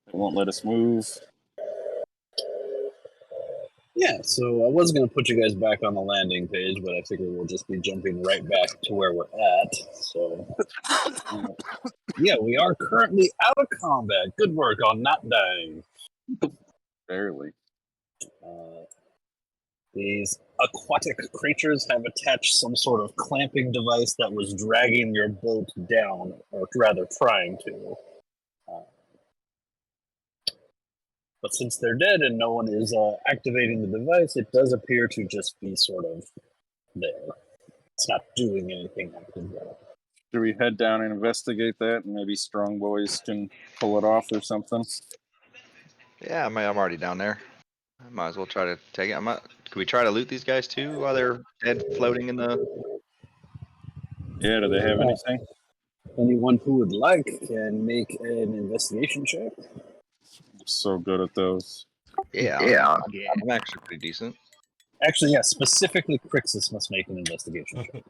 It won't let us move. Yeah, so I was going to put you guys back on the landing page, but I figure we'll just be jumping right back to where we're at. So, yeah, we are currently out of combat. Good work on not dying. Barely. These aquatic creatures have attached some sort of clamping device that was dragging your boat down, or rather trying to. But since they're dead and no one is activating the device, it does appear to just be sort of there. It's not doing anything active there. Should we head down and investigate that, and maybe Strong Boys can pull it off or something? Yeah, I'm already down there. I might as well try to take it. Could we try to loot these guys too while they're dead, floating in the? Yeah, do they have anything? Anyone who would like can make an investigation check. I'm so good at those. Yeah. I'm actually pretty decent. Actually, yeah, specifically Crixus must make an investigation check.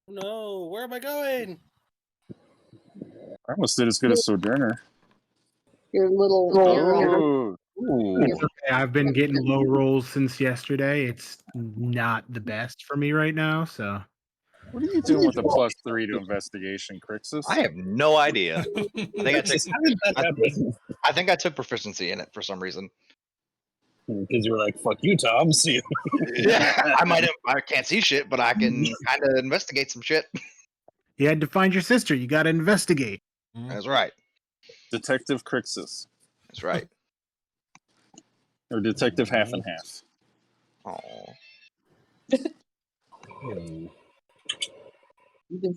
No, where am I going? I almost did as good as Sojourner. Your little Oh. It's okay. I've been getting low rolls since yesterday. It's not the best for me right now, so. What are you doing with a +3 to investigation, Crixus? I have no idea. I think I took proficiency in it for some reason. Because you were like, "Fuck you, Tom." See. Yeah, I can't see shit, but I can kind of investigate some shit. You had to find your sister. You got to investigate. That's right. Detective Crixus. That's right. Or Detective Half and Half. Oh.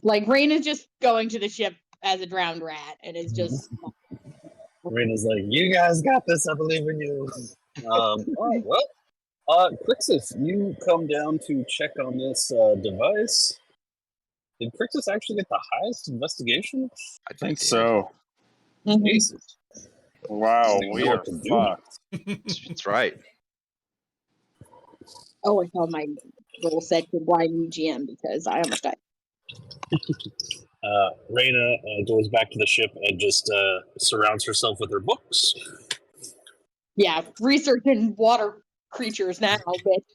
Like Rain is just going to the ship as a drowned rat, and it's just. Rain is like, "You guys got this. I believe in you." All right, well, Crixus, you come down to check on this device. Did Crixus actually get the highest investigation? I think so. Jesus. Wow, we are fucked. That's right. Oh, I saw my little section blind GM because I almost died. Reyna goes back to the ship and just surrounds herself with her books. Yeah, researching water creatures now, bitch.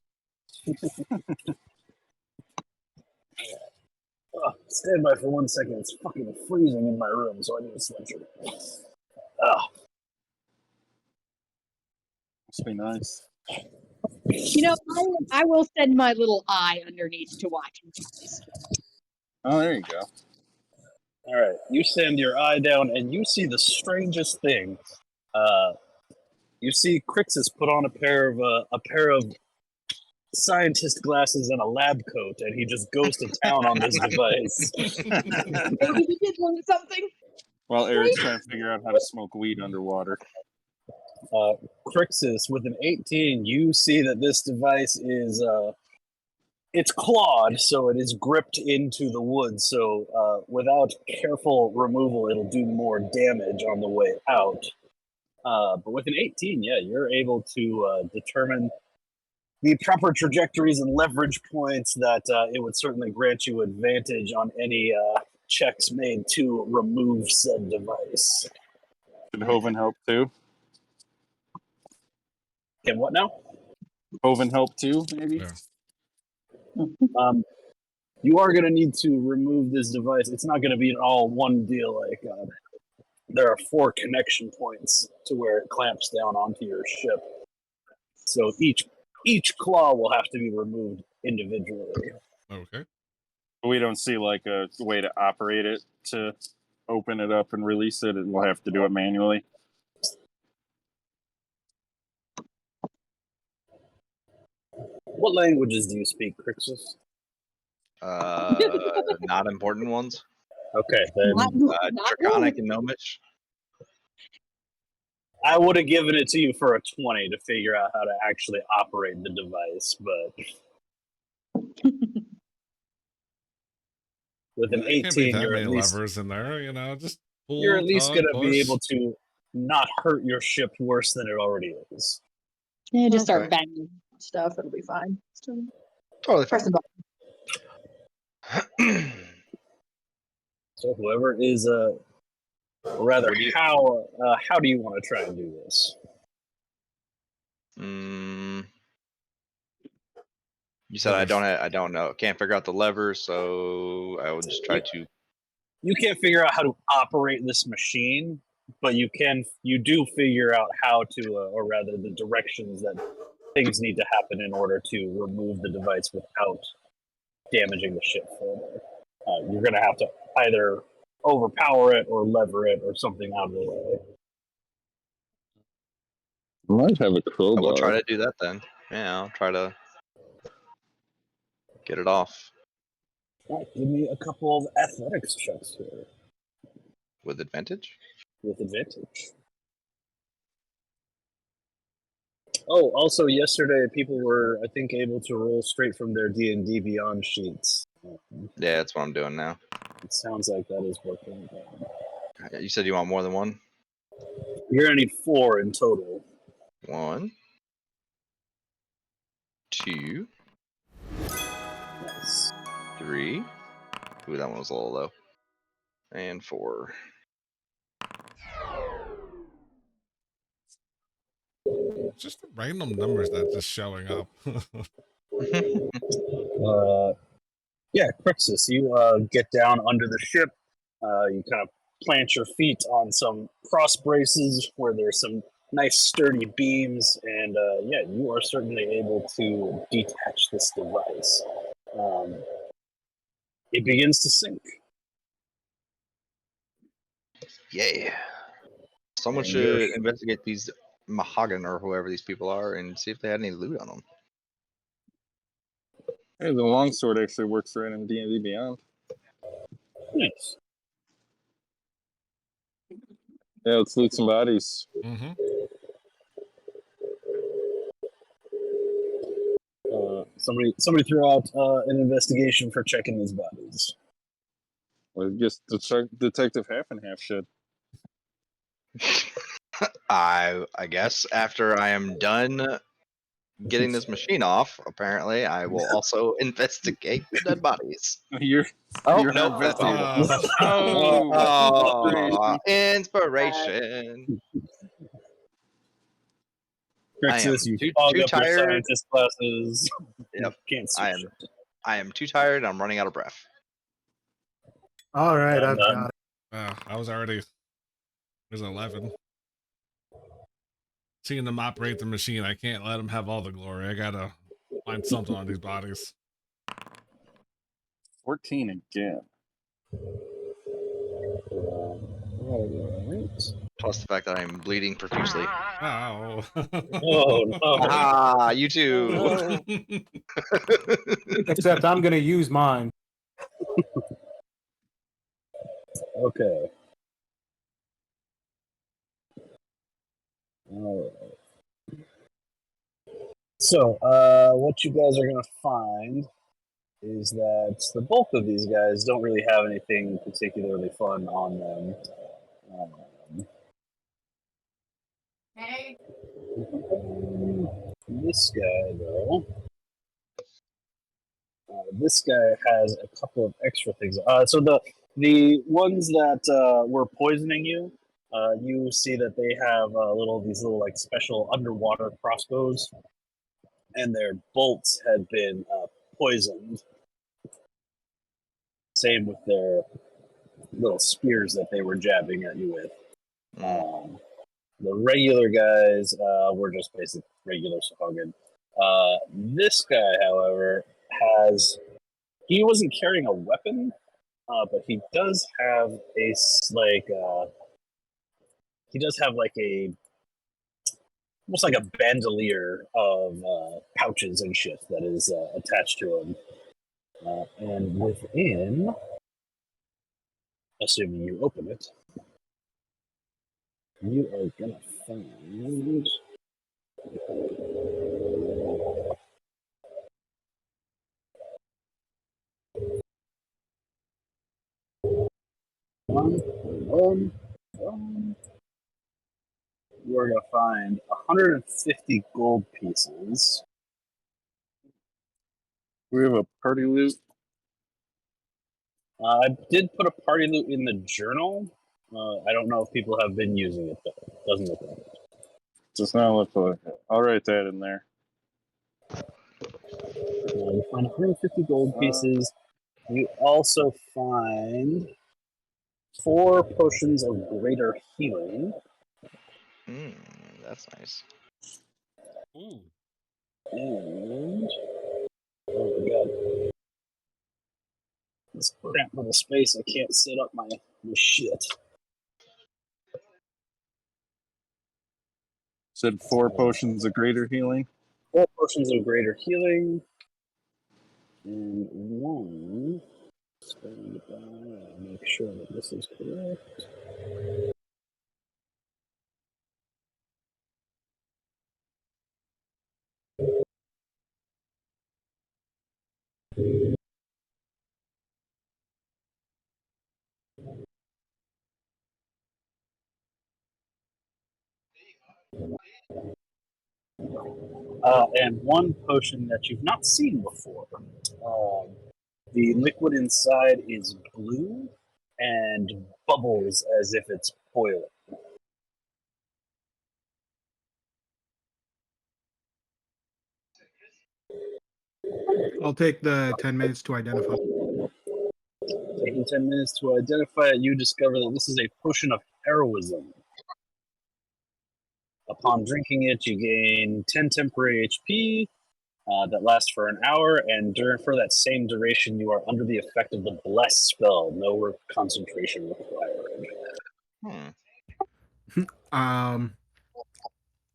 Stand by for 1 second. It's fucking freezing in my room, so I need a sweatshirt. Must be nice. You know, I will send my little eye underneath to watch you guys. Oh, there you go. All right, you send your eye down, and you see the strangest thing. You see Crixus put on a pair of scientist glasses and a lab coat, and he just goes to town on this device. Maybe he did learn something. While Eric's trying to figure out how to smoke weed underwater. Crixus, with an 18, you see that this device is it's clawed, so it is gripped into the wood. So without careful removal, it'll do more damage on the way out. But with an 18, yeah, you're able to determine the proper trajectories and leverage points that it would certainly grant you advantage on any checks made to remove said device. Did Hoven help too? And what now? Hoven help too, maybe? Yeah. You are going to need to remove this device. It's not going to be an all one deal. Like there are 4 connection points to where it clamps down onto your ship. So each claw will have to be removed individually. Okay. We don't see like a way to operate it to open it up and release it, and we'll have to do it manually. What languages do you speak, Crixus? Not important ones. Okay, then Draconic and Gnomish. I would have given it to you for a 20 to figure out how to actually operate the device, but with an 18, you're at least levers in there, you know, just pull, you're at least tug, going to be push. able to not hurt your ship worse than it already is. Yeah, just start banging stuff. It'll be fine. Totally Press fine. the button. So whoever is Or rather, What do you- how do you want to try and do this? You said I don't know. Can't figure out the levers, so I will just try to. You can't figure out how to operate this machine, but you do figure out how to, or rather, the directions that things need to happen in order to remove the device without damaging the ship further. You're going to have to either overpower it or lever it or something out of the way. I might have a I crowbar. will try to do that then. Yeah, I'll try to get it off All right, give me a couple of athletics checks here with advantage. with advantage. Oh, also yesterday people were, I think, able to roll straight from their D&D Beyond sheets. Yeah, that's what I'm doing now. It sounds like that is working. You said you want more than one? You're gonna need 4 in total. 1, 2, Nice. 3. Ooh, that one was a little low. And 4. Just random numbers that just showing up. Yeah, Crixus, you get down under the ship. You kind of plant your feet on some cross braces where there's some nice sturdy beams, and yeah, you are certainly able to detach this device. It begins to sink. Yeah. Someone And you're- should investigate these Mahagan or whoever these people are and see if they had any loot on them. Hey, the longsword actually works right in D&D Beyond. Nice. Yeah, let's loot some bodies. Mm-hmm. Somebody throw out an investigation for checking these bodies. Or just Detective Half and Half should. I guess after I am done getting this machine off, apparently I will also investigate the dead bodies. You're Oh, you're nope, our that's investigator. Oh, inspiration. I am Crixus, you too fog up your tired. scientist classes. Yep, Can't see I am. shit. I am too tired. I'm running out of breath. All right, I'm I've done. got it. I was already. It was 11. Seeing them operate the machine, I can't let them have all the glory. I gotta find something on these bodies. 14 again. Alright. Plus the fact that I'm bleeding profusely. Ow. Oh no. Ah, you too. No. Except I'm going to use mine. Okay. Alright. So, what you guys are gonna find is that the bulk of these guys don't really have anything particularly fun on them. This guy, though, this guy has a couple of extra things. So the ones that were poisoning you, you see that they have these little like special underwater crossbows, and their bolts had been poisoned. Same with their little spears that they were jabbing at you with. The regular guys were just basic regular Sahuagin. This guy, however, he wasn't carrying a weapon, but he does have a almost like a bandolier of pouches and shit that is attached to him. And within, assuming you open it, you are gonna find one. You are gonna find 150 gold pieces. We have a party loot. I did put a party loot in the journal, I don't know if people have been using it though. Doesn't look like it. Does not look like it. I'll write that in there. You find 150 gold pieces. You also find 4 potions of greater healing. That's nice. Ooh. And oh my god, this cramped little space. I can't set up my shit. Said 4 potions of greater healing. 4 potions of greater healing, and 1. Stand by. I'll make sure that this is correct. And 1 potion that you've not seen before. The liquid inside is blue and bubbles as if it's boiling. I'll take the 10 minutes to identify. Taking 10 minutes to identify it, you discover that this is a potion of heroism. Upon drinking it, you gain 10 temporary HP that lasts for an hour, and for that same duration, you are under the effect of the Bless spell. No concentration required.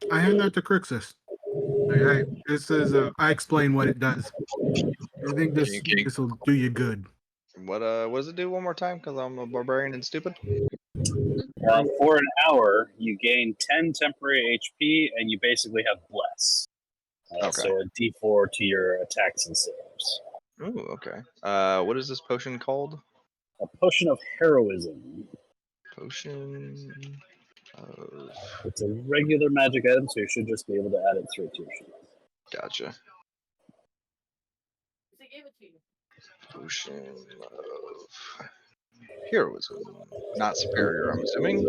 I hand that to Crixus. This is I explain what it does. I think this will do you good. What does it do one more time? Because I'm a barbarian and stupid. For an hour, you gain 10 temporary HP, and you basically have Bless. Okay. So a D4 to your attacks and saves. Ooh, okay. What is this potion called? A potion of heroism. Potion of... It's a regular magic item, so you should just be able to add it straight to your sheet. Gotcha. Potion of heroism. Not superior, I'm assuming.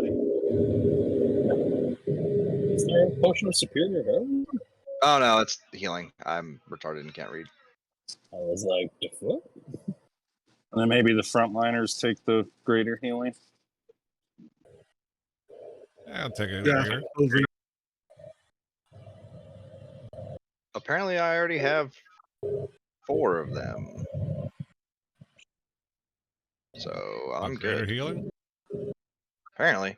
Is there a potion of superior heroism? Oh no, it's healing. I'm retarded and can't read. I was like, what? And then maybe the frontliners take the greater healing. Yeah, I'll take it. Yeah. Here. Apparently, I already have 4 of them. So I'm Greater good. healing. Apparently.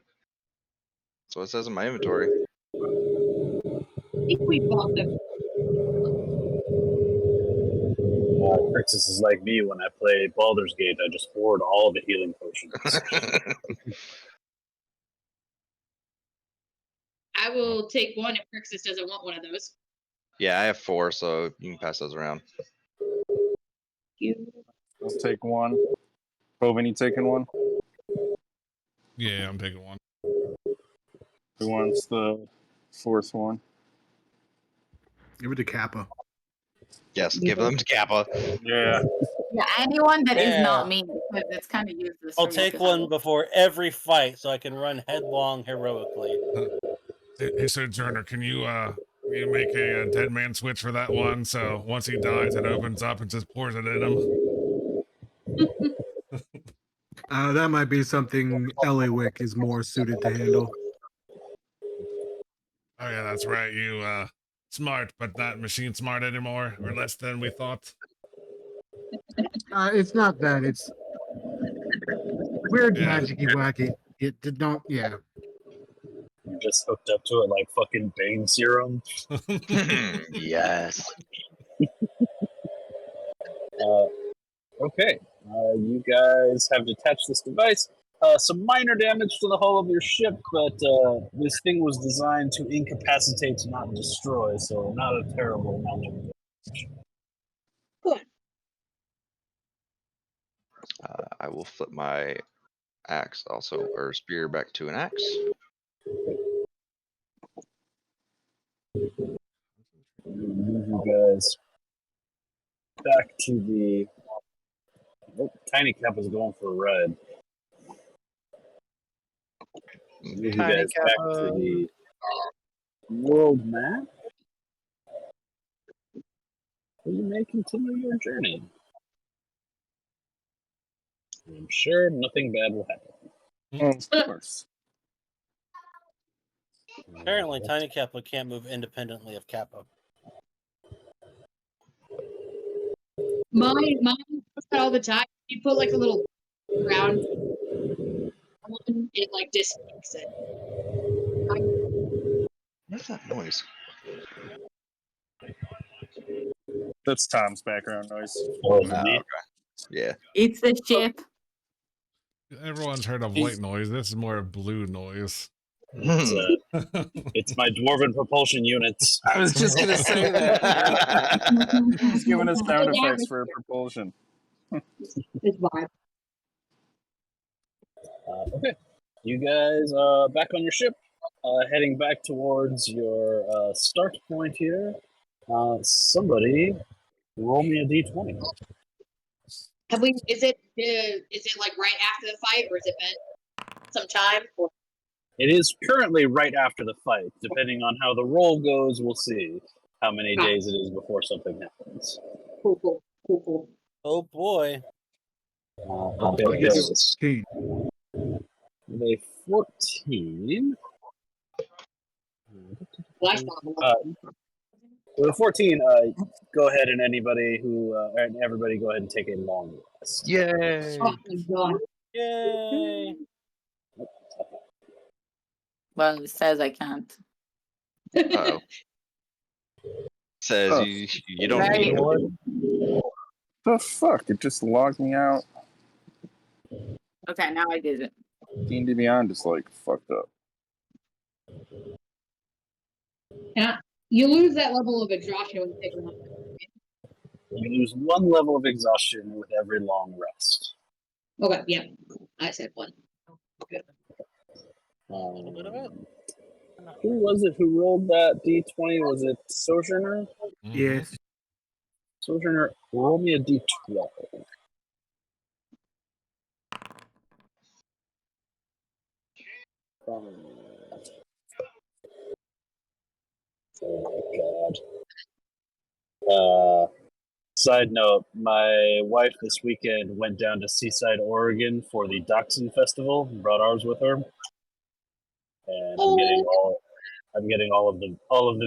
That's what it says in my inventory. I think we bought them. Crixus is like me when I play Baldur's Gate. I just hoard all the healing potions. I will take one if Crixus doesn't want one of those. Yeah, I have 4, so you can pass those around. I'll take 1. Boven, you taking 1? Yeah, I'm taking one. Who wants the 4th one? Give it to Kappa. Yes, give them to Kappa. Yeah. Yeah, anyone that is Yeah. not me, because it's kind of useless. I'll for me take 'cause one before every fight so I can run headlong heroically. Hey, Sojourner, can you make a dead man switch for that one? So once he dies, it opens up and just pours it in him. That might be something Eliwick is more suited to handle. Oh yeah, that's right. You smart, but not machine smart anymore, or less than we thought. It's not that. It's weird, Yeah. magicy, wacky. It did not. Yeah. You just hooked up to it like fucking Bane serum. Yes. Okay, you guys have detached this device. Some minor damage to the hull of your ship, but this thing was designed to incapacitate, not destroy, so not a terrible amount of damage. Good. I will flip my axe also, or spear back to an axe. Move you guys back to the. Oh, Tiny Cap is going for red. Move you Tiny guys back to the world map. You may continue your journey. I'm sure nothing bad will happen. Of course. Apparently, Tiny Kappa can't move independently of Kappa. Mine does that all the time. You put like a little ground, it like disconnects it. What's that noise? That's Tom's background noise. Or is it me? Yeah. It's the ship. Everyone's heard of white noise. This is more of blue noise. It's my dwarven propulsion units. I was just gonna say that. He's giving us sound effects for propulsion. It's vibe. Okay, you guys back on your ship, heading back towards your start point here. Somebody roll me a d20. Have we? Is it like right after the fight, or has it been some time? Or? It is currently right after the fight. Depending on how the roll goes, we'll see how many days it is before something happens. Cool. Oh boy. Okay, so 15. with a 14. Flash bomb. With a 14, go ahead and everybody go ahead and take a long rest. Yay! Oh my god. Yay! Well, it says I can't. Uh-oh. Says Oh. you don't Right. need one. The fuck? It just logged me out. Okay, now I did it. D&D Beyond is like fucked up. Yeah. You lose that level of exhaustion when you take one. You lose one level of exhaustion with every long rest. Okay, yeah. I said one. Okay. little bit of it. Who was it who rolled that d20? Was it Sojourner? Yes. Sojourner, roll me a d12. Oh my god. Side note, my wife this weekend went down to Seaside, Oregon for the Dachshund Festival and brought ours with her. And I'm getting all of the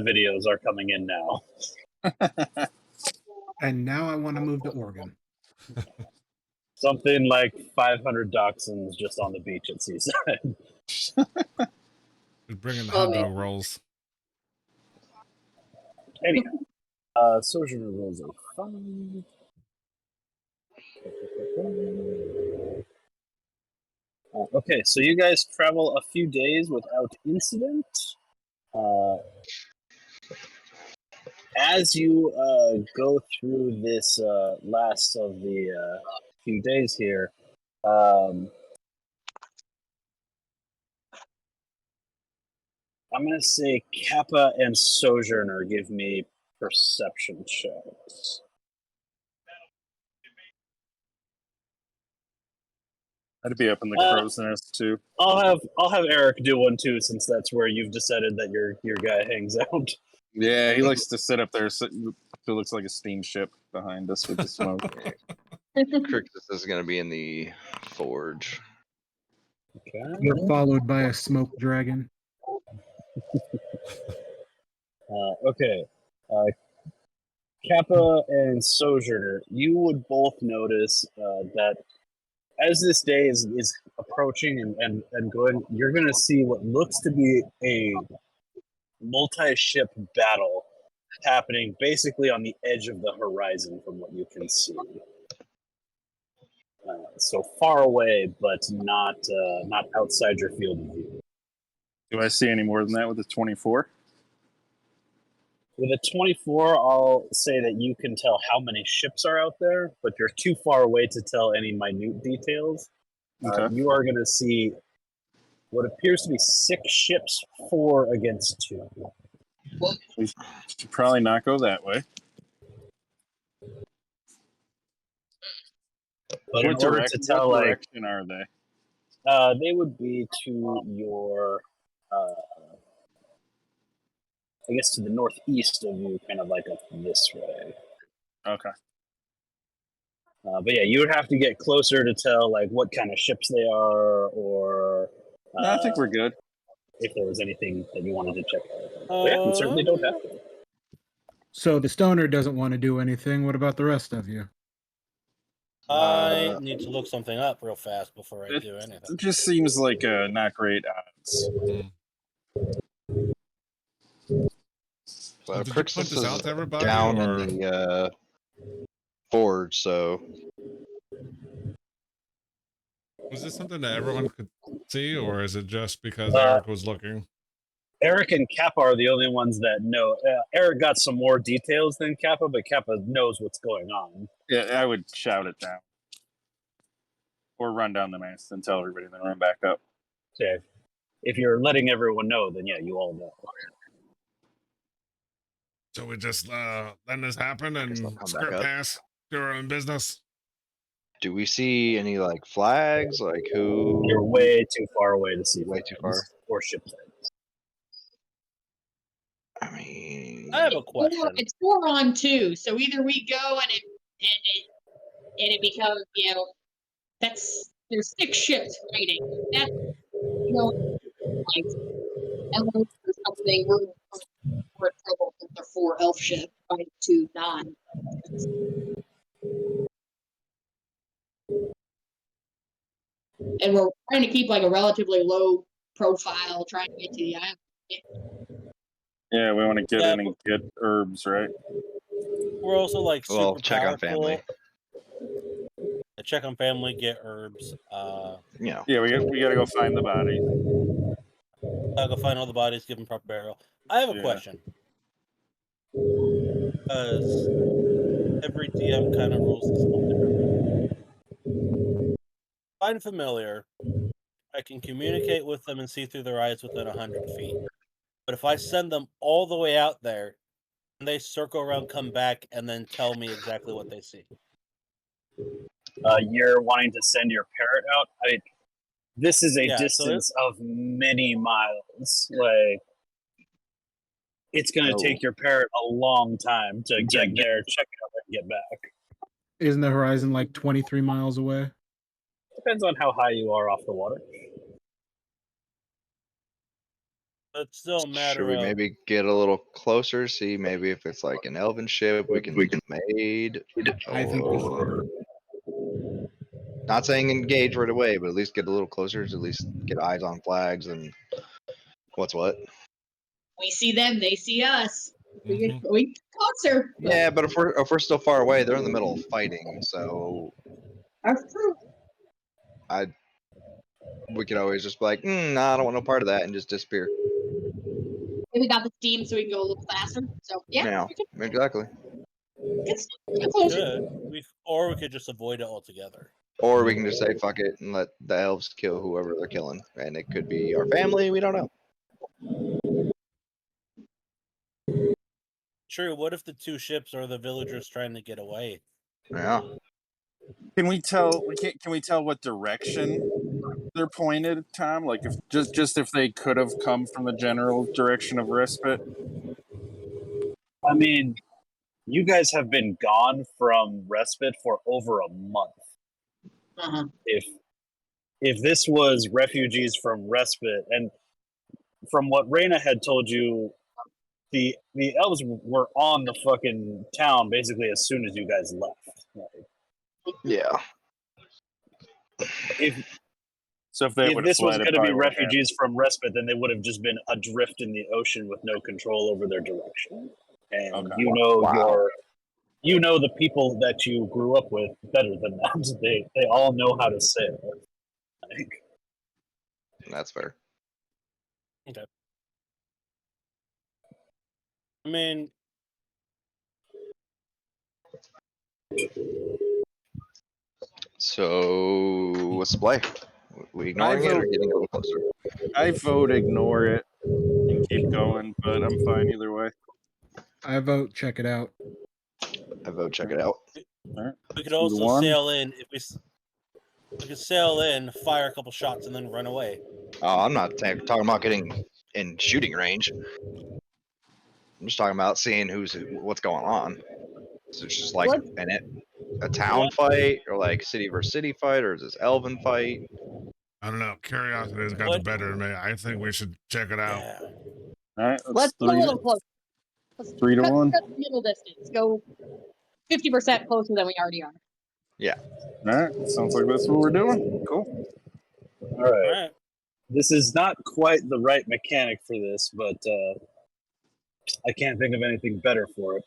videos are coming in now. And now I want to move to Oregon. Something like 500 dachshunds just on the beach at Seaside. Just bring in the hot dog rolls. Anyhow, Sojourner rolls a 5. Okay, so you guys travel a few days without incident. As you go through this last of the few days here, I'm going to say Kappa and Sojourner give me perception checks. I'd be up in the crow's nest too. I'll have Eric do one too, since that's where you've decided that your guy hangs out. Yeah, he likes to sit up there. So it looks like a steamship behind us with the smoke. Crixus is going to be in the forge. Okay. You're followed by a smoke dragon. Okay. Kappa and Sojourner, you would both notice that as this day is approaching and going, you're going to see what looks to be a multi-ship battle happening basically on the edge of the horizon from what you can see. So far away, but not outside your field of view. Do I see any more than that with the 24? With a 24, I'll say that you can tell how many ships are out there, but you're too far away to tell any minute details. Okay. You are going to see what appears to be 6 ships, 4 against 2. We should probably not go that way. But in order to tell, what like, direction are they? They would be to your, I guess, to the northeast of you, kind of like up this way. Okay. But yeah, you would have to get closer to tell like what kind of ships they are, or No, I think we're good. if there was anything that you wanted to check out. But yeah, you certainly don't have to. So the stoner doesn't want to do anything. What about the rest of you? I need to look something up real fast before I It, do anything. it just seems like not great odds. So Did you Crixus point this is out to everybody, down or- in the forge, so Was this something that everyone could see, or is it just because Uh, Eric was looking? Eric and Kappa are the only ones that know. Eric got some more details than Kappa, but Kappa knows what's going on. Yeah, I would shout it down. Or run down the mast and tell everybody, then run back up. So if you're letting everyone know, then yeah, you all know. So we just letting this happen guess I'll and come skirt back up. past, do our own business. do we see any like flags? Like who? You're way too far away to see Way too flags far. or ship flags. I mean, I have a question. It's 4-on-2, so either we go and it becomes, there's 6 ships fighting. That's like elves or something. We're in trouble with the 4 elf ships fighting 2 non. And we're trying to keep like a relatively low profile, trying to get to the island. Yeah, we want to get Yeah, in and get herbs, right? We're also like super well, check on powerful. family. Check on family, get herbs. You know, Yeah, we got to go find the body. I'll go find all the bodies, give them proper burial. I have a Yeah. question. Because every DM kind of rules this one differently. Find familiar. I can communicate with them and see through their eyes within 100 feet. But if I send them all the way out there, and they circle around, come back, and then tell me exactly what they see. You're wanting to send your parrot out. This is a Yeah, so distance of many miles. Like, it's going to Oh. take your parrot a long time to get there, check it out, and get back. Isn't the horizon like 23 miles away? Depends on how high you are off the water. It's still a matter should we of maybe get a little closer? See, maybe if it's like an elven ship, we can made. I think we Or not saying engage right away, but at least get a little closer to at least get eyes on flags and what's what. We see them, they see us. Mhm. We get closer. Yeah, but if we're still far away, they're in the middle of fighting, so That's true. we could always just be like, nah, I don't want no part of that, and just disappear. And we got the steam so we can go a little faster. So yeah, Exactly. get closer. good. Or we could just avoid it altogether. Or we can just say fuck it and let the elves kill whoever they're killing, and it could be our family. We don't know. True. What if the 2 ships are the villagers trying to get away? Yeah. Can we tell? Can we tell what direction they're pointed, Tom? Like if just if they could have come from the general direction of respite. I mean, you guys have been gone from respite for over a month. Uh-huh. If this was refugees from respite, and from what Reyna had told you, the elves were on the fucking town basically as soon as you guys left. Like, Yeah. if So if they would this was fled, going to be refugees from respite, then they would have just been adrift in the ocean with no control over their direction. And Okay. you know the people that you grew up with better than that. They all know how to sail. I think. That's fair. Okay. I mean, So what's the play? We ignoring it or vote- getting a little closer? I vote ignore it and keep going, but I'm fine either way. I vote check it out. I vote check it out. we could also One. sail in if we. We could sail in, fire a couple shots, and then run away. Oh, I'm not talking about getting in shooting range. I'm just talking about seeing what's going on. So it's just like a town fight, or like city versus city fight, or is this elven fight? I don't know. Curiosity has got the What? better of me. I think we should check it out. Yeah. All right, Let's go a little closer. Let's 3 to cut 1. the middle distance. Go 50% closer than we already are. All right, sounds like that's what we're doing. Cool. All right. All right. This is not quite the right mechanic for this, but I can't think of anything better for it.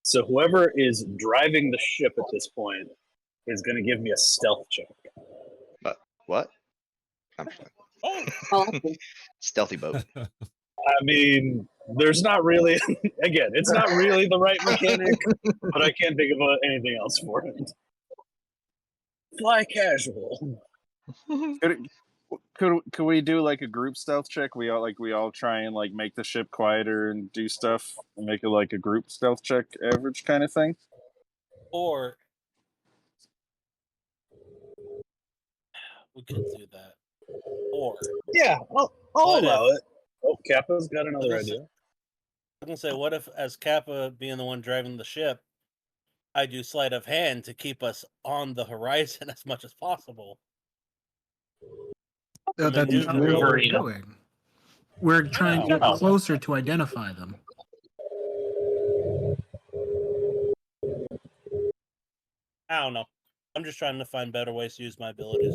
So whoever is driving the ship at this point is going to give me a stealth check. What? I'm Oh, stealthy boat. I mean, there's not really, again, it's not really the right mechanic, but I can't think of anything else for it. Fly casual. Could we do like a group stealth check? We all try and like make the ship quieter and do stuff and make it like a group stealth check average kind of thing. or we could do that. Or Yeah, I'll What allow it. Oh, Kappa's got another What is- idea. I can say, what if, as Kappa being the one driving the ship, I do sleight of hand to keep us on the horizon as much as possible? That's not Maneuver what we're over. doing. We're trying to get know. closer to identify them. I don't know. I'm just trying to find better ways to use my abilities.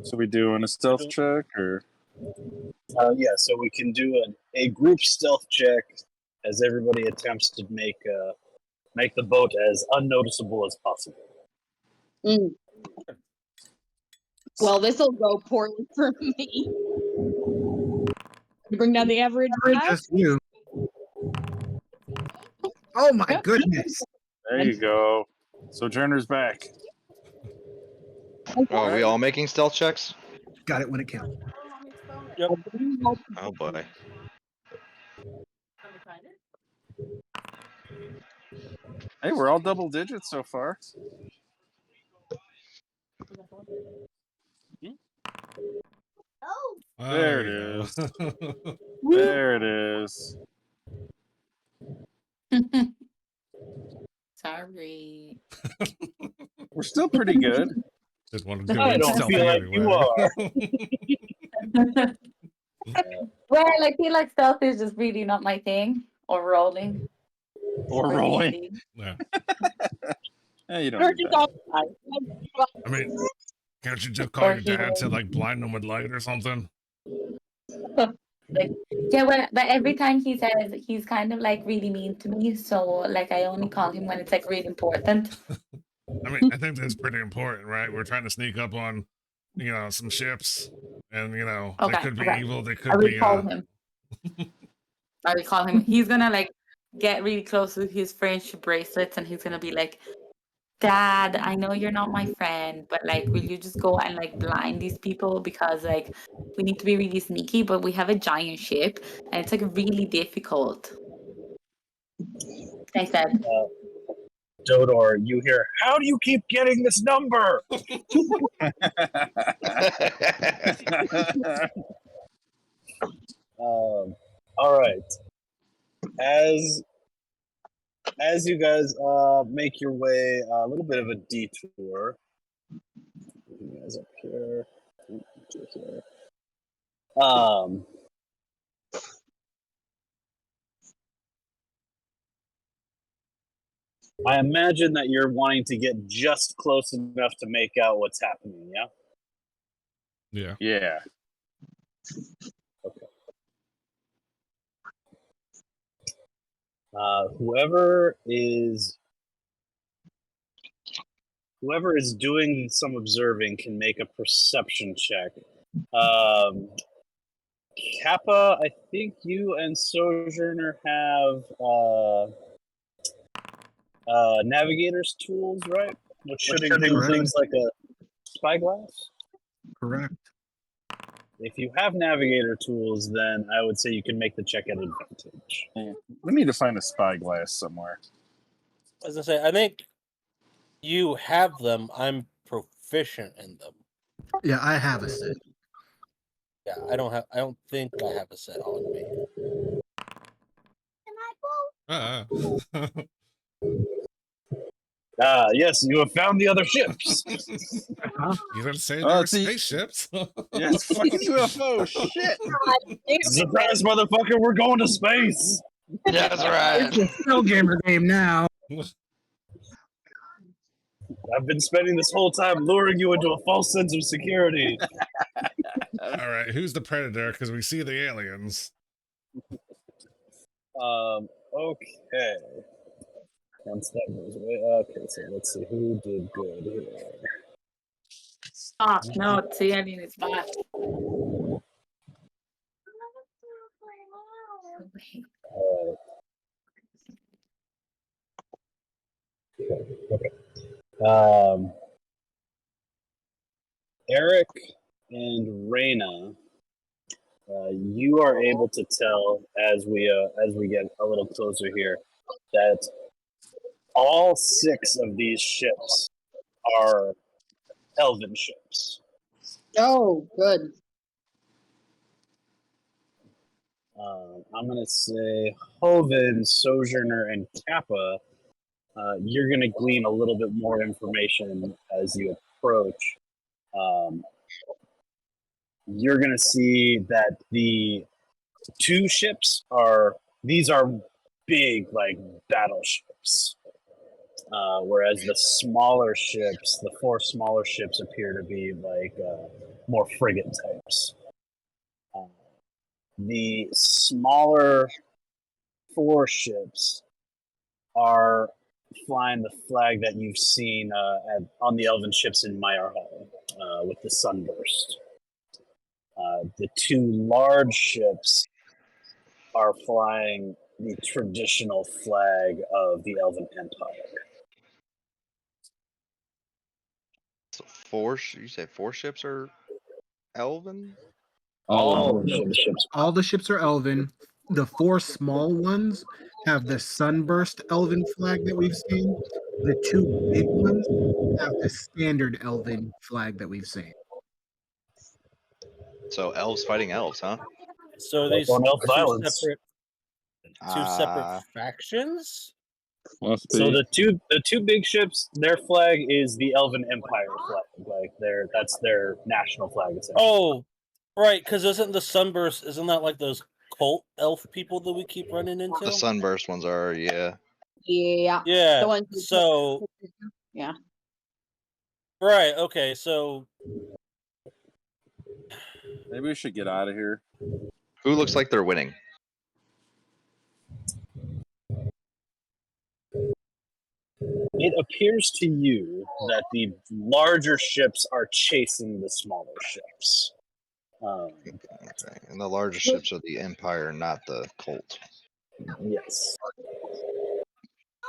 So we doing a stealth check or? Yeah, so we can do a group stealth check as everybody attempts to make the boat as unnoticeable as possible. Mm. Well, this will go poorly for me. Bring down the average. Just you. Oh my Yep. goodness. There you go. Sojourner's back. Oh, are we all making stealth checks? Got it when it counts. Oh boy. Hey, we're all double digits so far. There it you is. go. There it is. Sorry. We're still pretty good. Just want to do I it don't stealthy feel like you anyway. Well, I feel like stealth is just really not my thing. Or rolling. Or Pretty rolling. easy. Yeah. You don't need that. I mean, can't you just call Or your dad to healing. like blind them with light or something? Yeah, but every time he says he's kind of like really mean to me, so like I only call him when it's like really important. I mean, I think that's pretty important, right? We're trying to sneak up on, some ships, and they Okay, could be okay. evil. They I could will be. call him. I will call him. He's gonna like get really close with his friendship bracelets, and he's gonna be like, "Dad, I know you're not my friend, but like, will you just go and like blind these people because like we need to be really sneaky, but we have a giant ship and it's like really difficult." Thanks, Dad. Dodor, you hear, how do you keep getting this number? All right. As you guys make your way a little bit of a detour, you guys up here, here. I imagine that you're wanting to get just close enough to make out what's happening. Yeah. Yeah. Yeah. Okay. Whoever is doing some observing can make a perception check. Kappa, I think you and Sojourner have navigator's tools, right? Which should include things like a spyglass. Correct. If you have navigator tools, then I would say you can make the check at advantage. We need to find a spyglass somewhere. As I say, I think you have them. I'm proficient in them. Yeah, I have a set. Yeah, I don't think I have a set on me. Uh, Yes, you have found the other ships. you didn't say they Oh, were it's the- spaceships. Yeah, it's fucking UFO. Shit. Surprise, motherfucker! We're going to space. That's right. It's a Spell Gamer game now. I've been spending this whole time luring you into a false sense of security. All right, who's the predator? Because we see the aliens. Okay. Once that goes away. Okay, so let's see who did good here. Stop. No, see, I mean, it's bad. Eric and Reyna, you are able to tell as we get a little closer here that all 6 of these ships are elven ships. Oh, good. I'm going to say Hoven, Sojourner, and Kappa. You're going to glean a little bit more information as you approach. You're going to see that the 2 ships are big, like battleships. Whereas the 4 smaller ships appear to be like more frigate types. The smaller 4 ships are flying the flag that you've seen on the elven ships in Mire Hall with the sunburst. The 2 large ships are flying the traditional flag of the Elven Empire. So you say 4 ships are elven? All of the ships. All the ships are elven. The 4 small ones have the sunburst elven flag that we've seen. The 2 big ones have the standard elven flag that we've seen. So elves fighting elves, huh? So are these on elf 2 violence. separate factions? Must be. So the two big ships, their flag is the Elven Empire flag. Like that's their national flag. Essentially. Oh, right. Because isn't the sunburst? Isn't that like those cult elf people that we keep running into? The sunburst ones are, yeah. Yeah. Yeah. The ones So. Yeah. Right. Okay. So. Maybe we should get out of here. Who looks like they're winning? It appears to you that the larger ships are chasing the smaller ships. Okay. And the larger ships are the Empire, not the Cult. Yes.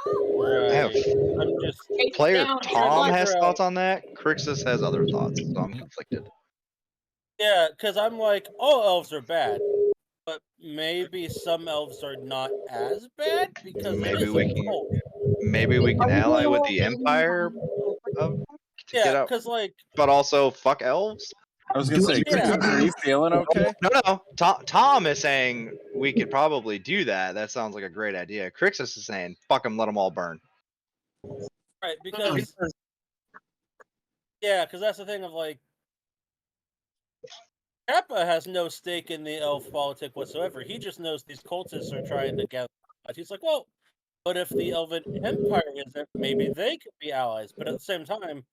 I have I'm just player down, Tom figure has out- thoughts on that. Crixus has other thoughts, so I'm conflicted. Yeah, because I'm like, all elves are bad, but maybe some elves are not as bad because Maybe it is we a can cult. maybe we can ally with the Empire to Yeah, get out, because like, but also fuck elves. I was gonna say, Yeah. Crixus, are you feeling okay? No. Tom is saying we could probably do that. That sounds like a great idea. Crixus is saying fuck them, let them all burn. right, because yeah, because that's the thing of like, Kappa has no stake in the elf politic whatsoever. He just knows these cultists are trying to gather. He's like, well, but if the Elven Empire isn't, maybe they could be allies. But at the same time,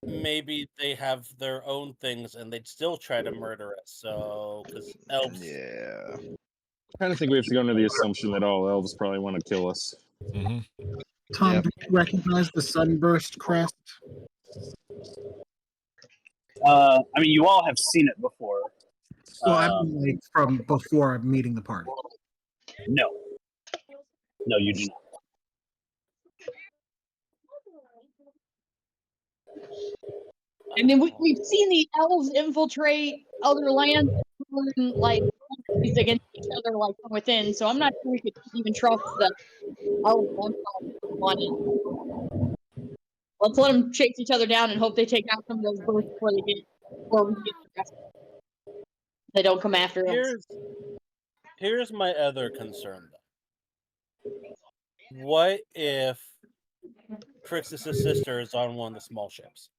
maybe they have their own things and they'd still try to murder us. So, because elves. Yeah. I kind of think we have to go under the assumption that all elves probably want to kill us. Mm-hmm. Tom, Yep. do you recognize the sunburst crest? I mean, you all have seen it before. Well, I mean, like from before meeting the party. No, you do not. I mean, we've seen the elves infiltrate other lands like countries against each other, like from within. So I'm not sure we could even trust the Elven Empire money. Let's let them chase each other down and hope they take out some of those birds before we get the rest. They don't come after us. Here's my other concern, though. What if Crixus' sister is on one of the small ships?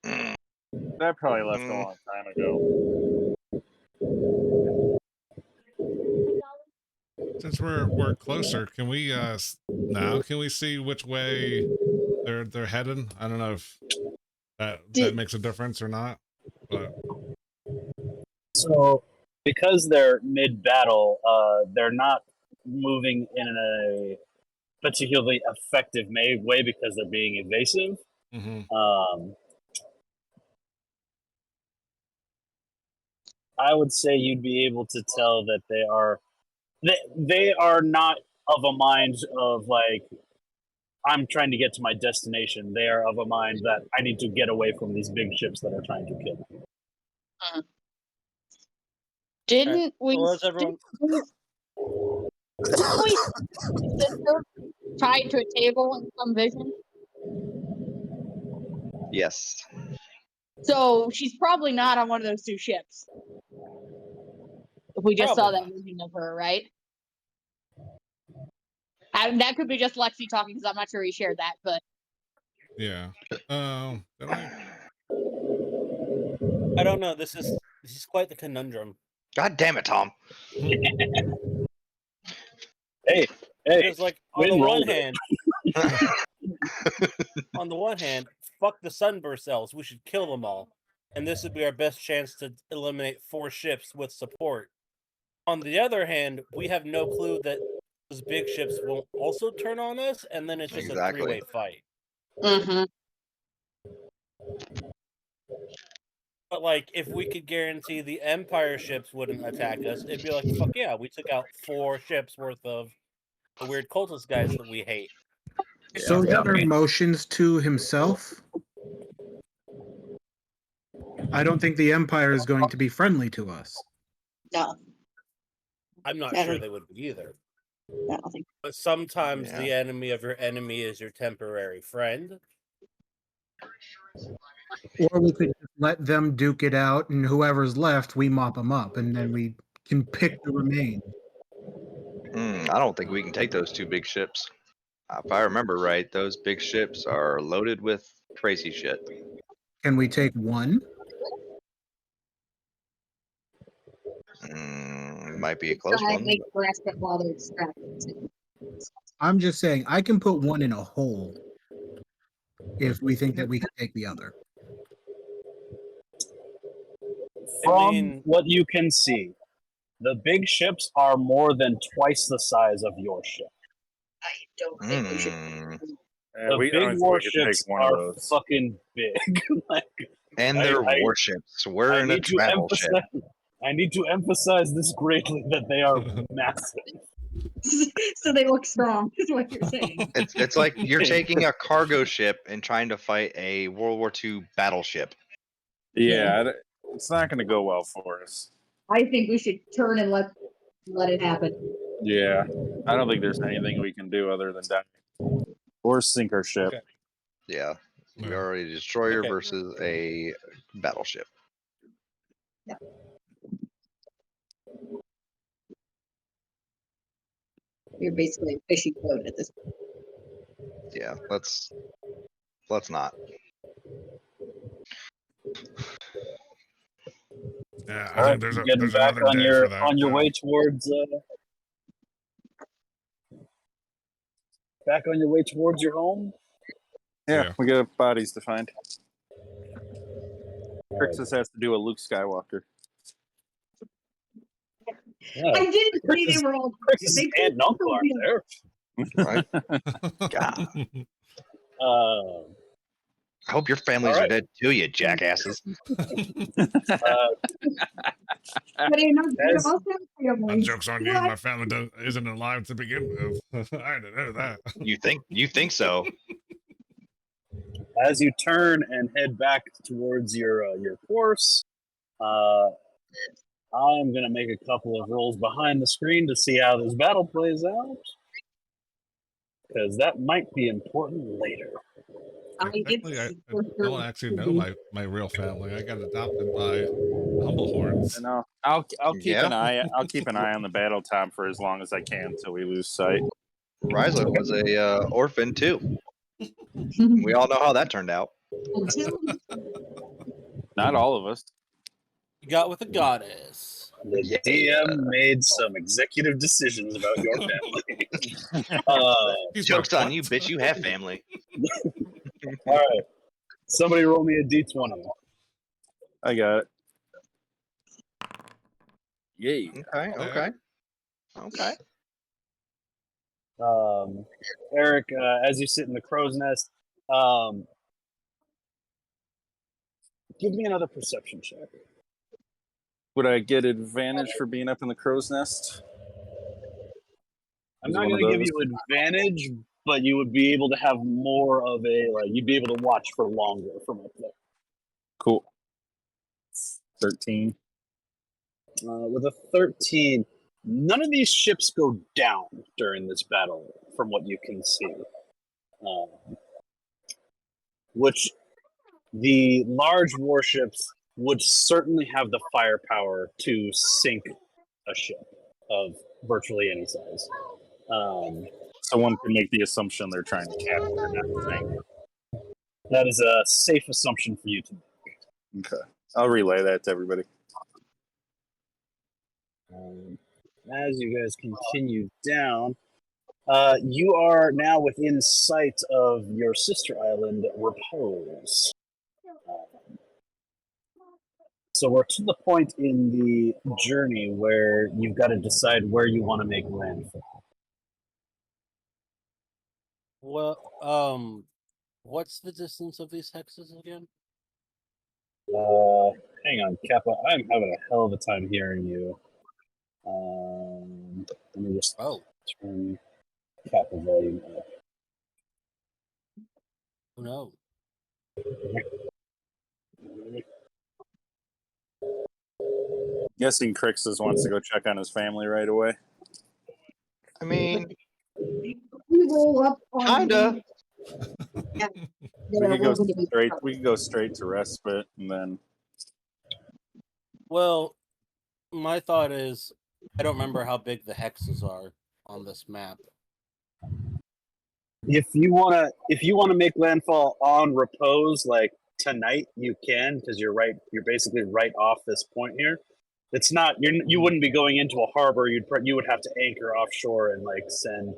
That probably left a long time ago. Since we're closer, can we now can we see which way they're heading? I don't know if that makes a difference or not, but So, because they're mid-battle, they're not moving in a particularly effective way because they're being evasive. I would say you'd be able to tell that they are not of a mind of like, I'm trying to get to my destination. They are of a mind that I need to get away from these big ships that are trying to kill me. Didn't we? Well, everyone... Didn't we sister tied to a table in some vision? Yes. So she's probably not on one of those two ships. If we just saw that vision of her, right? That could be just Lexi talking because I'm not sure he shared that, but yeah. Did I don't know. This is quite the conundrum. God damn it, Tom. Hey, because like on the one hand, fuck the sunburst elves. We should kill them all, and this would be our best chance to eliminate 4 ships with support. On the other hand, we have no clue that those big ships won't also turn on us, and then it's just a 3-way fight. Mm-hmm. But like, if we could guarantee the Empire ships wouldn't attack us, it'd be like, fuck yeah, we took out 4 ships worth of the weird cultist guys that we hate. So are motions to himself. I don't think the Empire is going to be friendly to us. No. I'm not sure they would be either. But sometimes the enemy of your enemy is your temporary friend. Or we could just let them duke it out, and whoever's left, we mop them up, and then we can pick the remains. I don't think we can take those 2 big ships. If I remember right, those big ships are loaded with crazy shit. Can we take one? Might be a close one. I'm just saying, I can put one in a hold if we think that we can take the other. From what you can see, the big ships are more than twice the size of your ship. I don't think we should. The big warships are fucking big. And they're warships. We're in a travel ship. I need to emphasize this greatly that they are massive. So they look strong, is what you're saying. It's like you're taking a cargo ship and trying to fight a World War II battleship. Yeah, it's not going to go well for us. I think we should turn and let it happen. Yeah, I don't think there's anything we can do other than die or sink our ship. Okay. Yeah, we are a destroyer versus a battleship. Yeah. You're basically a fishing boat at this point. Yeah, let's not. Yeah, I think there's another on day your for that. on your way towards back on your way towards your home. Yeah, we got bodies to find. Crixus has to do a Luke Skywalker. Yeah. I didn't say they were all. Crixus' aunt and uncle aren't there. Right? God. I hope your families are dead too, you jackasses. Joke's on you. My family isn't alive to begin with. I didn't know that. You think so? As you turn and head back towards your course, I'm gonna make a couple of rolls behind the screen to see how this battle plays out, because that might be important later. Technically, I don't actually know my real family. I got adopted by Humble Horns. I know. I'll keep Yeah. an eye. I'll keep an eye on the battle top for as long as I can until we lose sight. Ryza was a orphan too. We all know how that turned out. Not all of us. You got with a goddess. The Yeah. DM made some executive decisions about your family. He's Joke's like, on you, "What?" bitch. You have family. All right, somebody roll me a d20. I got it. Yay. Okay. Eric, as you sit in the crow's nest, give me another perception check. Would I get advantage for being up in the crow's nest? I'm Is it not one going of to give those? you advantage, but you would be able to have more of a you'd be able to watch for longer from up there. Cool. 13. With a 13, none of these ships go down during this battle, from what you can see. Which the large warships would certainly have the firepower to sink a ship of virtually any size. Someone can make the assumption they're trying to capture, not sink. That is a safe assumption for you to make. Okay. I'll relay that to everybody. As you guys continue down, you are now within sight of your sister island, Repose. So we're to the point in the journey where you've got to decide where you want to make landfall. Well, what's the distance of these hexes again? Hang on, Kappa. I'm having a hell of a time hearing you. Let me just turn Kappa volume up. Who knows? Guessing Crixus wants to go check on his family right away. I mean, We roll up on kinda. Yeah. We could go straight. We could go straight to respite, and then. Well, my thought is, I don't remember how big the hexes are on this map. If you wanna make landfall on Repose like tonight, you can, because you're basically right off this point here. It's not you wouldn't be going into a harbor. You would have to anchor offshore and like send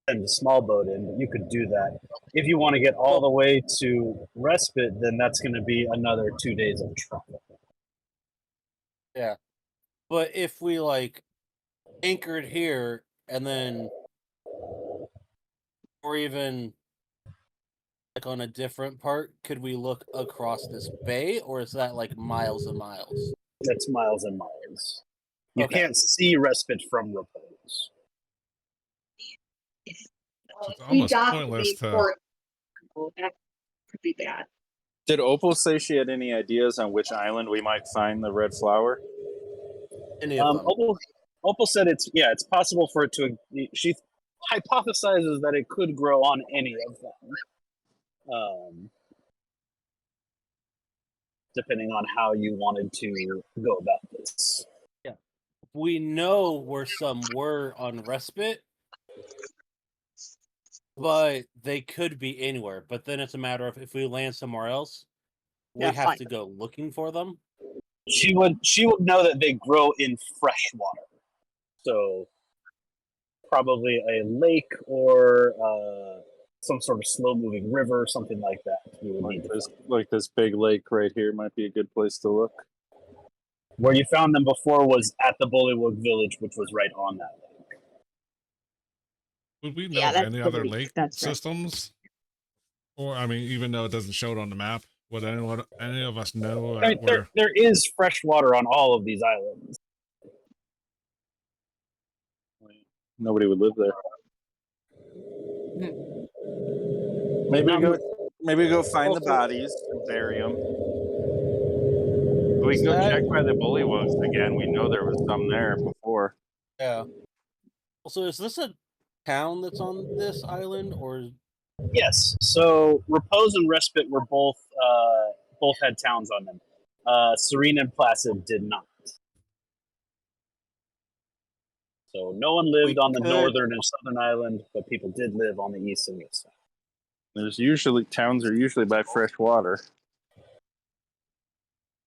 a small boat in. But you could do that. If you want to get all the way to respite, then that's going to be another 2 days of travel. Yeah, but if we like anchored here and then, or even like on a different part, could we look across this bay, or is that like miles and miles? That's miles and miles. You Okay. can't see respite from Repose. It's we almost dock pointless to. before that could be bad. Did Opal say she had any ideas on which island we might find the red flower? Any of them? Opal said it's possible for it to. She hypothesizes that it could grow on any of them, depending on how you wanted to go about this. Yeah, we know where some were on respite, but they could be anywhere. But then it's a matter of if we land somewhere else, we have to go looking for them. She would know that they grow in fresh water, so probably a lake or some sort of slow-moving river, something like that. We would need to find. Like this big lake right here might be a good place to look. Where you found them before was at the Bullywug village, which was right on that lake. Would we know of any other lake systems? Or I mean, even though it doesn't show it on the map, would any of us know where? There is fresh water on all of these islands. Nobody would live there. Maybe we go find the bodies and bury them. We can go That- check by the bullywugs again. We know there was some there before. Yeah. Also, is this a town that's on this island, or Yes. So Repose and Respite were both had towns on them. Serene and Placid did not. So no one lived on the northern and southern island, but people did live on the east and west side. There's usually towns are usually by fresh water.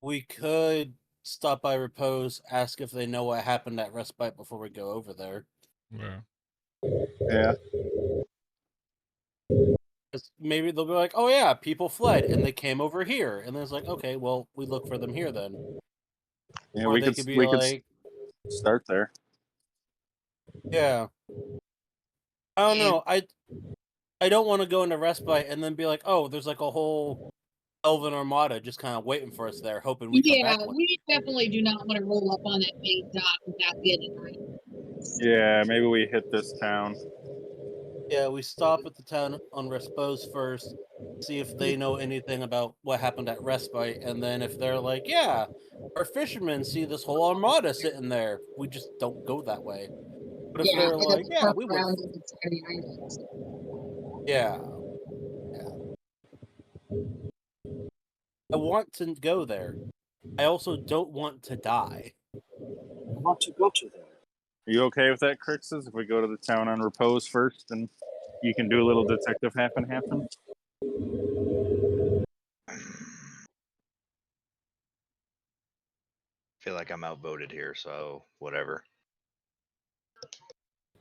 we could stop by Repose, ask if they know what happened at Respite before we go over there? Yeah. Yeah. 'Cause maybe they'll be like, "Oh yeah, people fled and they came over here," and then it's like, "Okay, well, we look for them here then." Yeah, Or we they could could be we like, could start there. "Yeah, I don't know, I don't want to go into Respite and then be like, oh, there's like a whole Elven Armada just kind of waiting for us there, hoping we come back." We definitely do not want to roll up on that main dock without getting right. Yeah, maybe we hit this town. Yeah, we stop at the town on Repose first, see if they know anything about what happened at Respite, and then if they're like, yeah, our fishermen see this whole armada sitting there, we just don't go that way. But if they're like, yeah, we would, yeah, I want to go there. I also don't want to die. I want to go to there. Are you okay with that, Crixus? If we go to the town on Repose first, and you can do a little detective happen? Feel like I'm outvoted here, so whatever.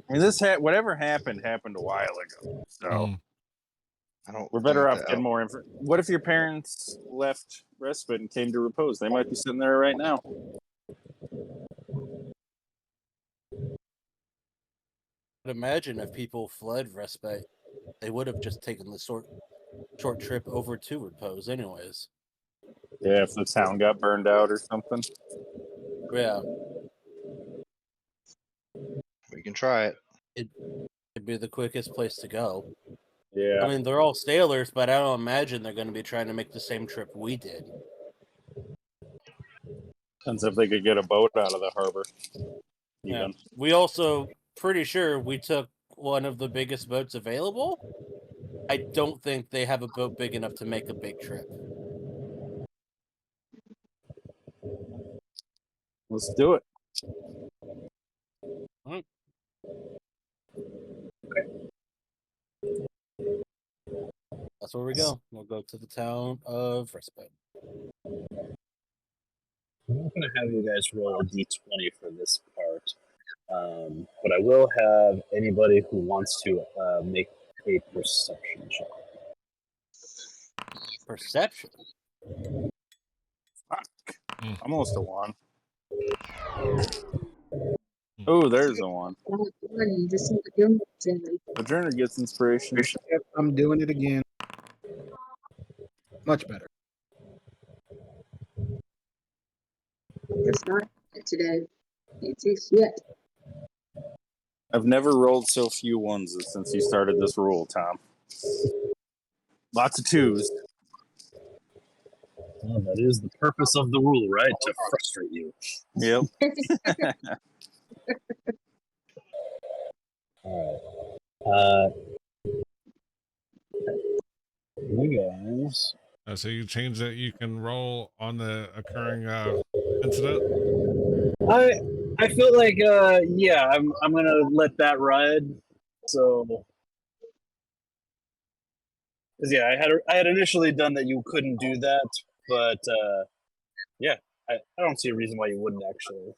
I mean, whatever happened a while ago. So I don't. we're better think off getting more info. What if your parents left Respite and came to Repose? They might be sitting there right now. But imagine if people fled Respite, they would have just taken the short trip over to Repose anyways. Yeah, if the town got burned out or something. Yeah. We can try it. It'd be the quickest place to go. Yeah. I mean, they're all sailors, but I don't imagine they're going to be trying to make the same trip we did. Depends if they could get a boat out of the harbor. Yeah. We also, pretty sure we took one of the biggest boats available. I don't think they have a boat big enough to make a big trip. Let's do it. That's where we go. We'll go to the town of Respite. I'm not going to have you guys roll a d20 for this part, but I will have anybody who wants to make a perception check. Perception? Fuck. Almost a 1. Oh, there's a 1. Adjourner gets inspiration. Yep, I'm doing it again. Much better. It's not today. It's yet. I've never rolled so few ones since you started this rule, Tom. Lots of 2s. Well, that is the purpose of the rule, right? To frustrate you. Yep. All right. You guys. So you change that you can roll on the occurring incident. I feel like yeah, I'm gonna let that ride. So, because yeah, I had initially done that you couldn't do that, but yeah, I don't see a reason why you wouldn't actually.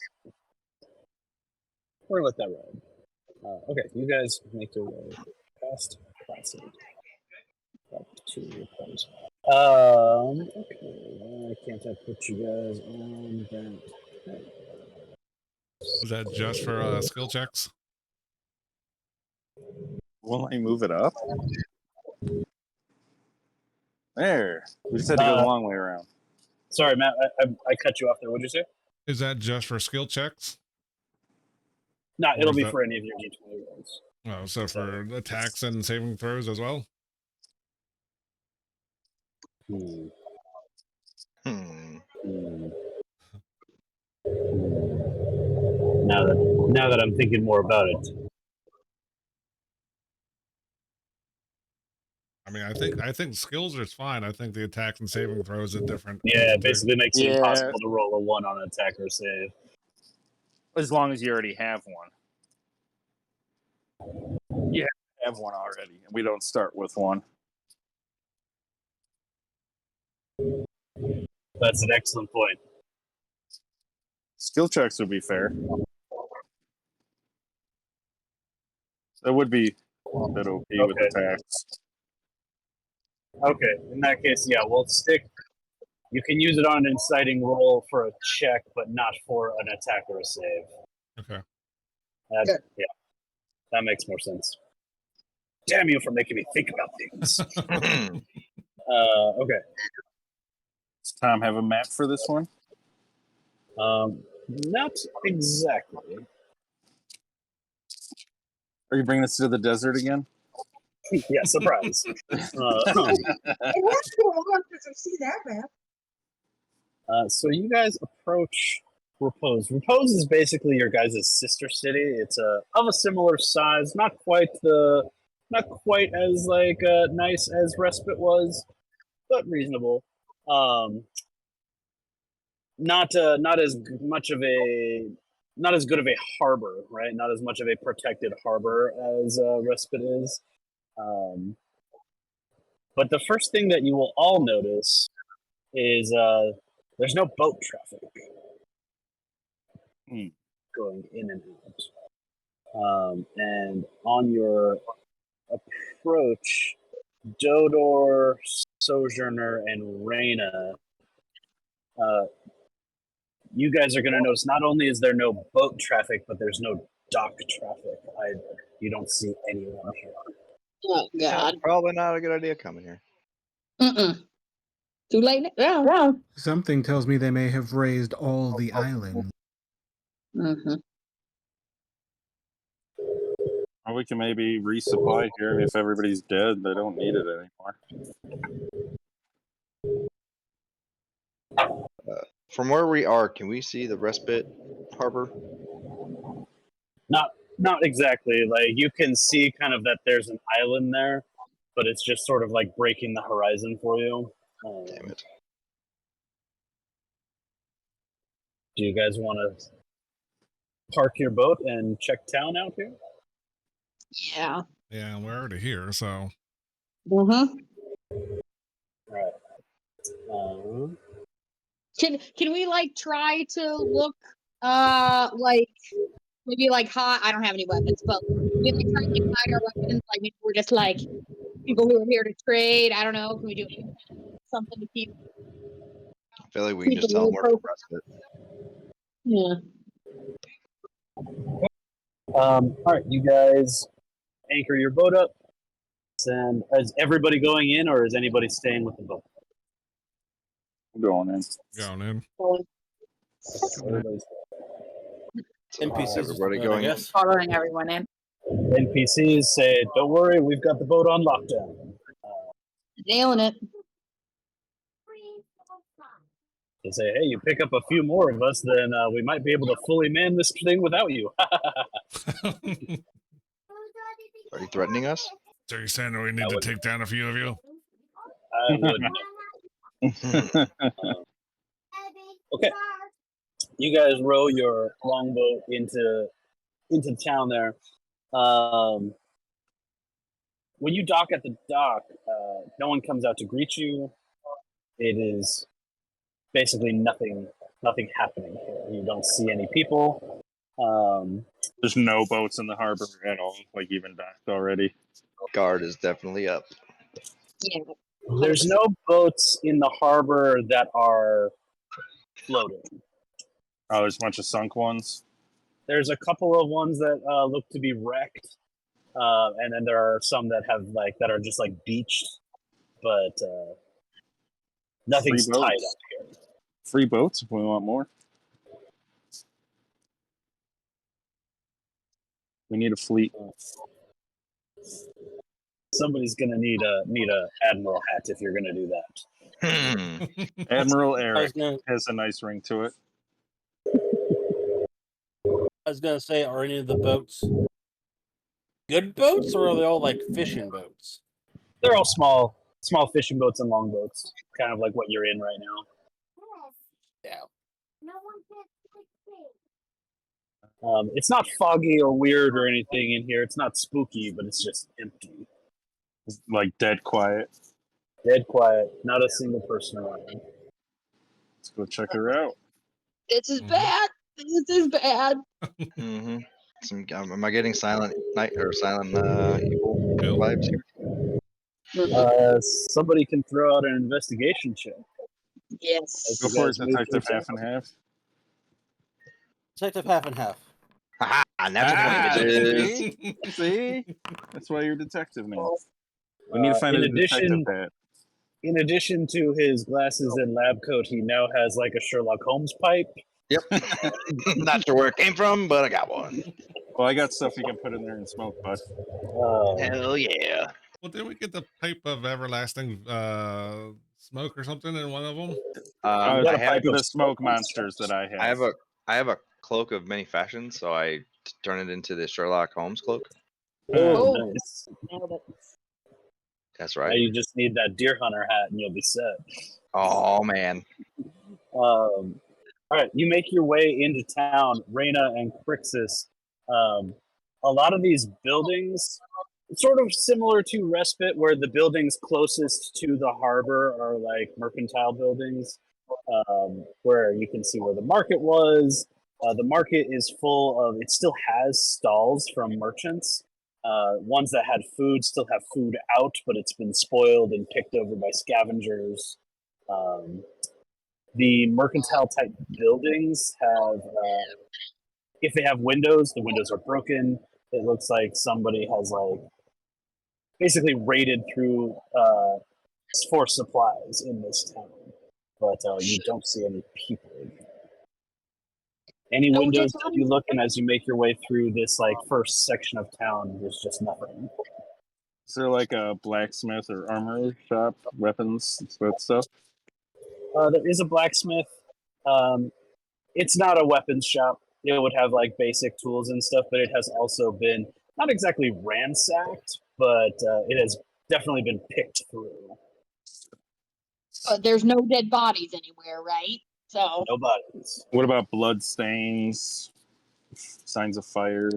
We're gonna let that ride. Okay, you guys make your way past Placid. Back to Repose. Okay, why can't I put you guys on that? Is that just for skill checks? Will I move it up? There. We just had to go the long way around. Sorry, Matt, I cut you off there. What'd you say? Is that just for skill checks? No, Or it'll is be that- for any of your D20 rolls. Oh, so for attacks and saving throws as well? Now that I'm thinking more about it. I mean, I think skills are fine. I think the attacks and saving throws are different. Yeah, it basically makes it Yeah. impossible to roll a 1 on an attack or save. As long as you already have one. You have one already, and we don't start with one. That's an excellent point. Skill checks would be fair. That would be a bit OP with attacks. Okay, in that case, yeah, we'll stick. You can use it on an inciting roll for a check, but not for an attack or a save. Okay. Yeah, that makes more sense. Damn you for making me think about things. Okay. Does Tom have a map for this one? Not exactly. Are you bringing us to the desert again? Yeah, surprise. It has been a while since I've seen that map. So you guys approach Repose. Repose is basically your guys' sister city. It's of a similar size, not quite as like nice as Respite was, but reasonable. Not as much of a not as good of a harbor, right? Not as much of a protected harbor as Respite is. But the first thing that you will all notice is there's no boat traffic going in and out. And on your approach, Dodor, Sojourner, and Reyna, you guys are going to notice not only is there no boat traffic, but there's no dock traffic. You don't see anyone here. Oh God! Probably not a good idea coming here. Too late. Yeah. Something tells me they may have raised all the island. Mm-hmm. Or we can maybe resupply here, and if everybody's dead, they don't need it anymore. From where we are, can we see the Respite Harbor? Not exactly. Like you can see kind of that there's an island there, but it's just sort of like breaking the horizon for you. Damn it. Do you guys want to park your boat and check town out here? Yeah. Yeah, we're already here, so. Mm-hmm. All right. Can we like try to look like maybe like hot? I don't have any weapons, but we like try to like, hide our weapons. Like maybe we're just like people who are here to trade. I don't know. Can we do something to keep? I feel like we can just tell them we're from Respite. Yeah. All right, you guys anchor your boat up. And is everybody going in, or is anybody staying with the boat? I'm going in. Going in. NPCs Everybody going in. Following everyone in. NPCs say, "Don't worry, we've got the boat on lockdown." Nailing it. They say, "Hey, you pick up a few more of us, then we might be able to fully man this thing without you." Are you threatening us? So you're saying that we need to take down a few of you? I wouldn't. Okay, you guys row your longboat into town there. When you dock at the dock, no one comes out to greet you. It is basically nothing happening here. You don't see any people. There's no boats in the harbor at all, like even docked already. Guard is definitely up. Yeah. There's no boats in the harbor that are floating. Oh, there's a bunch of sunk ones. There's a couple of ones that look to be wrecked, and then there are some that have that are just like beached, but nothing's Free tied boats. up here. Free boats if we want more. We need a fleet. Somebody's gonna need a admiral hat if you're gonna do that. Admiral Eric has a nice ring to it. I was gonna say, are any of the boats good boats, or are they all like fishing boats? They're all small fishing boats and longboats, kind of like what you're in right now. Yeah. It's not foggy or weird or anything in here. It's not spooky, but it's just empty, It's like dead quiet. dead quiet. Not a single person around. Let's go check her out. This is bad. This is bad. Mm-hmm. Am I getting silent night or silent evil Nope. vibes here? Somebody can throw out an investigation check. Yes. Go You for it, guys move Detective through Half and Half. Detective Half and Half. Haha, natural 20 Ah, bitches. See? That's why you're a detective now. We need to find in a detective addition, hat. in addition to his glasses and lab coat, he now has like a Sherlock Holmes pipe. Yep. Not sure where it came from, but I got one. Well, I got stuff you can put in there and smoke, bud. Hell yeah. Well, did we get the pipe of everlasting smoke or something in one of them? I got a have pipe For of the smoke smoke monsters that I have. I have a cloak of many fashions, so I turn it into the Sherlock Holmes cloak. Oh, Oh. nice. Nailed it. That's Now right. you just need that deer hunter hat and you'll be set. Oh man. All right, you make your way into town, Reyna and Crixus. A lot of these buildings, sort of similar to Respite, where the buildings closest to the harbor are like mercantile buildings, where you can see where the market was. The market is full of, it still has stalls from merchants. Ones that had food still have food out, but it's been spoiled and picked over by scavengers. The mercantile type buildings have, if they have windows, the windows are broken. It looks like somebody has like basically raided through for supplies in this town, but you don't see any people in here. Any No windows dead that you look in as you make your way through this like first section of town, there's just nothing. Is there like a blacksmith or armor shop, weapons, that stuff? There is a blacksmith. It's not a weapons shop. It would have like basic tools and stuff, but it has also been not exactly ransacked, but it has definitely been picked through. But there's no dead bodies anywhere, right? So No bodies. What about blood stains, signs of fire?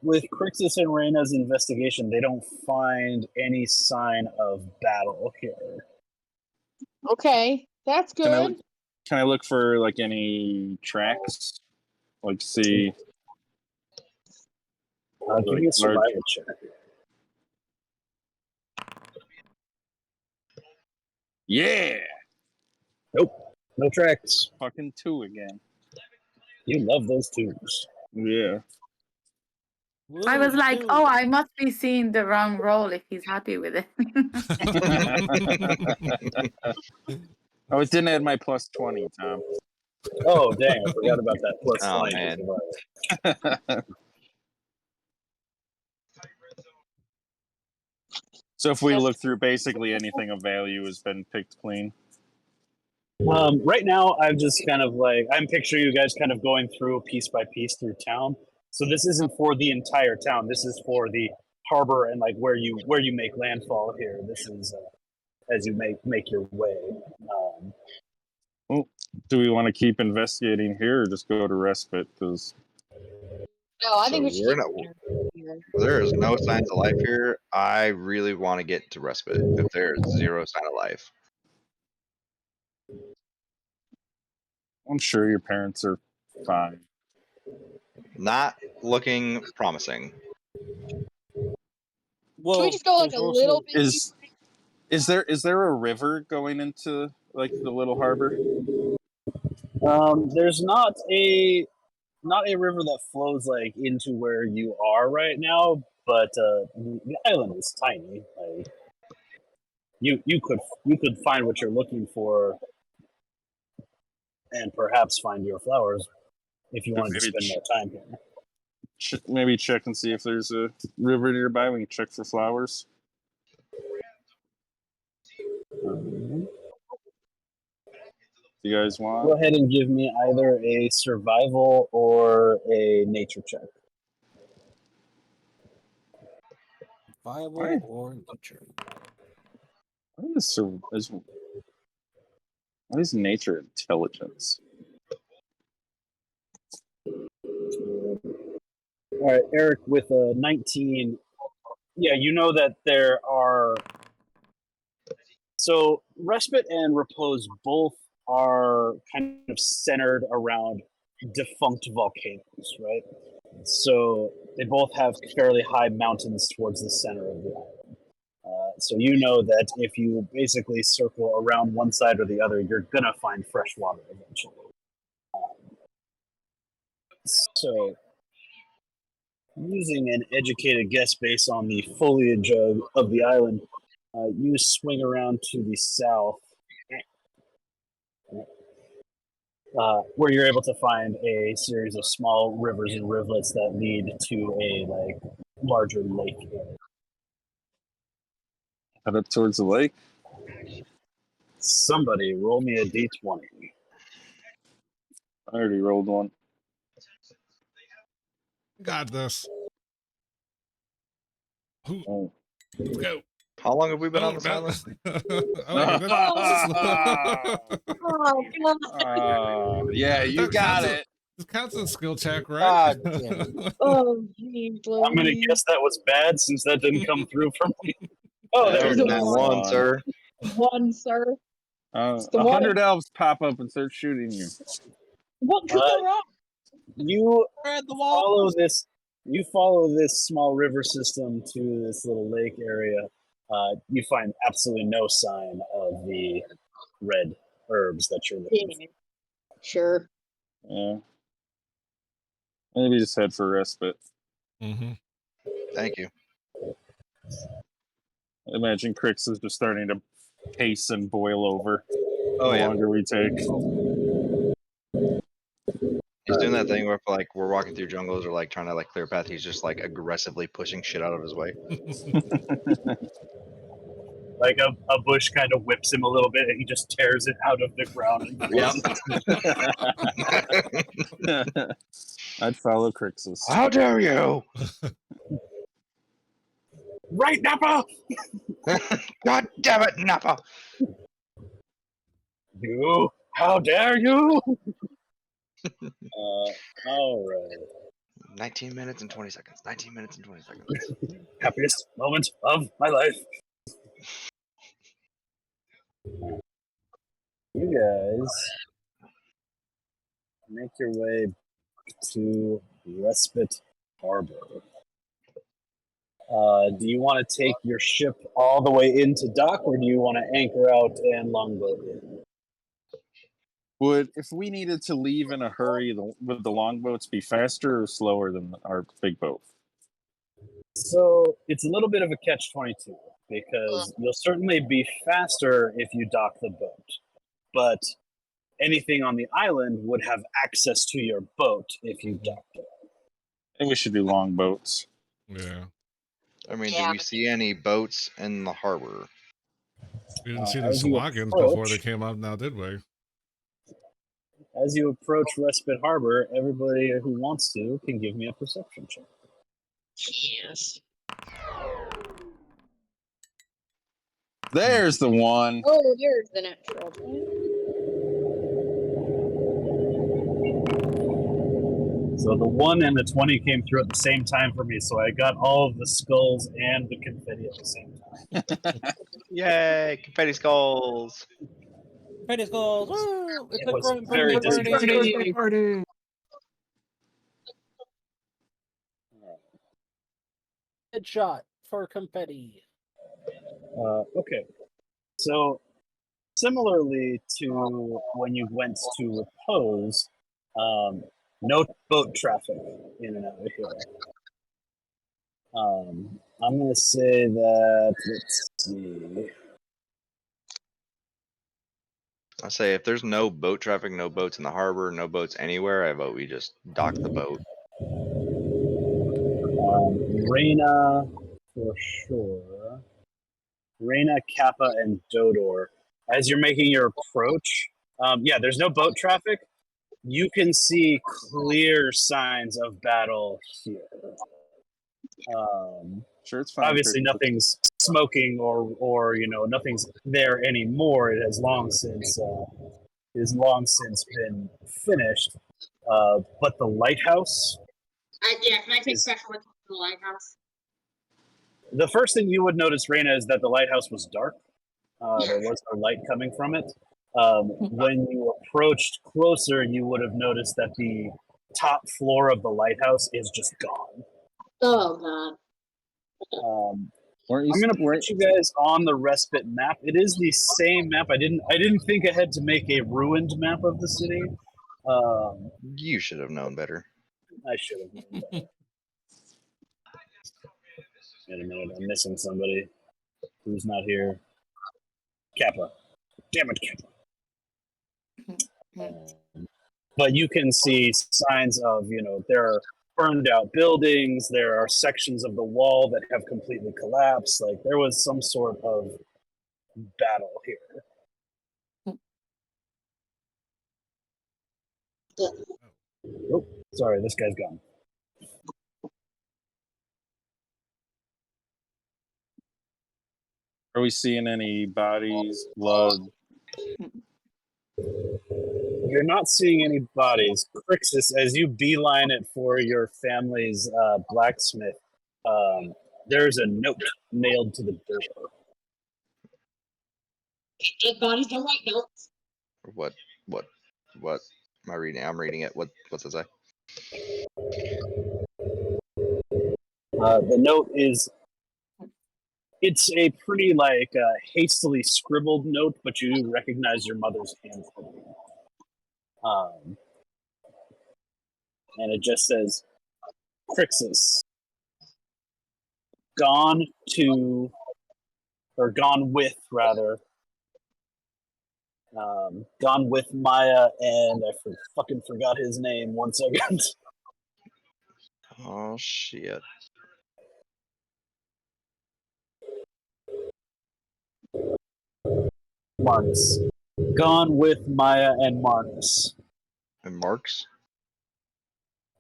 With Crixus and Reyna's investigation, they don't find any sign of battle here. okay, that's Can I good. can I look for like any tracks? Like see Give me a survival check. Yeah, Nope, no tracks. fucking 2 again. You love those twos. Yeah. I was like, oh, I must be seeing the wrong role if he's happy with it. Oh, it didn't add my plus 20, Tom. Oh, dang, I forgot about that plus Oh 20. man. So if we look through, basically anything of value has been picked clean. Right now, I'm just kind of like, I'm picturing you guys kind of going through piece by piece through town. So this isn't for the entire town. This is for the harbor and like where you make landfall here. This is as you make your way. Well, do we want to keep investigating here or just go to respite? Because No, I think So we should we're keep not- here. There is no signs of life here. I really want to get to respite if there is zero sign of life. I'm sure your parents are fine. Not looking promising. Well, Should we just go like there's a also- little bit? Is there a river going into like the little harbor? There's not a river that flows like into where you are right now, but the island is tiny. Like you could find what you're looking for, and perhaps find your flowers if you wanted to Maybe spend more time here. Maybe check and see if there's a river nearby. We can check for flowers. Do you guys Go want? ahead and give me either a survival or a nature check. Survival Why? or nature? What is nature intelligence? All right, Eric, with a 19, yeah, you know that there are. So, respite and repose both are kind of centered around defunct volcanoes, right? So, they both have fairly high mountains towards the center of the island. So, you know that if you basically circle around one side or the other, you're going to find fresh water eventually. So, using an educated guess based on the foliage of the island, you swing around to the south, where you're able to find a series of small rivers and rivulets that lead to a larger lake area. Head up towards the lake. Somebody roll me a d20. I already rolled one. Got this. Who? Oh. Let's go. How long have we been Oh, on this island? oh, we did. Oh, God. Yeah, you got it. This counts as skill check, right? God damn it. Oh, geez, I'm going to Louise. guess that was bad since that didn't come through for me. Oh, That there was it a is. Nat one. one, sir. One, sir. It's the 100 one. elves pop up and start shooting you. What could go wrong? You Spread the wall. follow this. You follow this small river system to this little lake area. You find absolutely no sign of the red herbs that you're looking for. Yeah. Sure. Yeah. Maybe just head for respite. Mm-hmm. Thank you. I imagine Crix is just starting to pace and boil over Oh the yeah, longer we take. he's doing that thing where if, like we're walking through jungles or like trying to like clear a path, he's just like aggressively pushing shit out of his way. Like a bush kind of whips him a little bit, and he just tears it out of the ground. And I'd follow Crixus. How dare you! right, Nappa! God damn it, Nappa! You! How dare you! All right. 19 minutes and 20 seconds. 19 minutes and 20 seconds. Happiest moment of my life. You guys make your way to Respite Harbor. Do you want to take your ship all the way into dock, or do you want to anchor out and longboat in? Would, if we needed to leave in a hurry, would the longboats be faster or slower than our big boat? So it's a little bit of a catch-22 because you'll certainly be faster if you dock the boat, but anything on the island would have access to your boat if you docked it. I think we should do longboats. Yeah. I mean, Yeah. do we see any boats in the harbor? We didn't see the As you Salagans before they approach- came up now, did we? As you approach Respite Harbor, everybody who wants to can give me a perception check. Yes. There's the one. Oh, there's the natural. So the 1 and the 20 came through at the same time for me, so I got all of the skulls and the confetti at the same time. Yay! Confetti skulls! Confetti skulls. Woo! It's a was great very birthday party. Party. Headshot for confetti. Okay. So similarly to when you went to repose, no boat traffic in and out of here. I'm going to say that, let's see. I say if there's no boat traffic, no boats in the harbor, no boats anywhere, I vote we just dock the boat. Reyna, for sure. Reyna, Kappa, and Dodor. As you're making your approach, Yeah, there's no boat traffic. You can see clear signs of battle here. Sure, it's fine. Obviously, nothing's smoking or nothing's there anymore. It has long since been finished. But the lighthouse. Yeah, can I take special with the lighthouse? The first thing you would notice, Raina, is that the lighthouse was dark. Yeah. There was no light coming from it. When you approached closer, you would have noticed that the top floor of the lighthouse is just gone. Oh god. I'm gonna put you guys on the respite map. It is the same map. I didn't think ahead to make a ruined map of the city. You should have known better. I should have known better. Wait a minute, I'm missing somebody who's not here. Kappa. Damn it, Kappa. But you can see signs of, there are burned out buildings, there are sections of the wall that have completely collapsed. Like, there was some sort of battle here. Oh, sorry, this guy's gone. Are we seeing any bodies, blood? You're not seeing any bodies. Crixus, as you beeline it for your family's blacksmith, there's a note nailed to the door. Dead bodies don't write notes. What am I reading? I'm reading it. What's it say? The note is, it's a pretty hastily scribbled note, but you recognize your mother's handwriting. And it just says, Crixus, gone with Maya, and I fucking forgot his name. 1 second. Oh shit. Marnus. Gone with Maya and Marnus. And Marks?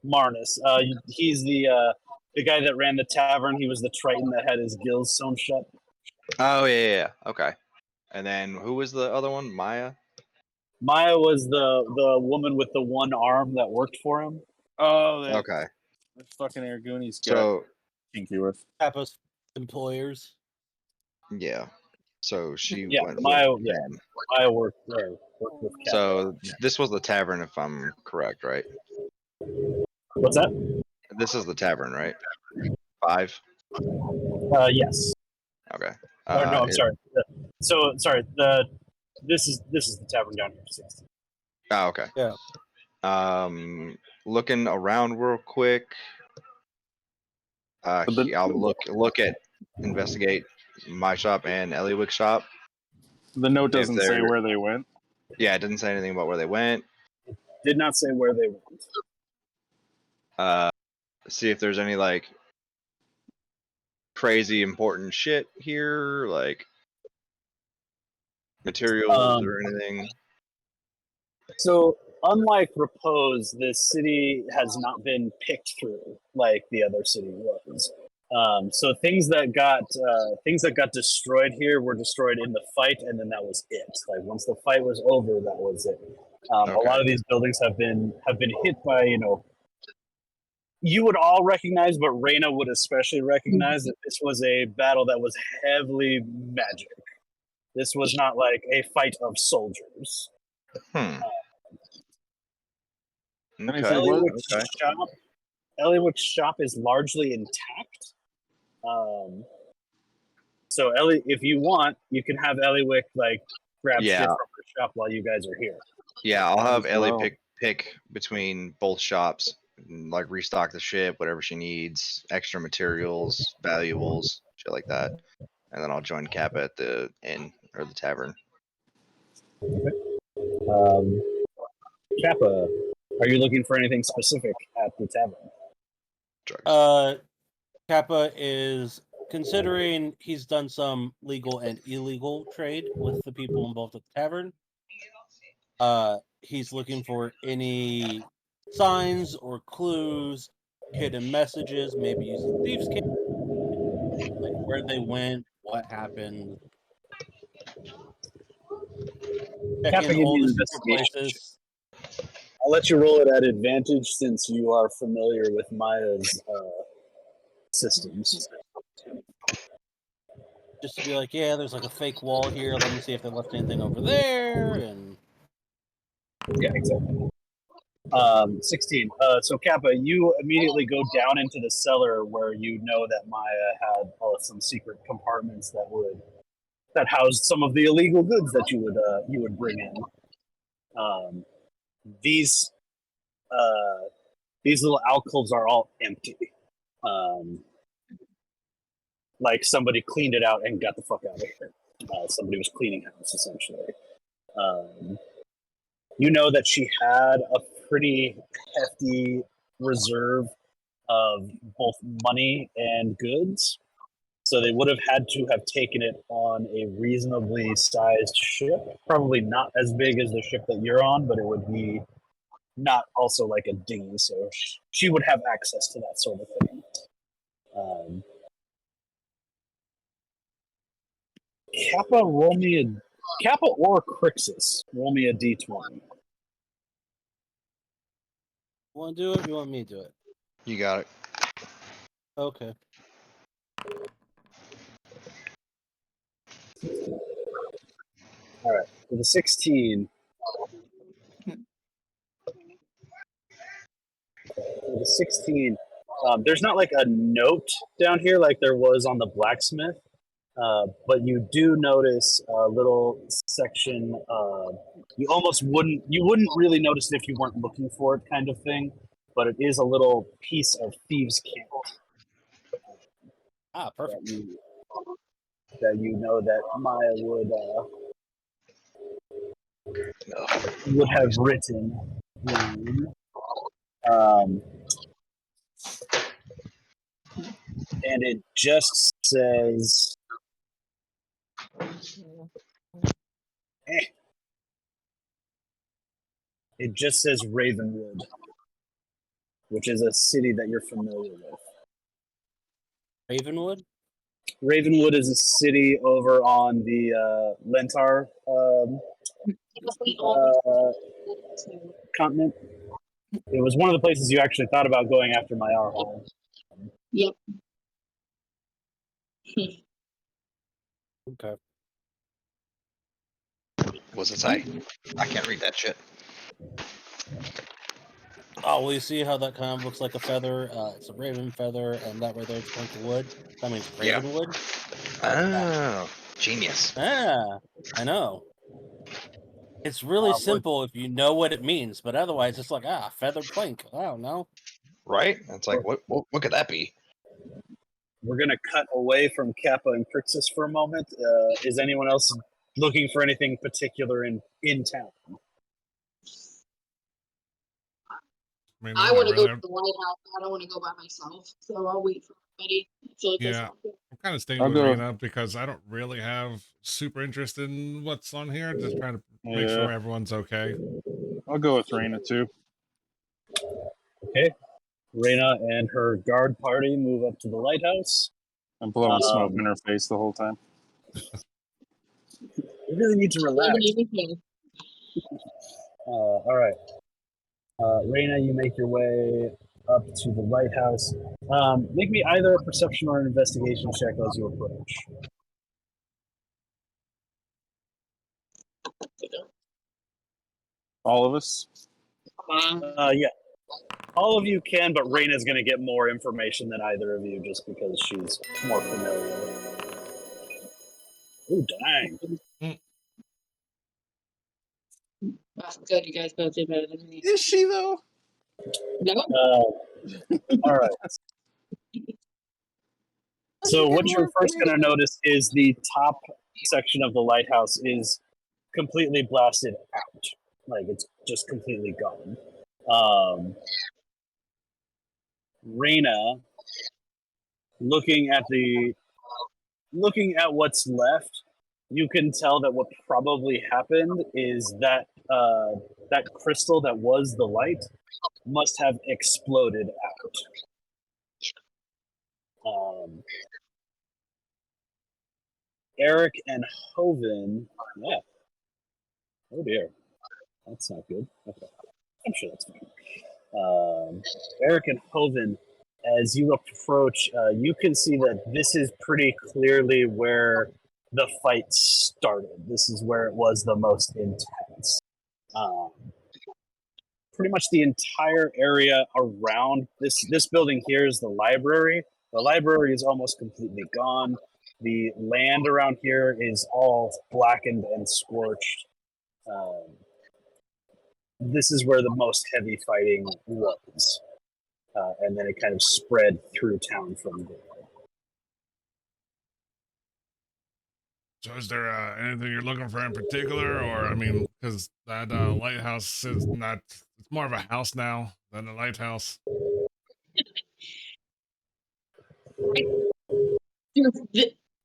Marnus. He's the guy that ran the tavern. He was the Triton that had his gills sewn shut. Oh yeah. Okay. And then who was the other one? Maya? Maya was the woman with the one arm that worked for him. Oh, Okay. That fucking Arguni's got So kinky with. Kappa's employers. yeah. So she went Maya. with Yeah, them. Maya worked with Kappa. So this was the tavern, if I'm correct, right? What's that? This is the tavern, right? 5. Yes. Okay. No, I'm sorry. So sorry. This is the tavern down here. 6. Oh, okay. Yeah. Looking around real quick. I'll investigate my shop and Eliwick's shop. The note doesn't say where they went. Yeah, it didn't say anything about where they went. Did not say where they went. See if there's any crazy important shit here, like materials or anything. So, unlike Repose, this city has not been picked through like the other city was. So things that got destroyed here were destroyed in the fight, and then that was it. Like once the fight was over, that was it. Okay. A lot of these buildings have been hit by you would all recognize, but Reyna would especially recognize that this was a battle that was heavily magic. This was not like a fight of soldiers. Okay. Eliwick's shop is largely intact. So Ellie, if you want, you can have Eliwick grab shit from her shop while you guys are here. Yeah, I'll have Ellie pick between both shops, restock the ship, whatever she needs, extra materials, valuables, shit like that, and then I'll join Kappa at the inn or the tavern. Kappa, are you looking for anything specific at the tavern? Kappa is considering he's done some legal and illegal trade with the people involved at the tavern. He's looking for any signs or clues, hidden messages, maybe using thieves' cam, like where they went, what happened. Kappa, Checking give all me the an secret investigation places. I'll let you roll it at advantage since you are familiar with Maya's systems. Just to be like, yeah, there's like a fake wall here. Let me see if they left anything over there. And Yeah, exactly. 16. So Kappa, you immediately go down into the cellar where you know that Maya had some secret compartments that housed some of the illegal goods that you would bring in. These little alcoves are all empty. Like somebody cleaned it out and got the fuck out of here. Somebody was cleaning house essentially. You know that she had a pretty hefty reserve of both money and goods. So they would have had to have taken it on a reasonably sized ship. Probably not as big as the ship that you're on, but it would be not also like a dinghy. So she would have access to that sort of thing. Kappa, roll me a Kappa or Crixus. Roll me a d20. want to do it? You want me to do it? You got it. Okay. All right. For the 16. For the 16, there's not like a note down here like there was on the blacksmith, but you do notice a little section. You wouldn't really notice it if you weren't looking for it, kind of thing. But it is a little piece of thieves' cant Perfect. that you know that Maya would have written. And it just says, it just says Ravenwood, which is a city that you're familiar with. Ravenwood? Ravenwood is a city over on the Lentar continent. It was one of the places you actually thought about going after Mayar Hall. Yep. Okay. What's it say? I can't read that shit. Oh, well, you see how that kind of looks like a feather? It's a raven feather, and that right there, it's a plank of wood. That means Yeah. Ravenwood. Oh, genius. Ah, I know. It's really simple if you know what it means, but otherwise, it's like, feathered plank. I don't know. Right? It's like, what could that be? We're going to cut away from Kappa and Crixus for a moment. Is anyone else looking for anything particular in town? I want to go to the lighthouse. I don't want to go by myself, so I'll wait for everybody. Yeah, I'm kind of staying I'll with go. Rena because I don't really have super interest in what's on here. Just trying to make sure everyone's okay. I'll go with Raina too. Okay. Reyna and her guard party move up to the lighthouse. I'm blowing smoke in her face the whole time. You really need to relax. All right. Reyna, you make your way up to the lighthouse. Make me either a perception or an investigation check as you approach. All of us? Yeah. All of you can, but Reyna's going to get more information than either of you just because she's more familiar. Ooh, dang. That's good. You guys both did better than me. Is she though? No. All right. So what you're first going to notice is the top section of the lighthouse is completely blasted out. Like it's just completely gone. Reyna, looking at what's left, you can tell that what probably happened is that that crystal that was the light must have exploded out. Eric and Hoven, yeah. Oh dear, that's not good. Okay, I'm sure that's fine. Eric and Hoven, as you approach, you can see that this is pretty clearly where the fight started. This is where it was the most intense. Pretty much the entire area around this building here is the library. The library is almost completely gone. The land around here is all blackened and scorched. This is where the most heavy fighting was. And then it kind of spread through town from there. So is there anything you're looking for in particular? Or, I mean, because that lighthouse is not, it's more of a house now than a lighthouse.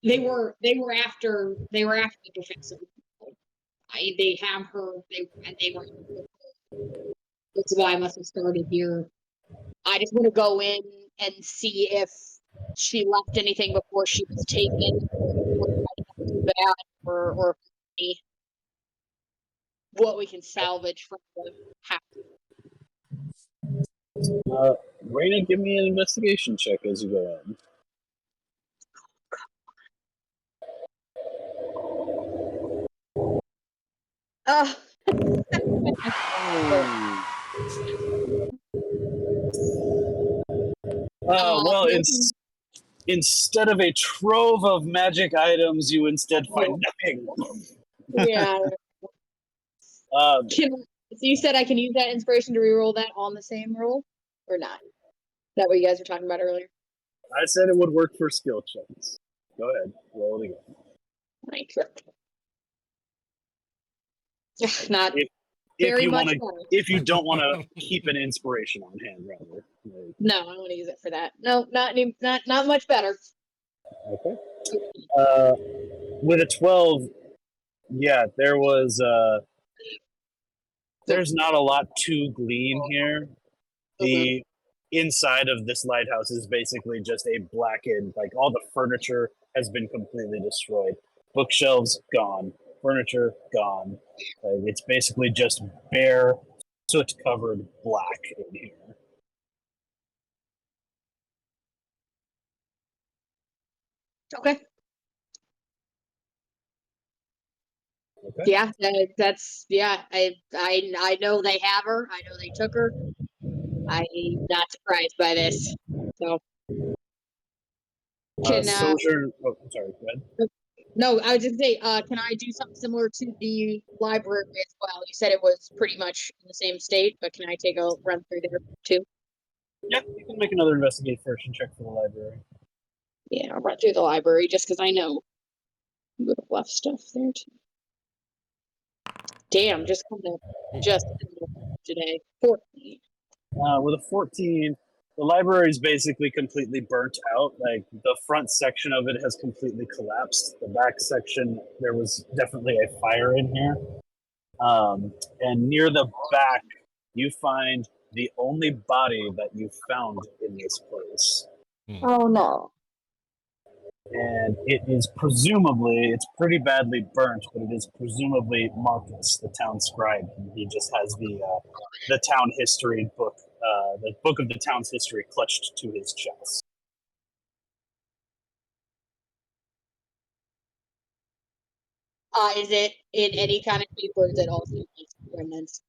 They were after the professor. They have her. They were. That's why I must have started here. I just want to go in and see if she left anything before she was taken, too bad, or what we can salvage from the house. Raina, give me an investigation check as you go in. Well, instead of a trove of magic items, you instead find nothing. Yeah. So you said I can use that inspiration to reroll that on the same roll, or not? Is that what you guys were talking about earlier? I said it would work for skill checks. Go ahead, roll it again. Right. Not if very you much. If you don't want to keep an inspiration on hand, rather. No, I want to use it for that. No, not much better. Okay. With a 12, yeah, there was. There's not a lot to glean here. The inside of this lighthouse is basically just a blackened, like all the furniture has been completely destroyed. Bookshelves gone, furniture gone. It's basically just bare, soot-covered black in here. Okay. Yeah, that's yeah. I know they have her. I know they took her. I'm not surprised by this. So can Soldier. Oh, sorry. Go ahead. No, I was just say, can I do something similar to the library as well? You said it was pretty much in the same state, but can I take a run through there too? Yeah, you can make another investigation check for the library. Yeah, I'll run through the library just because I know you would have left stuff there too. Damn, just today. 14. With a 14, the library is basically completely burnt out. Like the front section of it has completely collapsed. The back section, there was definitely a fire in here. And near the back, you find the only body that you found in this place. Oh no. And it is presumably, it's pretty badly burnt, but it is presumably Marcus, the town scribe. He just has the town history book, the book of the town's history clutched to his chest. Is it in any kind of shape, or is it also remnants?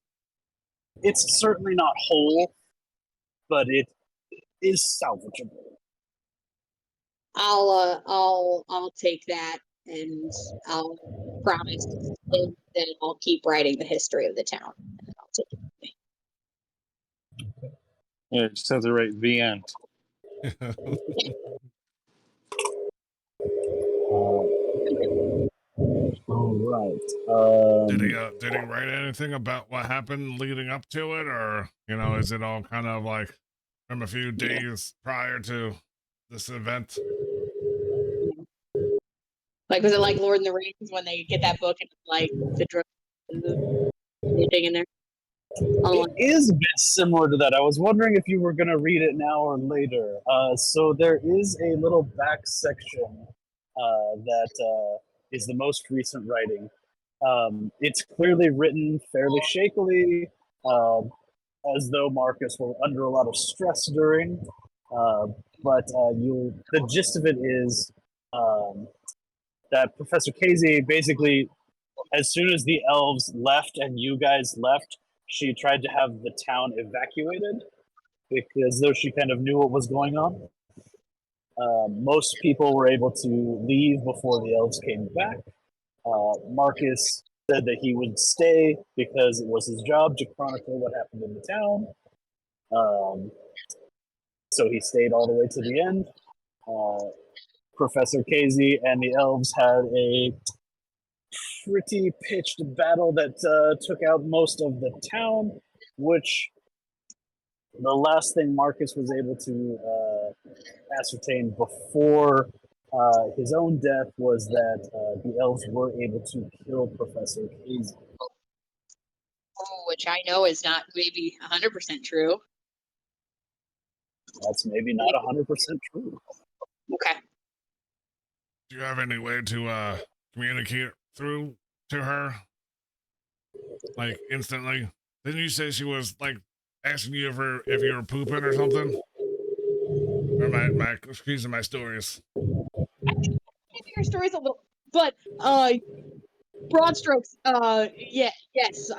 It's certainly not whole, but it is salvageable. I'll take that, and I'll promise that I'll keep writing the history of the town. And I'll take it. Yeah, just have to write the end. All right. Did he write anything about what happened leading up to it, or is it all kind of like from a few days prior to this event? Like, was it like Lord of the Rings when they get that book and like the drug anything in there? It is a bit similar to that. I was wondering if you were going to read it now or later. So there is a little back section that is the most recent writing. It's clearly written fairly shakily, as though Marcus were under a lot of stress during. But the gist of it is that Professor Casey basically, as soon as the elves left and you guys left, she tried to have the town evacuated because though she kind of knew what was going on. Most people were able to leave before the elves came back. Marcus said that he would stay because it was his job to chronicle what happened in the town. So he stayed all the way to the end. Professor Casey and the elves had a pretty pitched battle that took out most of the town, which the last thing Marcus was able to ascertain before his own death was that the elves were able to kill Professor Casey. Oh, which I know is not maybe 100% true. That's maybe not 100% true. Okay. Do you have any way to communicate through to her? Like instantly? Didn't you say she was like asking you if you were pooping or something? Or my excuse me, my stories. Maybe your story's a little, but broad strokes. Yeah, yes.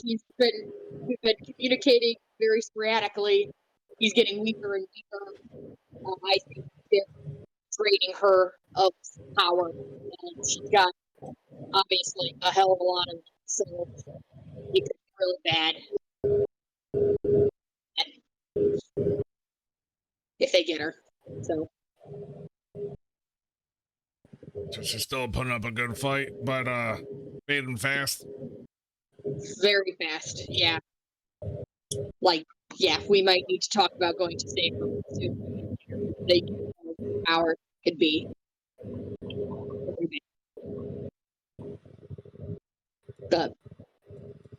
We've been communicating very sporadically. He's getting weaker and weaker. I think they're draining her of power, and she's got obviously a hell of a lot of it, so it could be really bad. And if they get her, so She's still putting up a good fight, but fading fast. very fast. Yeah, like yeah, we might need to talk about going to save her soon. They power could be. But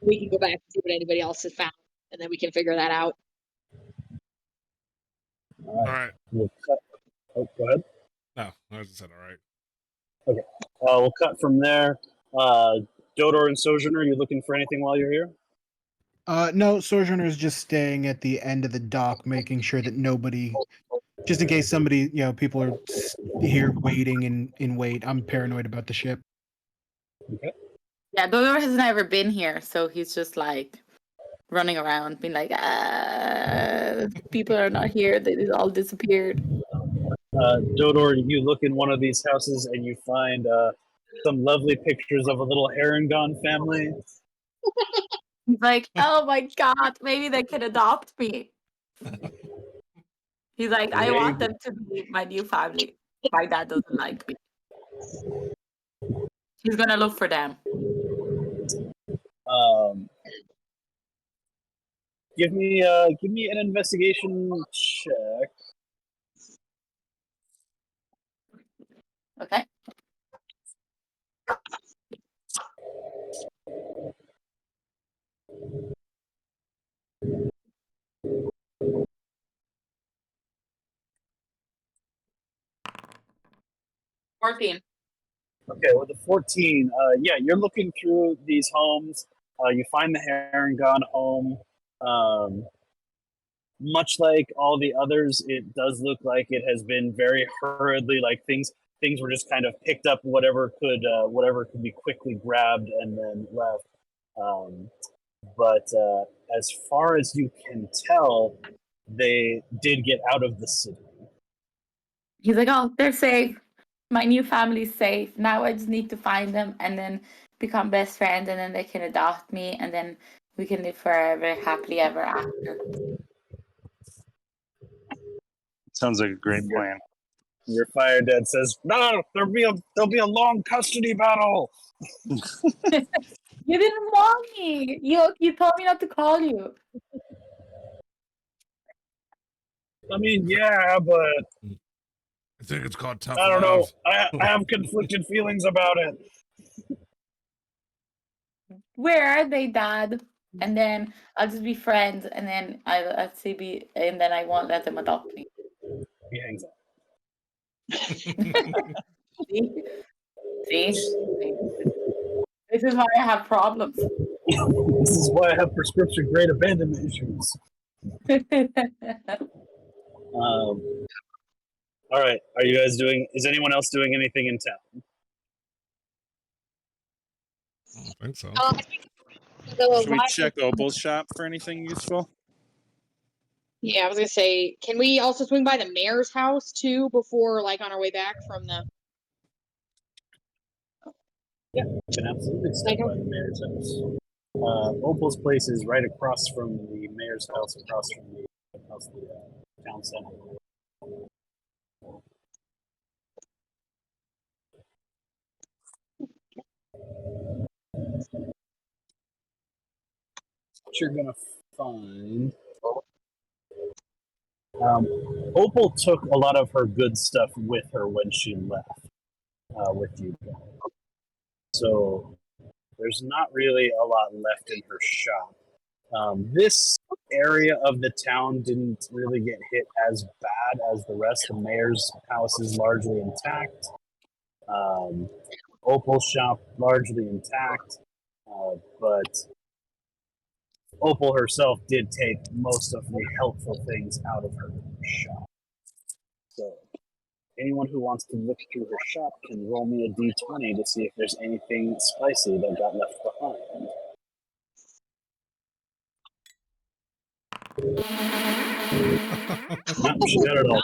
we can go back and see what anybody else has found, and then we can figure that out. All right. We'll cut. Oh, go ahead. No, I just said all right. Okay. We'll cut from there. Dodor and Sojourner, you looking for anything while you're here? No, Sojourner is just staying at the end of the dock, making sure that nobody, just in case somebody, people are here waiting in wait. I'm paranoid about the ship. Okay. Yeah, Dodor has never been here, so he's just like running around, being like, people are not here. They all disappeared. Dodor, you look in one of these houses and you find some lovely pictures of a little Harangon family. He's like, oh my god, maybe they can adopt me. He's like, I want them to be my new family. My dad doesn't like me. He's gonna look for them. Give me an investigation check. Okay. $14. Okay, with a 14, yeah, you're looking through these homes. You find the Harangon home. Much like all the others, it does look like it has been very hurriedly. Like things were just kind of picked up, whatever could be quickly grabbed and then left. But as far as you can tell, they did get out of the city. He's like, oh, they're safe. My new family's safe. Now I just need to find them and then become best friends, and then they can adopt me, and then we can live forever, happily ever after. Sounds like a great plan. Your fire dad says, "No, there'll be a long custody battle." You didn't want me. You told me not to call you. I mean, yeah, but I think it's called tough I don't know. love. I have conflicted feelings about it. Where are they, Dad? And then I'll just be friends, and then I'll see and then I won't let them adopt me. He hangs up. See? See? This is why I have problems. This is why I have prescription grade abandonment issues. All right. Are you guys doing? Is anyone else doing anything in town? I don't think so. I think the Should we live- check Opal's shop for anything useful? Yeah, I was gonna say, can we also swing by the mayor's house too before, like, on our way back from the? Yeah, you can absolutely step by the mayor's house. Opal's place is right across from the mayor's house, across the town center. What you're gonna find. Opal took a lot of her good stuff with her when she left with you guys. So there's not really a lot left in her shop. This area of the town didn't really get hit as bad as the rest. The mayor's house is largely intact. Opal's shop largely intact, but Opal herself did take most of the helpful things out of her shop. So anyone who wants to look through her shop can roll me a d20 to see if there's anything spicy that got left behind. Nope, she got it all.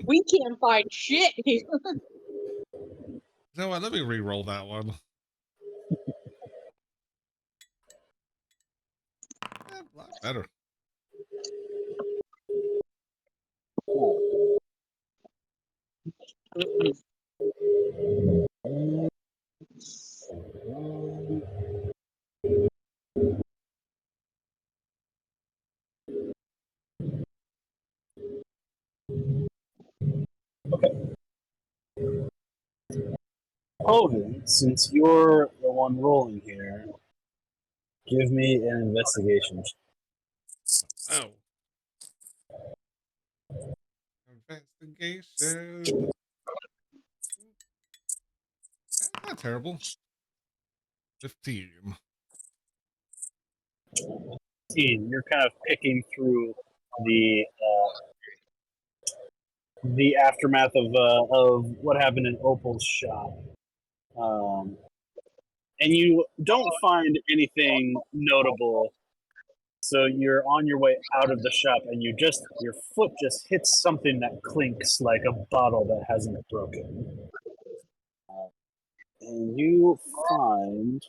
We can't find shit here. You know what? Let me re-roll that one. A lot better. Hogan, since you're the one rolling here, give me an investigation. Oh. Investigation. Not terrible. 15. You're kind of picking through the aftermath of what happened in Opal's shop, and you don't find anything notable. So you're on your way out of the shop, and your foot just hits something that clinks like a bottle that hasn't broken, and you find.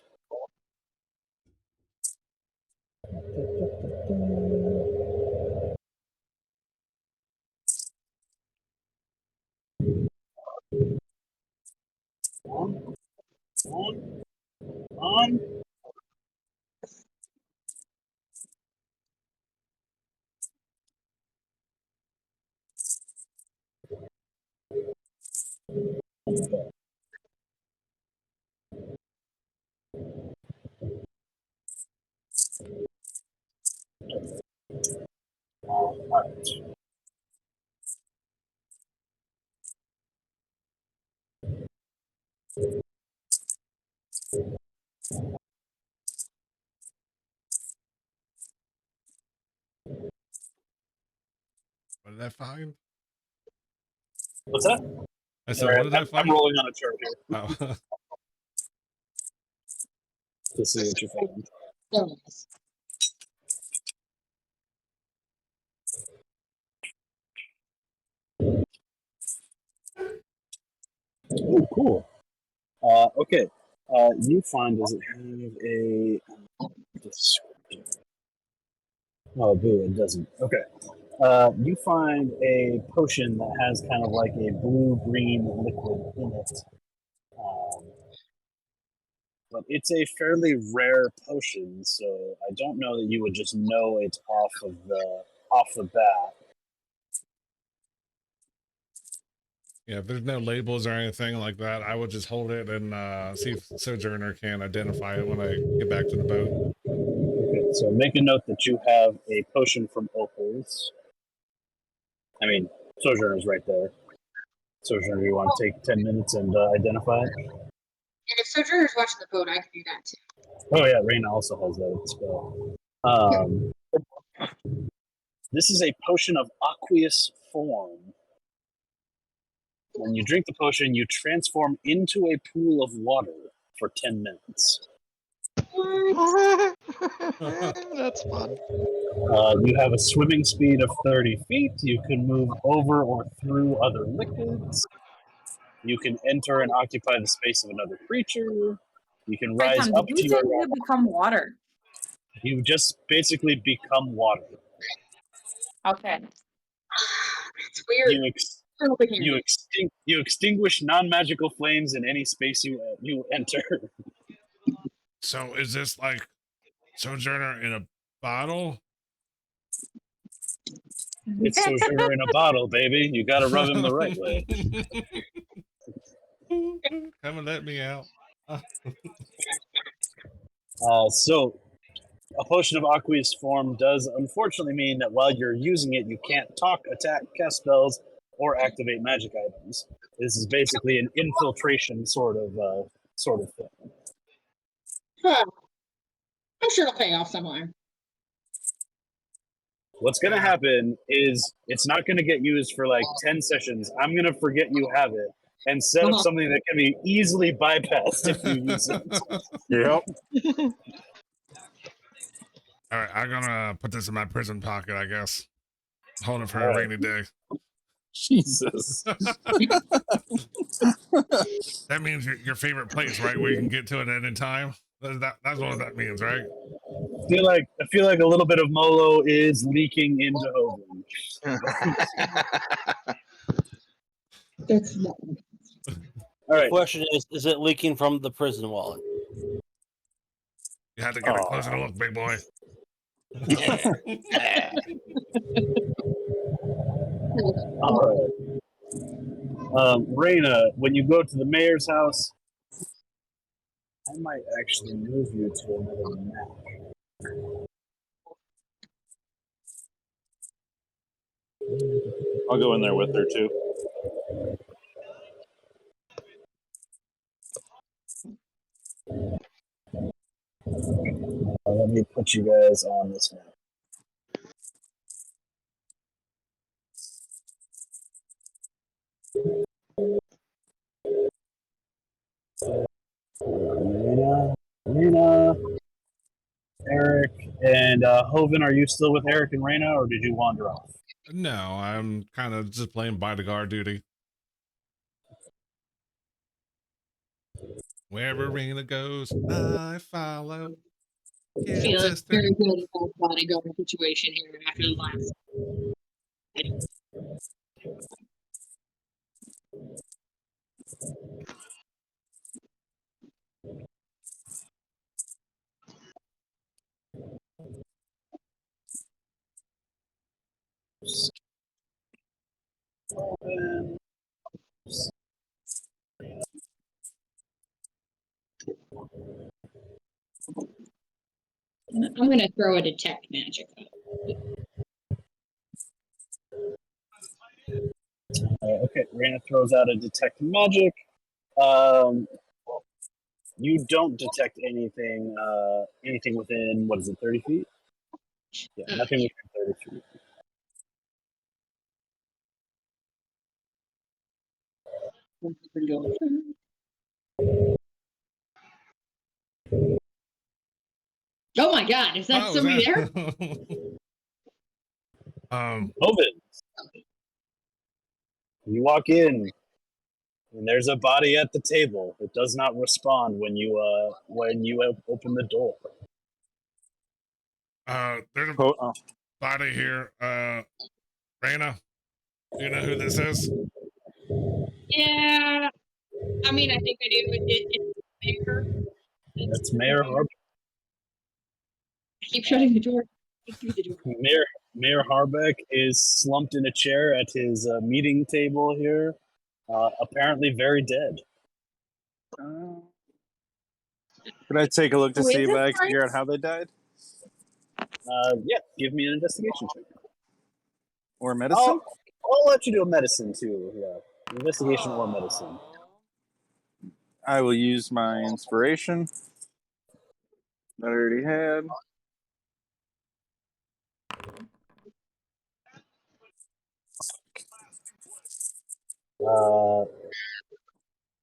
On. What did I find? What's that? I said, what did I find? I'm rolling on a chart here Oh. to see what you found. Oh, cool. Okay. You find, does it have a descriptor? Oh, boo, it doesn't. Okay. You find a potion that has kind of like a blue-green liquid in it. But it's a fairly rare potion, so I don't know that you would just know it off the bat. Yeah, if there's no labels or anything like that, I would just hold it and see if Sojourner can identify it when I get back to the boat. Okay, so make a note that you have a potion from Opals. I mean, Sojourner's right there. Sojourner, you want to take 10 minutes and identify it? And if Sojourner's watching the boat, I can do that too. Oh yeah, Raina also has that spell. This is a potion of aqueous form. When you drink the potion, you transform into a pool of water for 10 minutes. That's fun. You have a swimming speed of 30 feet. You can move over or through other liquids. You can enter and occupy the space of another creature. You can Wait, rise Tom, up did you to say your. you become water? You just basically become water. Okay. It's weird. You extinguish non-magical flames in any space you enter. So is this like Sojourner in a bottle? It's Sojourner in a bottle, baby. You got to rub him the right way. Come and let me out. So, a potion of aqueous form does unfortunately mean that while you're using it, you can't talk, attack, cast spells, or activate magic items. This is basically an infiltration sort of thing. Huh. I'm sure it'll pay off somewhere. What's going to happen is it's not going to get used for like 10 sessions. I'm going to forget you have it and set up something that can be easily bypassed if you use it. Yep. All right, I'm gonna put this in my prison pocket, I guess. Hold it for All a right. rainy day. Jesus. That means your favorite place, right? Where you can get to it at any time. That's what that means, right? I feel like a little bit of Molo is leaking into Hogan. That's not. All The right. question is it leaking from the prison wallet? You had to get a closer look, big boy. All right. Raina, when you go to the mayor's house, I might actually move you to another map. I'll go in there with her too. Let me put you guys on this map. Raina, Eric, and Hoven, are you still with Eric and Raina, or did you wander off? No, I'm kind of just playing bodyguard duty. Wherever Rena goes, I follow. I Yeah, feel sister. very good about bodyguard situation here after the last. I'm going to throw a detect magic. Okay, Raina throws out a detect magic. You don't detect anything within, what is it, 30 feet? Yeah, nothing within 30 feet. Oh my god, is that somebody there? Hoven, you walk in, and there's a body at the table. It does not respond when you open the door. There's a body here. Raina, do you know who this is? Yeah, I mean, I think I do. It's Mayor. That's Mayor Harbeck. I keep shutting the door. Through the door. Mayor Harbeck is slumped in a chair at his meeting table here. Apparently very dead. Could I take a look to Who see is if this I can figure out place? how they died? Yeah, give me an investigation check. Or medicine? I'll let you do a medicine too. Yeah, investigation or medicine. I will use my inspiration that I already had.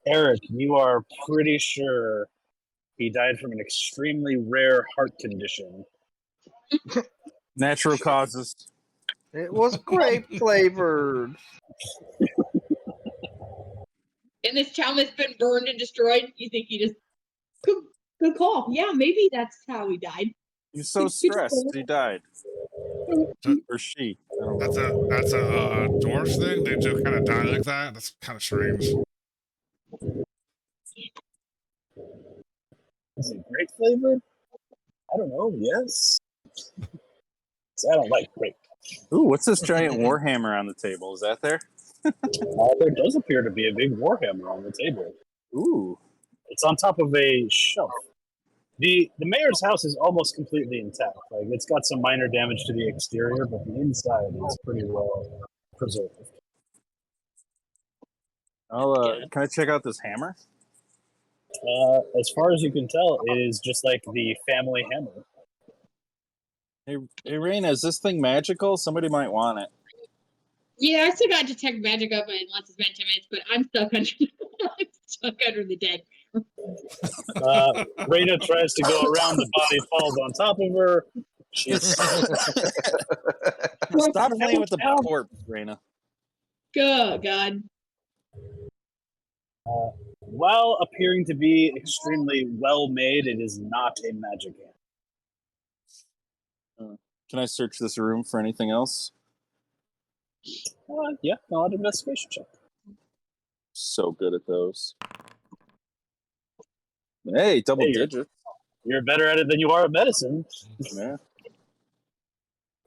Eric, you are pretty sure he died from an extremely rare heart condition. Natural causes. It was grape flavored. And this town that's been burned and destroyed, you think he just good call. Yeah, maybe that's how he died. He's so stressed, he died. So Or she. I don't that's know. a dwarf thing. They just kind of die like that. That's kind of strange. Is it grape flavored? I don't know. Yes. I don't like grape. Ooh, what's this giant warhammer on the table? Is that there? There does appear to be a big warhammer on the table. Ooh. It's on top of a shelf. The mayor's house is almost completely intact. Like it's got some minor damage to the exterior, but the inside is pretty well preserved. Can I check out this hammer? As far as you can tell, it is just like the family hammer. Hey, Raina, is this thing magical? Somebody might want it. Yeah, I still got detect magic up unless it's been 10 minutes, but I'm stuck under I'm stuck under the deck. Raina tries to go around, the body falls on top of her. Stop playing with the corpse, Raina. Oh, God. While appearing to be extremely well made, it is not a magic hand. Can I search this room for anything else? Yeah, not an investigation check. So good at those. Hey, double digits. You're better at it than you are at medicine. Yeah.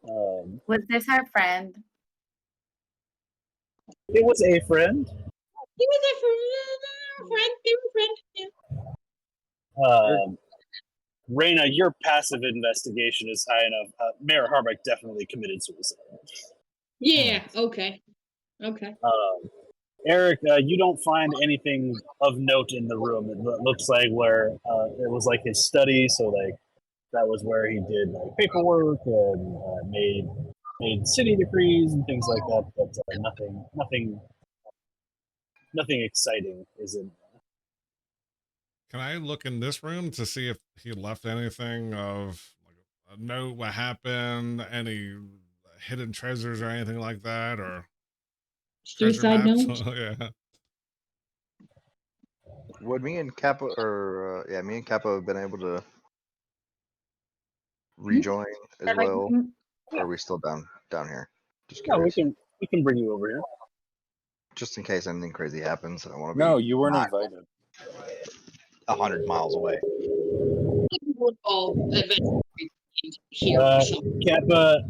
Was this our friend? It was a friend. He was a friend. They were friends. Yeah. Raina, your passive investigation is high enough. Mayor Harbeck definitely committed suicide. Yeah, okay. Okay. Eric, you don't find anything of note in the room. It looks like where it was like his study, so like that was where he did like paperwork and made city decrees and things like that. But nothing exciting is in there. Can I look in this room to see if he left anything of like a note, what happened, any hidden treasures or anything like that, or treasure Suicide maps? note? Yeah. Would me and Kappa, or me and Kappa have been able to rejoin as well? Or are we still down here? Just Yeah, curious. we can bring you over here. Just in case anything crazy happens, I want to be. No, you weren't not invited. 100 miles away.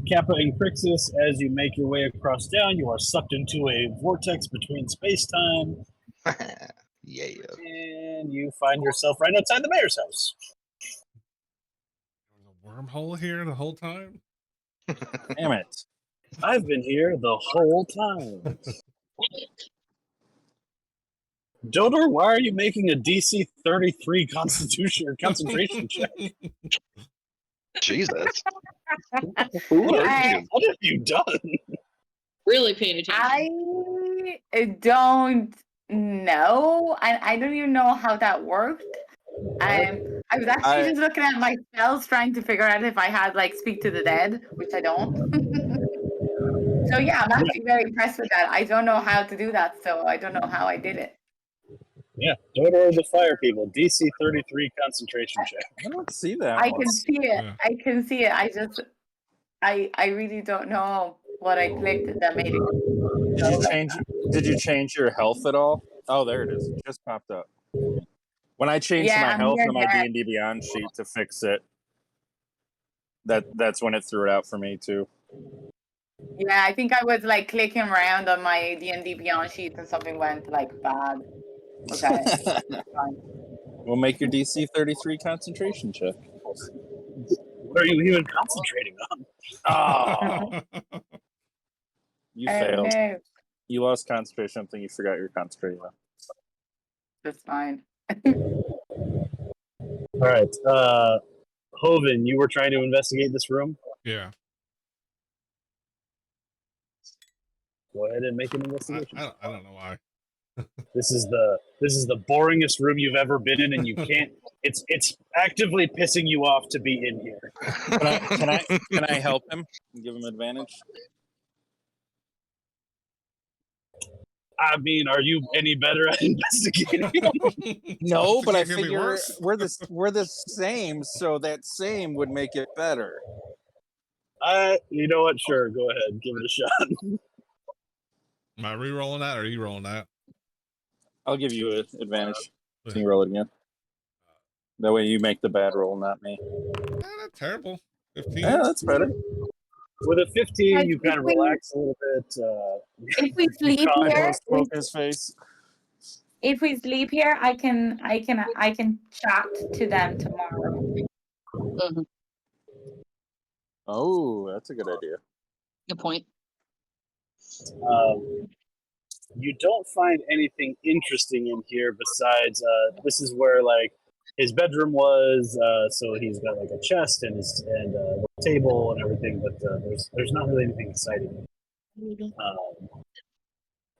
Kappa and Crixus, as you make your way across town, you are sucked into a vortex between space-time. Yeah. And you find yourself right outside the mayor's house. There was a wormhole here the whole time? Damn it. I've been here the whole time. Dodor, why are you making a DC 33 constitution or concentration check? Jesus. What have you done? Really paying attention. I don't know. I don't even know how that worked. I was actually just looking at my spells, trying to figure out if I had like speak to the dead, which I don't. So yeah, I'm actually very impressed with that. I don't know how to do that, so I don't know how I did it. Yeah, Dodor of the Fire People, DC 33 concentration check. I don't see that. I can see it. Yeah. I can see it. I really don't know what I clicked that made it. Did you change your health at all? Oh, there it is. It just popped up. When I changed my health on my D&D Beyond sheet to fix it, that's when it threw it out for me too. Yeah, I think I was like clicking around on my D&D Beyond sheet and something went like bad. Okay. Fine. We'll make your DC 33 concentration check. What are you even concentrating on? Oh, you Oh failed. no. You lost concentration on something you forgot you were concentrating on. That's fine. All right, Hoven, you were trying to investigate this room. Yeah. Go ahead and make an I, investigation. I don't know why. This is the boringest room you've ever been in, and you can't. It's actively pissing you off to be in here. Can I help him and give him advantage? I mean, are you any better at investigating? No, but I It's gonna be figure worse. we're the same, so that same would make it better. You know what? Sure, go ahead, give it a shot. Am I re-rolling that or are you rolling that? I'll give you an advantage. Can you roll it again? That way you make the bad roll, not me. Not terrible. 15. Yeah, that's better. With a 15, Guys, you kind of relax a little bit. If we sleep calm I here, blow smoke in his face. if we sleep here, I can chat to them tomorrow. Mhm. Oh, that's a good idea. Good point. You don't find anything interesting in here besides this is where like his bedroom was. So he's got like a chest and a table and everything, but there's not really anything exciting.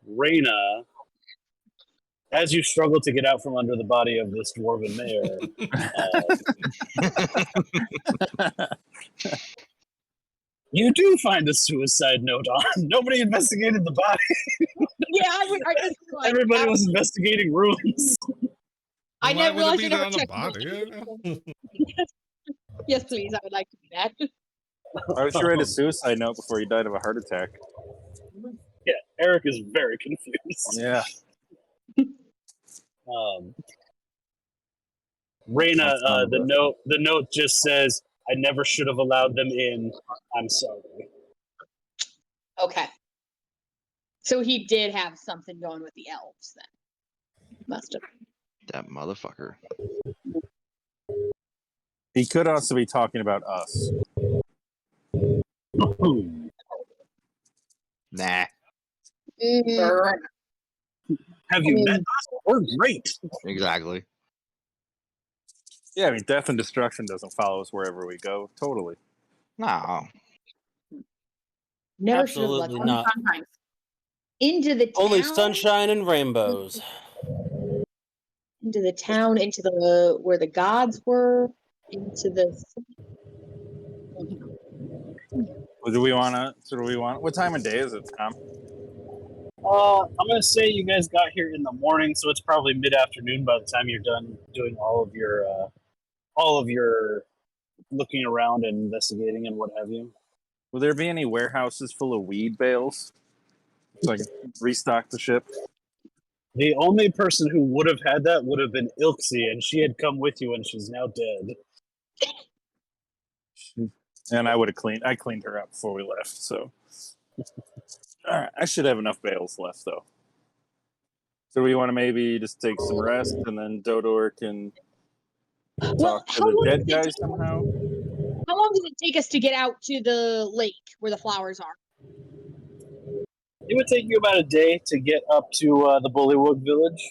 Reyna, as you struggle to get out from under the body of this dwarven mayor, you do find a suicide note on. Nobody investigated the body. Yeah, I just like Everybody was investigating rooms. I Why never would it realized be I there never on the checked. body? Yes, please. I would like to do that. Why would you write a suicide note before he died of a heart attack? Yeah, Eric is very confused. Yeah. Reyna, Sounds the note just says, "I never should have allowed them in. I'm sorry." Okay. So he did have something going with the elves then. Must have. That motherfucker. He could also be talking about us. Nah. Mm, Have you met us? We're great. Exactly. Yeah, I mean, death and destruction doesn't follow us wherever we go. Totally. No. never should have let Absolutely them not. Sometimes. into the town. Only sunshine and rainbows. Into the town, into the where the gods were, into the. Well, do we want to? What time of day is it, Tom? I'm gonna say you guys got here in the morning, so it's probably mid-afternoon by the time you're done doing all of your looking around and investigating and what have you. Will there be any warehouses full of weed bales so I can restock the ship? The only person who would have had that would have been Ilksy, and she had come with you, and she's now dead. And I would have cleaned. I cleaned her up before we left. So, all right, I should have enough bales left, though. So we want to maybe just take some rest, and then Dodor can Well, talk to the dead guys somehow. How long does it take us to get out to the lake where the flowers are? It would take you about a day to get up to the Bullywug village.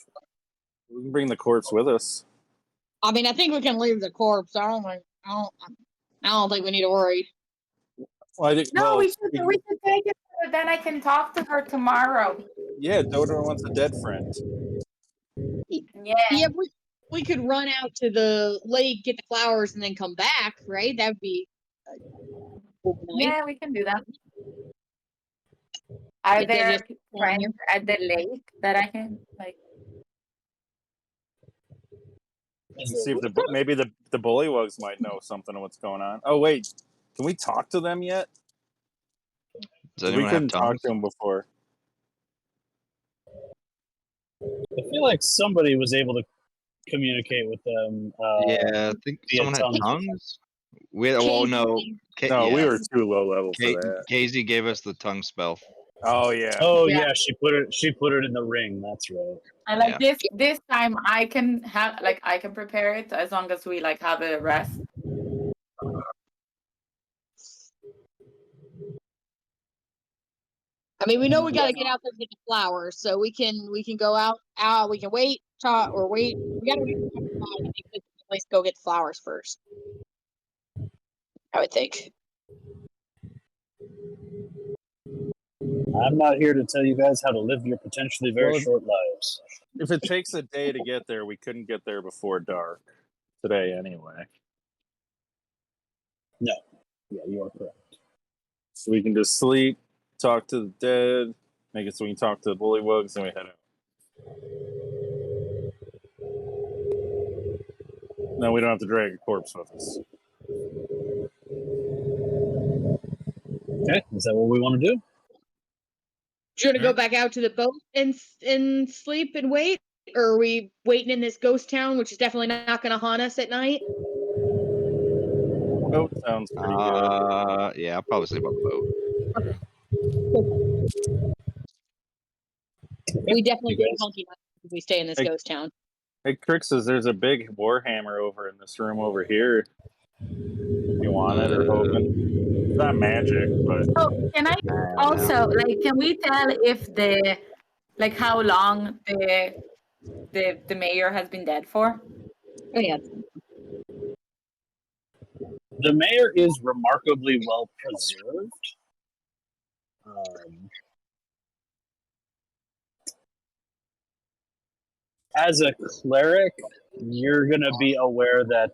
We can bring the corpse with us. I mean, I think we can leave the corpse. I don't think we need to worry. Well, I think. No, Well, we should take it. So then I can talk to her tomorrow. yeah, Dodor wants a dead friend. Yeah. Yeah, we could run out to the lake, get the flowers, and then come back, right? That would be. Yeah, we can do that. Are If they're there just friends at the lake that I can like? See if maybe the bullywugs might know something of what's going on. Oh wait, can we talk to them yet? Does We anyone have couldn't talk tongues? to them before. I feel like somebody was able to communicate with them. Yeah, I think via someone had tongues. tongues. Well, no. No, we yeah. were too low level for that. Casey gave us the tongue spell. Oh yeah. Oh Yeah. yeah, she put it in the ring. That's right. And like this time I can have I can prepare it as long as we like have a rest. I mean, we know we got to get out there and get the flowers, so we can go out. We can wait, talk, or wait. We got to wait for time. I think we can at least go get the flowers first. I would think. I'm not here to tell you guys how to live your potentially very Well, short lives. If it takes a day to get there, we couldn't get there before dark today anyway. No. Yeah, you are correct. So we can just sleep, talk to the dead, make it so we can talk to the bullywugs, and we head out. No, we don't have to drag a corpse with us. Okay, is that what we want to do? Do you want to go back out to the boat and sleep and wait, or are we waiting in this ghost town, which is definitely not going to haunt us at night? Boat sounds pretty good. Yeah, I'll probably sleep on the boat. We definitely You get guys- funky if we stay in this Hey. ghost town. Hey, Crick says there's a big warhammer over in this room over here. If you want it or hoping. It's not magic, but Oh, can I also can we tell if how long the mayor has been dead for? Oh yeah. The mayor is remarkably well preserved. As a cleric, you're going to be aware that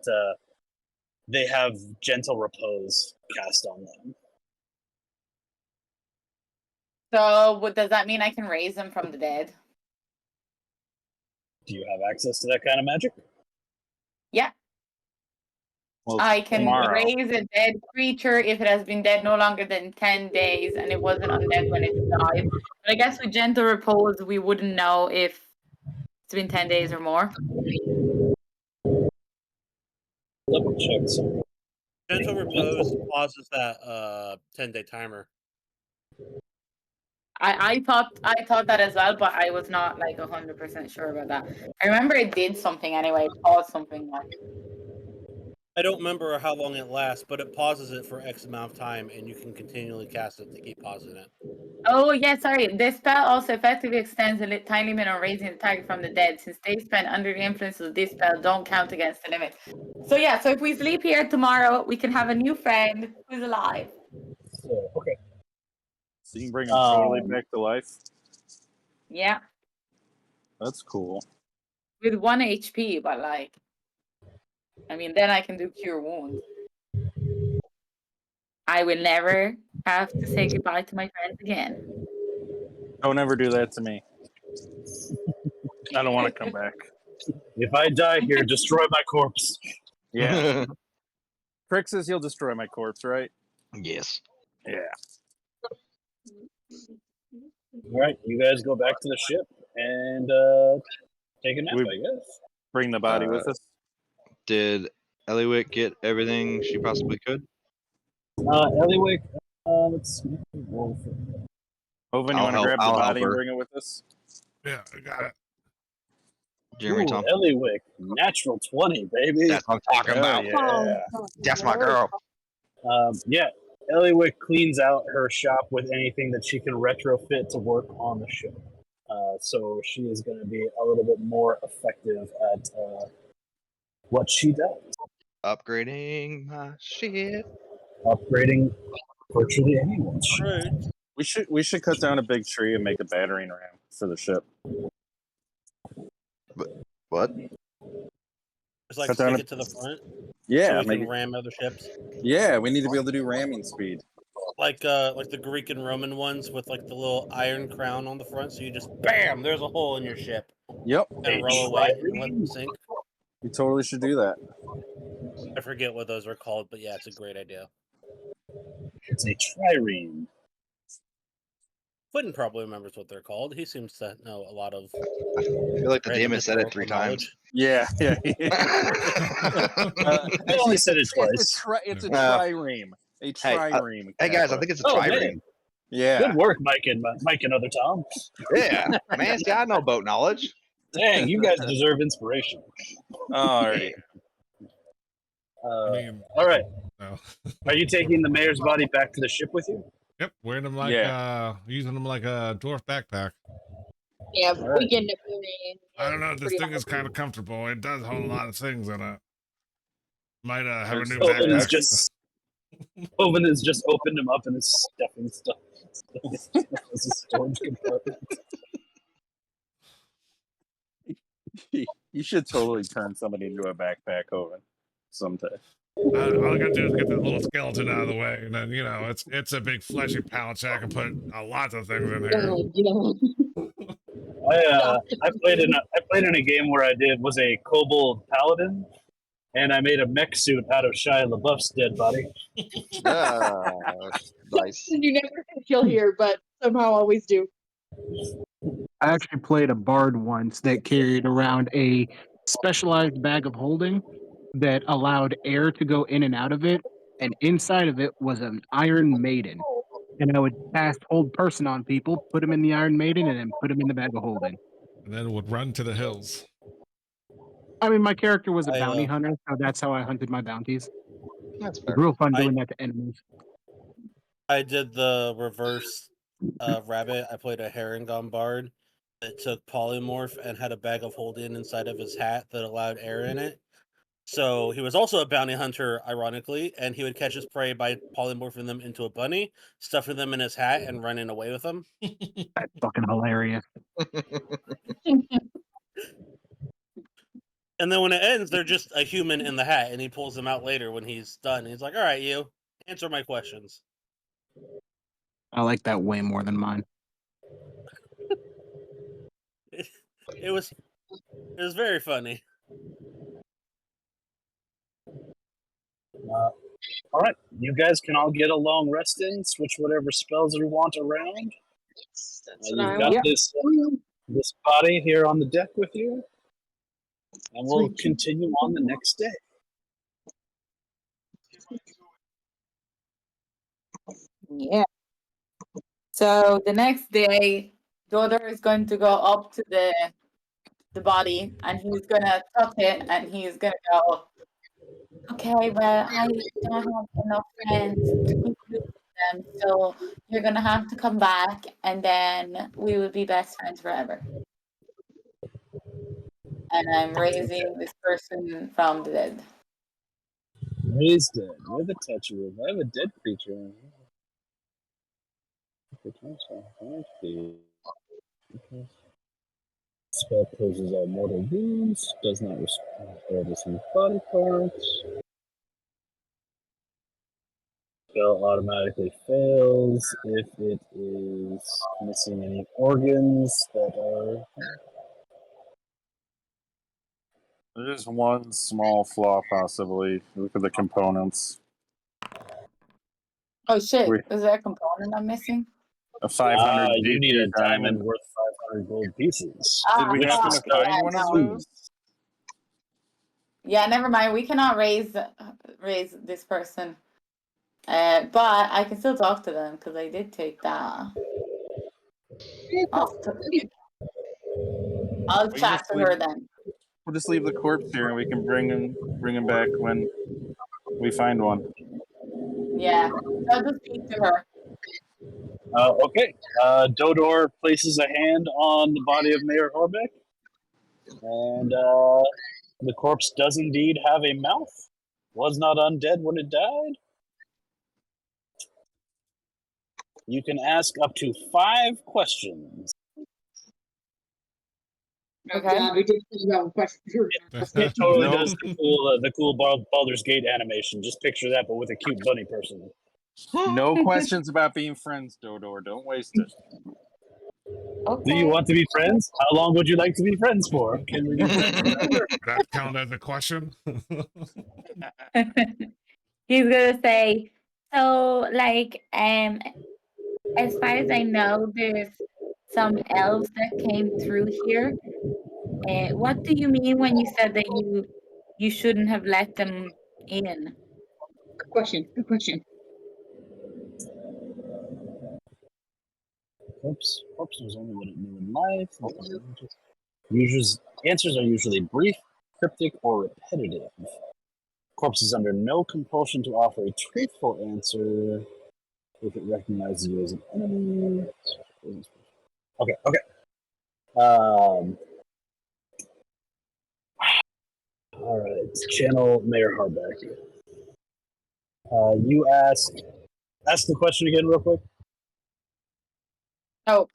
they have gentle repose cast on them. So does that mean I can raise them from the dead? Do you have access to that kind of magic? Yeah. well, I can tomorrow. raise a dead creature if it has been dead no longer than 10 days and it wasn't undead when it died. But I guess with gentle repose, we wouldn't know if it's been 10 days or more. Let me check something. Gentle repose pauses that 10-day timer. I thought that as well, but I was not 100% sure about that. I remember it did something anyway, it paused something like. I don't remember how long it lasts, but it pauses it for X amount of time, and you can continually cast it to keep pausing it. Oh, yeah, sorry. This spell also effectively extends the time limit on raising the target from the dead. Since they spent under the influence of this spell, don't count against the limit. So, yeah, so if we sleep here tomorrow, we can have a new friend who's alive. So, okay. So you can bring them totally back to life? Yeah. That's cool. With 1 HP, but then I can do Cure Wounds. I will never have to say goodbye to my friends again. Don't ever do that to me. I don't want to come back. If I die here, destroy my corpse. Yeah. Crick says he'll destroy my corpse, right? Yes. Yeah. All right, you guys go back to the ship and take a nap, I guess. Bring the body with us. Did Eliwick get everything she possibly could? Eliwick, let's see. Oven, you I'll want to help- grab the I'll body help and her. bring it with us? Yeah, I got it. Jeremy Tom. Eliwick, natural 20, baby. That's what I'm talking Hell about. yeah. That's my girl. Yeah, Eliwick cleans out her shop with anything that she can retrofit to work on the ship. So she is going to be a little bit more effective at what she does. Upgrading my shit. Upgrading virtually anyone's ship. Right. We should cut down a big tree and make a battering ram for the ship. What? Just Cut down stick a- it to the front. Yeah, so we can ram other ships. Yeah, we need to be able to do ramming speed. Like the Greek and Roman ones with the little iron crown on the front, so you just bam, there's a hole in your ship. Yep. And row away and let them sink. We totally should do that. I forget what those are called, but yeah, it's a great idea. It's a trireme. Quentin probably remembers what they're called. He seems to know a lot of. I feel like the random DM has said it historical 3 times. Yeah. I only said it twice. It's a Uh, trireme. A Hey, trireme. hey guys, I Kappa. think it's a Oh, trireme. man. Yeah. Good work, Mike and other Tom. Yeah, man, see, I know boat knowledge. Dang, you guys deserve inspiration. Alrighty. I mean, All right. no. Are you taking the mayor's body back to the ship with you? Yep, wearing them like using them like a dwarf backpack. Yeah, All right. we can definitely. I don't know. This Pretty thing is hard. kind of comfortable. It does hold a lot of things in it. Might have a new Owen is backpack. just Owen has just opened him up and is stuffing stuff. It's a storage compartment. You should totally turn somebody into a backpack, Owen, sometime. All I gotta do is get this little skeleton out of the way, and then it's a big fleshy pouch. I can put lots of things in here. I played in a game where I was a kobold paladin, and I made a mech suit out of Shia LaBeouf's dead body. Nice. You never think you'll hear, but somehow always do. I actually played a bard once that carried around a specialized bag of holding that allowed air to go in and out of it, and inside of it was an Iron Maiden. And I would cast Hold Person on people, put them in the Iron Maiden, and then put them in the bag of holding. And then would run to the hills. I mean, my character was a I, bounty hunter, so that's how I hunted my bounties. That's It's fair. real fun doing that to enemies. I did the reverse rabbit. I played a Herringon bard that took polymorph and had a bag of holding inside of his hat that allowed air in it. So he was also a bounty hunter, ironically, and he would catch his prey by polymorphing them into a bunny, stuffing them in his hat, and running away with them. That's fucking hilarious. And then when it ends, they're just a human in the hat, and he pulls them out later when he's done. He's like, "All right, you answer my questions." I like that way more than mine. It was very funny. All right, you guys can all get a long rest in, switch whatever spells you want around. That's what I You've got want. this body here on the deck with you, and we'll continue on the next day. Yeah. So the next day, Dodor is going to go up to the body and he's gonna touch it and he's gonna go, okay, well, I don't have enough friends to keep with them, so you're gonna have to come back and then we will be best friends forever. And I'm raising this person from the dead. Raise dead with a touch of revive a dead creature. Spell closes all mortal wounds, does not restore receive body parts. Spell automatically fails if it is missing any organs that are. There's one small flaw, possibly. Look at the components. Oh shit, Wait. is there a component I'm missing? A 500 You need a GP diamond worth 500 gold pieces. Did we Which happen this to guy find one of has. those? Yeah, never mind. We cannot raise this person. But I can still talk to them because I did take that off. I'll We chat just to leave- her then. We'll just leave the corpse here, and we can bring him back when we find one. Yeah, I'll just speak to her. Okay. Dodor places a hand on the body of Mayor Horbeck, and the corpse does indeed have a mouth. Was not undead when it died. You can ask up to 5 questions. Okay. Yeah, we did think about questions. It totally Nope. does the cool Baldur's Gate animation. Just picture that, but with a cute bunny person. No questions about being friends, Dodor. Don't waste it. Okay. Do you want to be friends? How long would you like to be friends for? Can we be friends forever? That count as a question? He's gonna say, so like, as far as I know, there's some elves that came through here. What do you mean when you said that you shouldn't have let them in? Good question. Good question. Corpse knows only what it knew in life. Answers are usually brief, cryptic, or repetitive. Corpse is under no compulsion to offer a truthful answer if it recognizes you as an enemy. Okay. All right. Channel Mayor Harbeck. You ask the question again, real quick. Oh,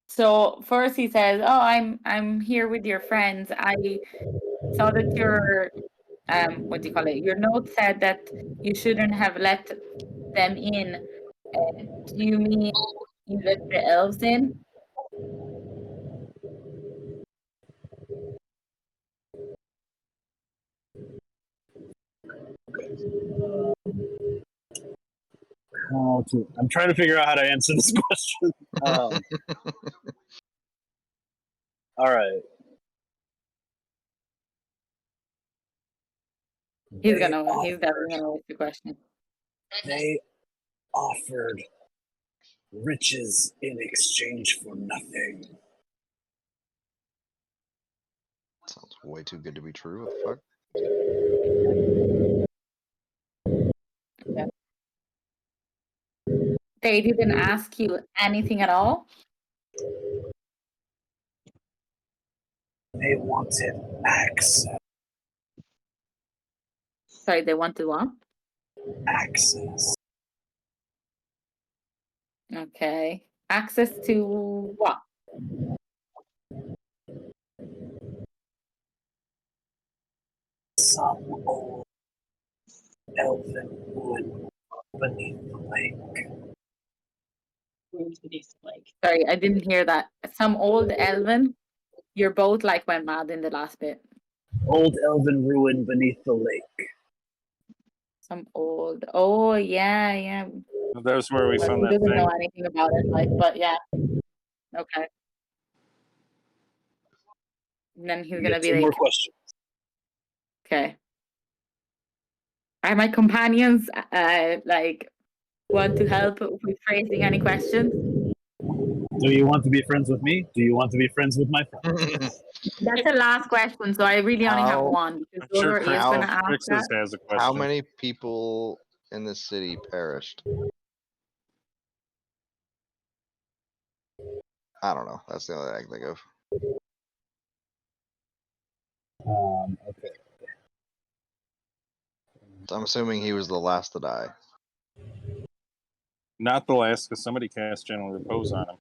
so first he says, "Oh, I'm here with your friends. I saw that your what do you call it? Your note said that you shouldn't have let them in. Do you mean you let the elves in?" I'm trying to figure out how to answer this question. All right. He's definitely gonna ask the question. They offered riches in exchange for nothing. Sounds way too good to be true. What the fuck? Yeah. They didn't ask you anything at all? They wanted access. Sorry, they wanted what? Access. Okay. Access to what? Some old elven wood beneath the lake. Sorry, I didn't hear that. Some old elven? You're both like went mad in the last bit. Old elven ruin beneath the lake. Some old. Oh yeah. That was where we Well, found he that doesn't know thing. anything about it, like, but yeah. Okay. And then he's gonna be two more like, questions. okay. Are my companions like want to help with phrasing any questions? Do you want to be friends with me? Do you want to be friends with my friend? That's the last question, so I really only have How- one because I'm sure Dodor is gonna ask Crixus that. has a question. How many people in the city perished? I don't know. That's the only thing I can think of. Okay. So I'm assuming he was the last to die. Not the last, because somebody cast Gentle Repose on him.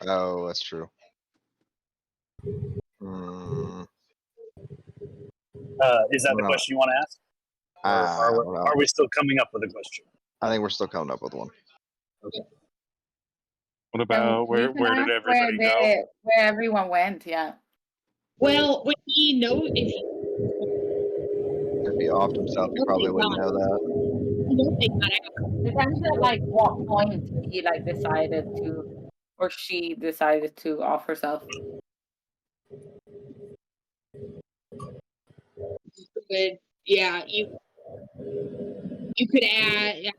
Oh, that's true. Hmm. Is that the No. question you want to ask? Or are we still coming up with a question? I think we're still coming up with one. Okay. What about where You can did ask everybody go? where everyone went, yeah. Well, when he knows if If he offed himself, he probably wouldn't know that. he knows they got Depends at like what point he like decided to or she decided to off herself. good, yeah, you could add. Yeah,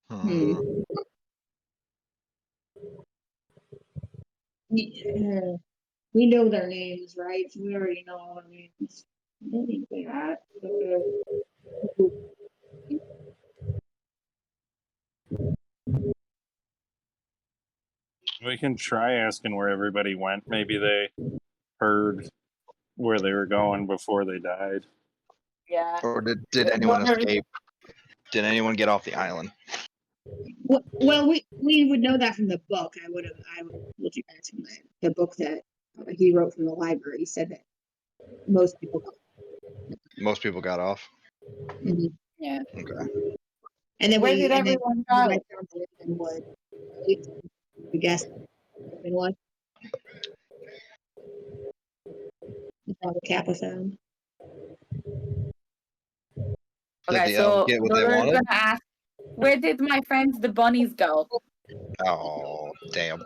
Hmm. we know their names, right? So we already know all their names. Maybe that. We can try asking where everybody went. Maybe they heard where they were going before they died. Yeah. Or did anyone escape? Did anyone get off the island? Well, we would know that from the book. I would look you guys from the book that he wrote from the library. He said that most people. Most people got off. Mhm. Yeah. Okay. And then Where did everyone go? went down to Lindenwood. I guess Lindenwood. That's how the Kappa found. Did Okay, the elves so get what they Dodo's wanted? gonna ask, where did my friends the bunnies go? Oh, damn.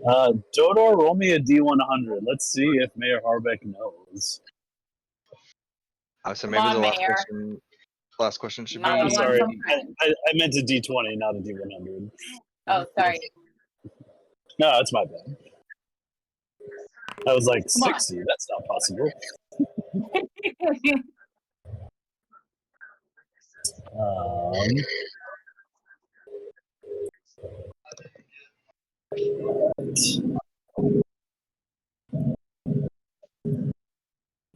Dodor, roll me a D100. Let's see if Mayor Harbeck knows. So Come maybe on, the last Mayor. question. Last question should Mama I'm be. wants sorry, some friends. I meant a D20, not a D100. Oh, sorry. No, that's my bad. I was like, Come on. 60? That's not possible.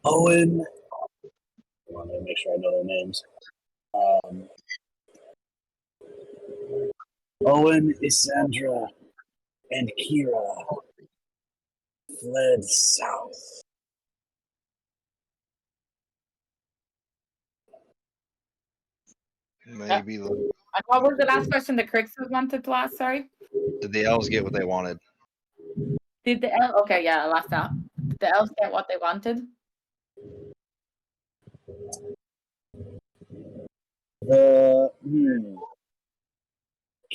Owen. I want to make sure I know their names. Owen, Isandra, and Kira fled south. Maybe. And what was the last question the Crixus wanted to ask? Sorry. Did the elves get what they wanted? Did the elf? Okay, yeah, I lost that. Did the elves get what they wanted?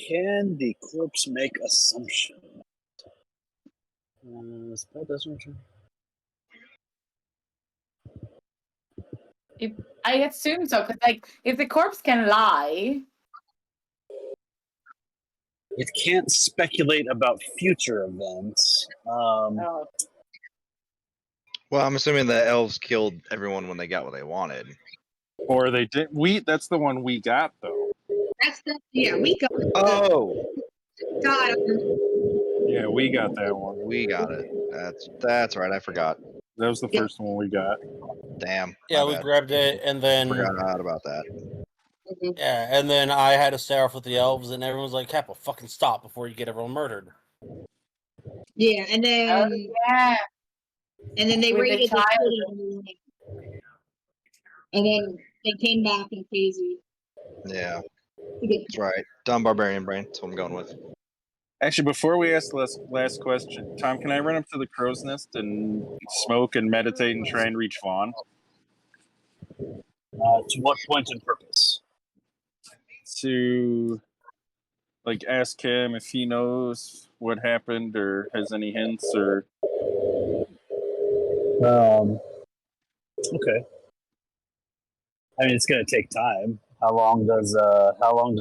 Can the corpse make assumption? Spell doesn't return. I assume so, because like if the corpse can lie, It can't speculate about future events. oh, Well, I'm assuming the elves killed everyone when they got what they wanted. Or they did. That's the one we got though. We got Oh, Yeah, we got that one. we got it. That's right. I forgot. That was the Yeah. first one we got. Damn. Yeah, my we bad. grabbed it, and then Forgot about that. yeah, and then I had to stare off with the elves, and everyone was like, "Kappa, fucking stop before you get everyone murdered." Yeah, and then yeah. they With the raided the child. city, and then they came back in Casey. Yeah, to get- that's right. Dumb barbarian brain. That's what I'm going with. Actually, before we ask the last question, Tom, can I run up to the crow's nest and smoke and meditate and try and reach Vaughn? To what point and purpose? To like ask him if he knows what happened or has any hints or Okay. I mean, it's going to take time. How long does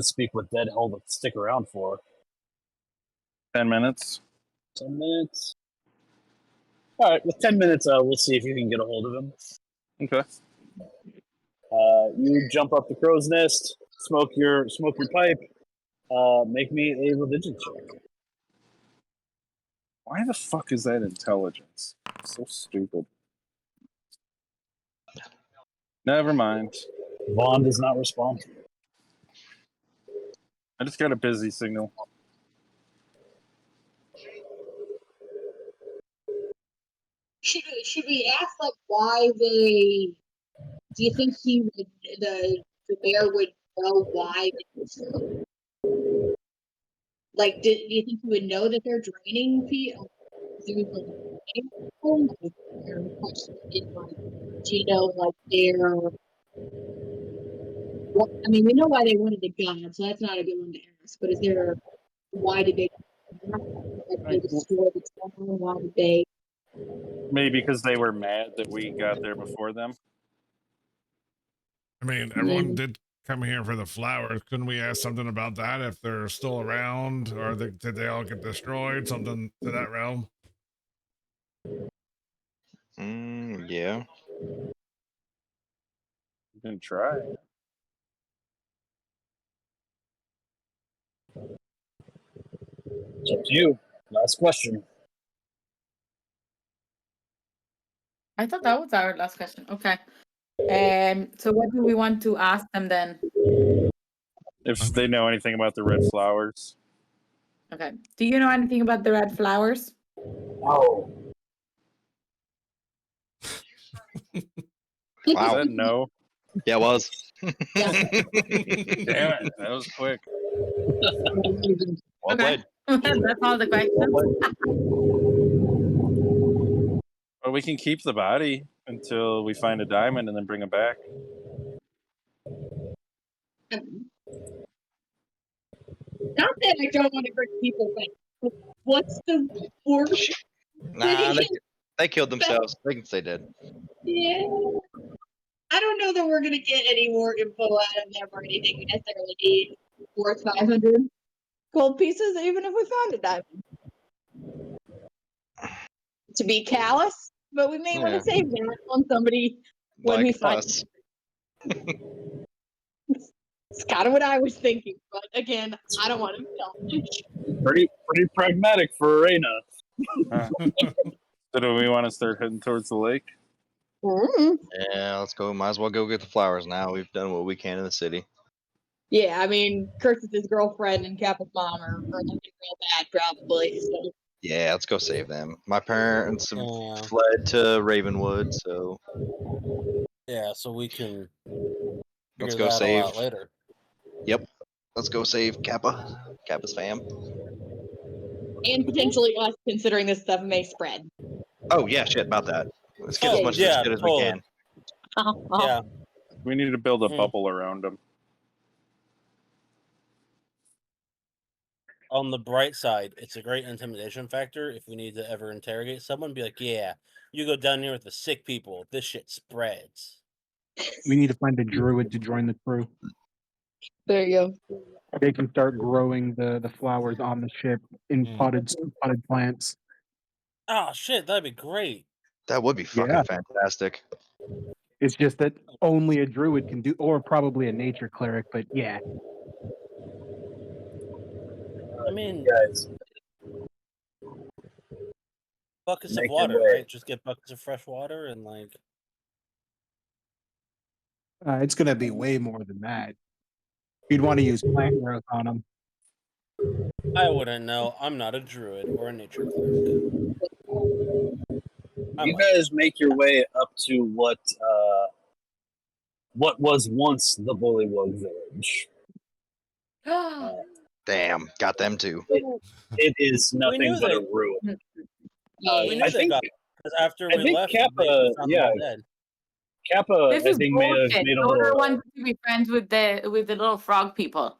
Speak with Dead stick around for? 10 minutes. 10 minutes. All right, with 10 minutes, we'll see if you can get a hold of him. Okay. You jump up the crow's nest, smoke your pipe. Make me a religion check. Why the fuck is that intelligence? So stupid. Never mind. Vaughn does not respond. I just got a busy signal. Should we ask like why they? Do you think the bear would know why? Like, do you think he would know that they're draining people? Do you know, like they're? Well, I mean, we know why they wanted the gun, so that's not a good one to ask. But is there? Why did they? Like, they destroy the town. Why did they? Maybe because they were mad that we got there before them. I mean, everyone did come here for the flowers. Couldn't we ask something about that if they're still around, or did they all get destroyed? Something to that realm. Yeah. You can try. It's up to you. Last question. I thought that was our last question. Okay. So what do we want to ask them then? If they know anything about the red flowers. Okay. Do you know anything about the red flowers? Oh. Was Wow. that no? Yeah, it was. Damn it. That was quick. Well Okay. played. That's all the questions. Well, we can keep the body. until we find a diamond and then bring them back. Not that I don't want to hurt people, but what's the worst? Nah, they killed themselves. They can stay dead. Yeah. I don't know that we're gonna get any more info out of them or anything we necessarily need worth 500 gold pieces, even if we found a diamond. To be callous, but we may want Yeah. to save that on somebody when we Like find us. it. It's kind of what I was thinking, but again, I don't want to be selfish. Pretty pragmatic for Arena. So do we want to start heading towards the lake? Mm. Yeah, let's go. Might as well go get the flowers now. We've done what we can in the city. Yeah, I mean, Curtis' girlfriend and Kappa's mom are looking real bad, probably. So. Yeah, let's go save them. My parents have Yeah. fled to Ravenwood, so Yeah, so we can let's figure go that all save. out later. Yep, let's go save Kappa's fam. And potentially us, considering this stuff may spread. Oh yeah, shit about that. Let's get as Oh, much yeah, of this shit as we totally. can. Yeah. We need to build a Hmm. bubble around them. On the bright side, it's a great intimidation factor. If we need to ever interrogate someone, be like, yeah, you go down here with the sick people. This shit spreads. We need to find a druid to join the crew. There you go. They can start growing the flowers on the ship in potted plants. Oh, shit, that'd be great. That would be fucking Yeah. fantastic. It's just that only a druid can do, or probably a nature cleric. But yeah, I mean, Guys, buckets of make your water, way. right? Just get buckets of fresh water and, like, it's gonna be way more than that. You'd want to use plant growth on them. I wouldn't know. I'm not a druid or a nature cleric. You guys make your way up to what was once the Bullywug village. Damn, got them too. It is nothing knew but a they- ruin. We knew I they think got because after I we think left, Kappa- we found them yeah. all dead. Kappa, This I is think, may have bullshit. made a Dodor little. wants to be friends with the little frog people.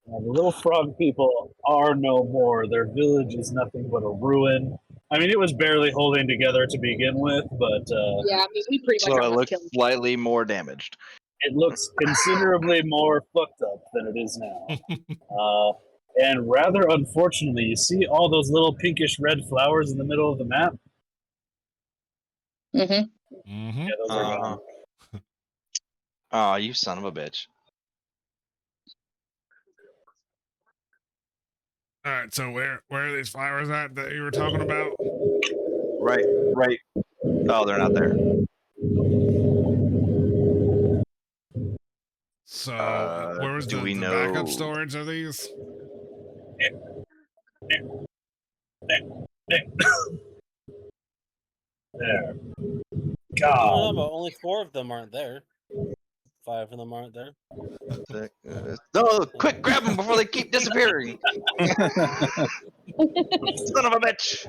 The little frog people are no more. Their village is nothing but a ruin. I mean, it was barely holding together to begin with, but Yeah, I mean, we pretty much So it almost looks killed him. slightly more damaged. it looks considerably more fucked up than it is now. And rather unfortunately, you see all those little pinkish red flowers in the middle of the map? Mm-hmm. Mm-hmm. Yeah, those are gone. Oh, you son of a bitch. All right, so where are these flowers at that you were talking about? Right. Oh, they're not there. So where was do the we backup know- storage of these? There. No, God. but only 4 of them aren't there. 5 of them aren't there. No, quick, grab them before they keep disappearing. Son of a bitch.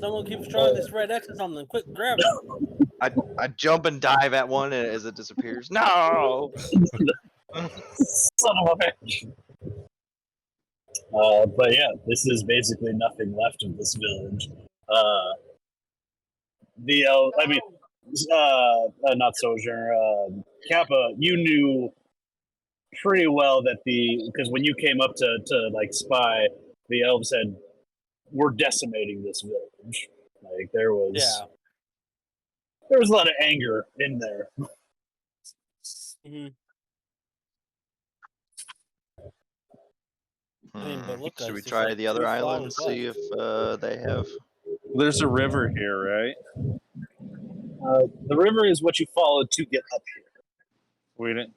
Someone keeps drawing these red X's on them. Quick, grab them. I jump and dive at one as it disappears. No. Son of a bitch. But yeah, this is basically nothing left of this village. Not Sojourner. Kappa, you knew pretty well that because when you came up to like spy, the elves said, "We're decimating this village." Like there was a lot of anger in there. Mm-hmm. I mean, but look, Should guys, we there's try like the other 2 island, flowers see left. if they have? There's a river here, right? The river is what you followed to get up here. We didn't.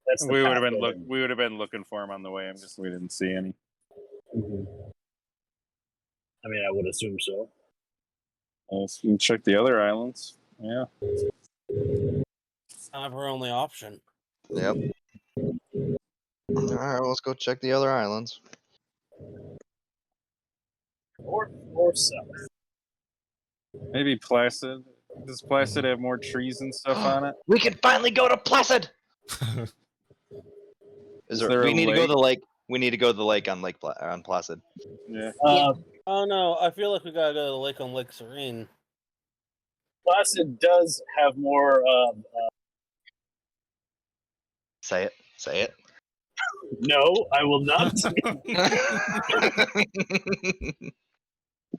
That's the We would have path been going. We would have been looking for him on the way. We didn't see any. Mhm. I mean, I would assume so. So we can check the other islands. Yeah. Kind of our only option. Yep. All right, well, let's go check the other islands. North or south? Maybe Placid. Does Placid have more trees and stuff on it? We can finally go to Placid. Is there a we need to go to lake? the lake. We need to go to the lake on on Placid. Yeah. Oh no, I feel like we gotta go to the lake on Lake Serene. Placid does have more. Say it. Say it. No, I will not.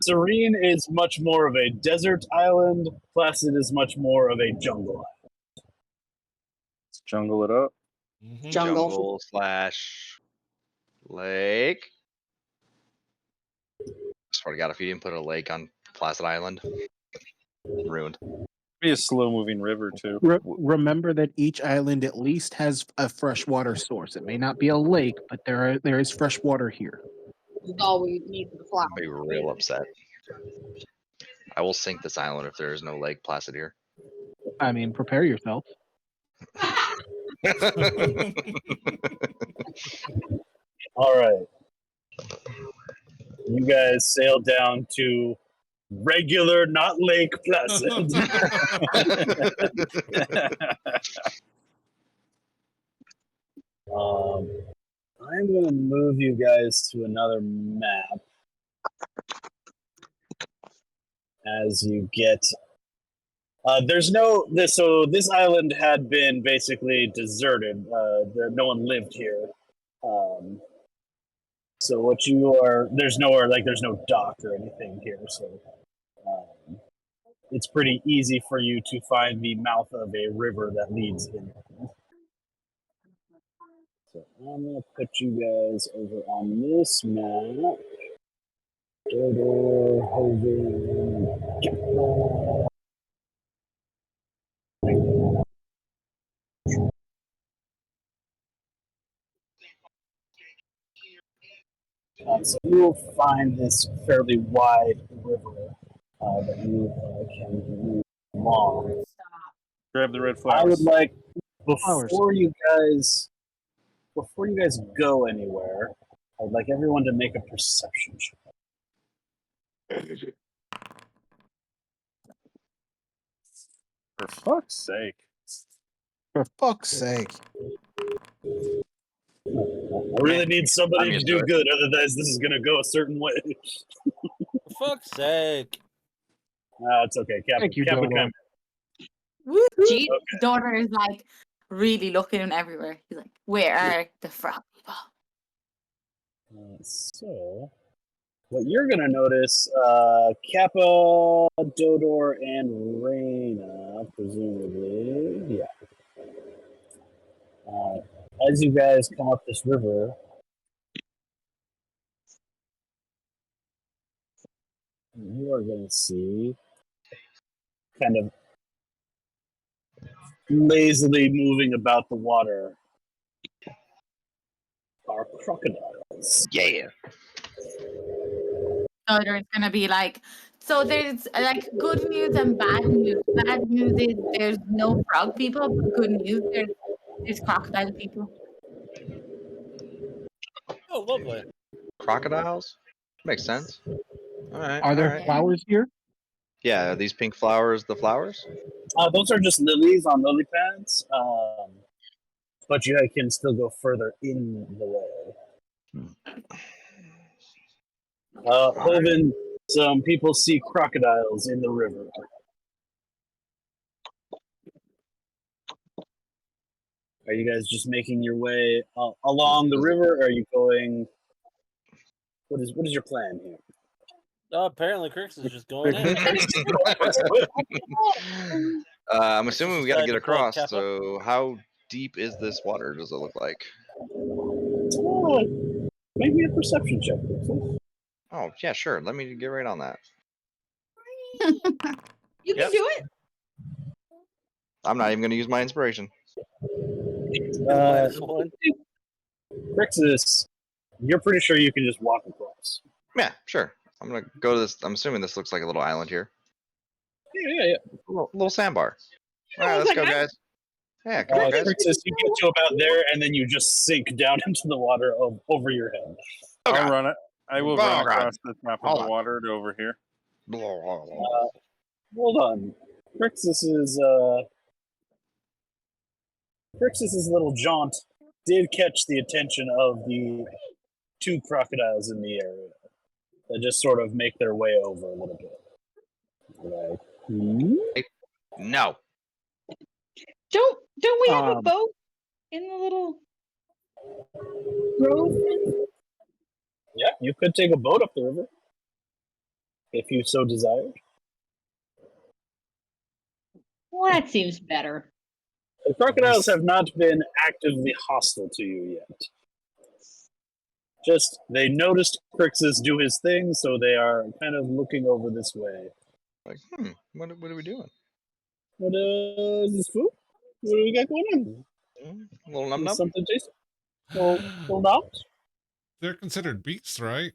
Serene is much more of a desert island. Placid is much more of a jungle island. Let's jungle it up. Mhm. Jungle. / lake. Swear to God, if you didn't put a lake on Placid Island, ruined. Be a slow moving river too. Remember that each island at least has a freshwater source. It may not be a lake, but there is fresh water here. This is all we need for the flower. I'll be real upset. I will sink this island if there is no Lake Placid here. I mean, prepare yourself. All right. You guys sail down to regular, not Lake Placid. I'm going to move you guys to another map as you get. There's no this. So this island had been basically deserted. No one lived here. So what you are, there's nowhere, like there's no dock or anything here. So it's pretty easy for you to find the mouth of a river that leads in. So I'm going to put you guys over on this map. Dodo, Hogan, Gecko. So you'll find this fairly wide river that you can move along. Grab the red I flowers. would like Flowers. before you guys go anywhere, I would like everyone to make a perception check. For fuck's sake. For fuck's sake. I really need somebody I'm to used do to it. good, otherwise this is going to go a certain way. For fuck's sake. It's okay. Kappa, Thank you, Kappa Dodo. kind G's daughter is like really looking everywhere. He's like, where are the frog people? So, what you're going to notice, Kappa, Dodor, and Reyna, presumably, yeah. As you guys come up this river, you are going to see kind of lazily moving about the water are crocodiles. Yeah. So there's gonna be like, so there's like good news and bad news. Bad news is there's no frog people, but good news there's crocodile people. Oh, lovely. Crocodiles? Makes sense. All right. Are there all right. flowers here? Yeah, are these pink flowers the flowers? Those are just lilies on lily pads, but you can still go further in the way. Hoven, some people see crocodiles in the river. Are you guys just making your way along the river, or are you going? What is your plan here? Oh, apparently Crix is just going in. I'm assuming we got to get Decided to play across. Kappa. So, how deep is this water? Does it look like? Maybe a perception check. Oh yeah, sure. Let me get right on that. You can Yep. do it. I'm not even going to use my inspiration. -1. Crixus, you're pretty sure you can just walk across. Yeah, sure. I'm gonna go to this. I'm assuming this looks like a little island here. Yeah. A little sandbar. All right, I was let's like, go, guys. Yeah, come on, guys. Crixus, you get to about there, and then you just sink down into the water over your head. Oh, I'll God. run it. I will Oh, run God. across this map of Hold the on. water to over here. Hold on. Crixus's little jaunt did catch the attention of the two crocodiles in the area. They just sort of make their way over a little bit. Like, No. Don't we have a Um, boat in the little grove? yeah, you could take a boat up the river if you so desired. Well, that seems better. The crocodiles have not been actively hostile to you yet. Just they noticed Crixus do his thing, so they are kind of looking over this way. Like, what are we doing? What is this food? What do we got going on? A little num num. Something tasty? Little dogs? They're considered beasts, right?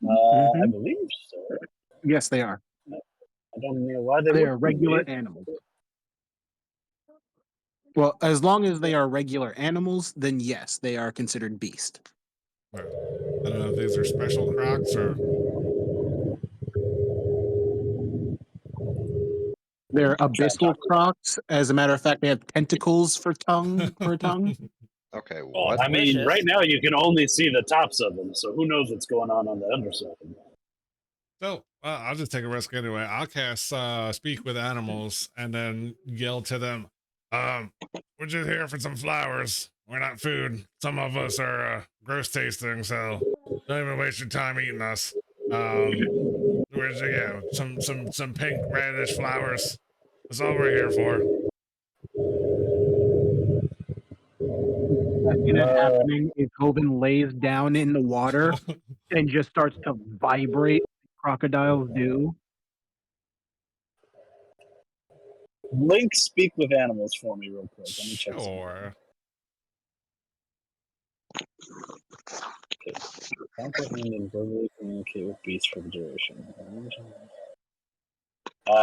I believe so. Yes, they are. I don't know why they They would are regular be. animals. Well, as long as they are regular animals, then yes, they are considered beast. I don't know if these are special crocs or. They're Try and abyssal talk. crocs. As a matter of fact, they have tentacles for a tongue. Okay, Oh, what? I mean, delicious. right now you can only see the tops of them, so who knows what's going on the underside. So I'll just take a risk anyway. I'll cast speak with animals and then yell to them. We're just here for some flowers. We're not food. Some of us are gross tasting, so don't even waste your time eating us. Where's some pink reddish flowers. That's all we're here for. Second is happening is Hoven lays down in the water and just starts to vibrate. Crocodiles do. Link, speak with animals for me real quick. Let me check something. Sure. Comprehend and verbally communicate with beasts for the duration.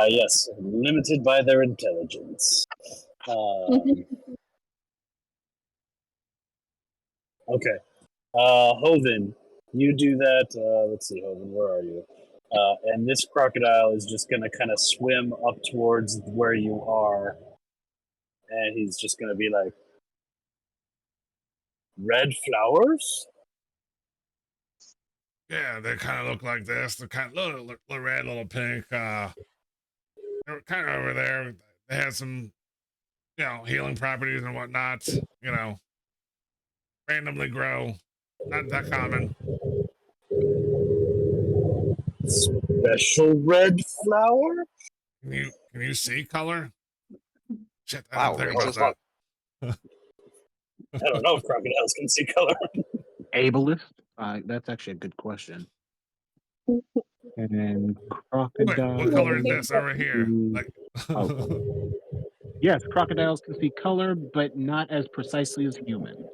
Yes, limited by their intelligence. Okay. Hoven, you do that. Let's see, Hoven, where are you? And this crocodile is just going to kind of swim up towards where you are. And he's just going to be like, red flowers? Yeah, they kind of look like this. They're kind of little red, little pink. They're kind of over there. They have some, healing properties and whatnot. Randomly grow. Not that common. Special red flower? Can you see color? Shit, I Wow, didn't think about that. I don't know if crocodiles can see color. Ableist? That's actually a good question. And then crocodile. Wait, what color is this over here? Like, Yes, crocodiles can see color, but not as precisely as humans.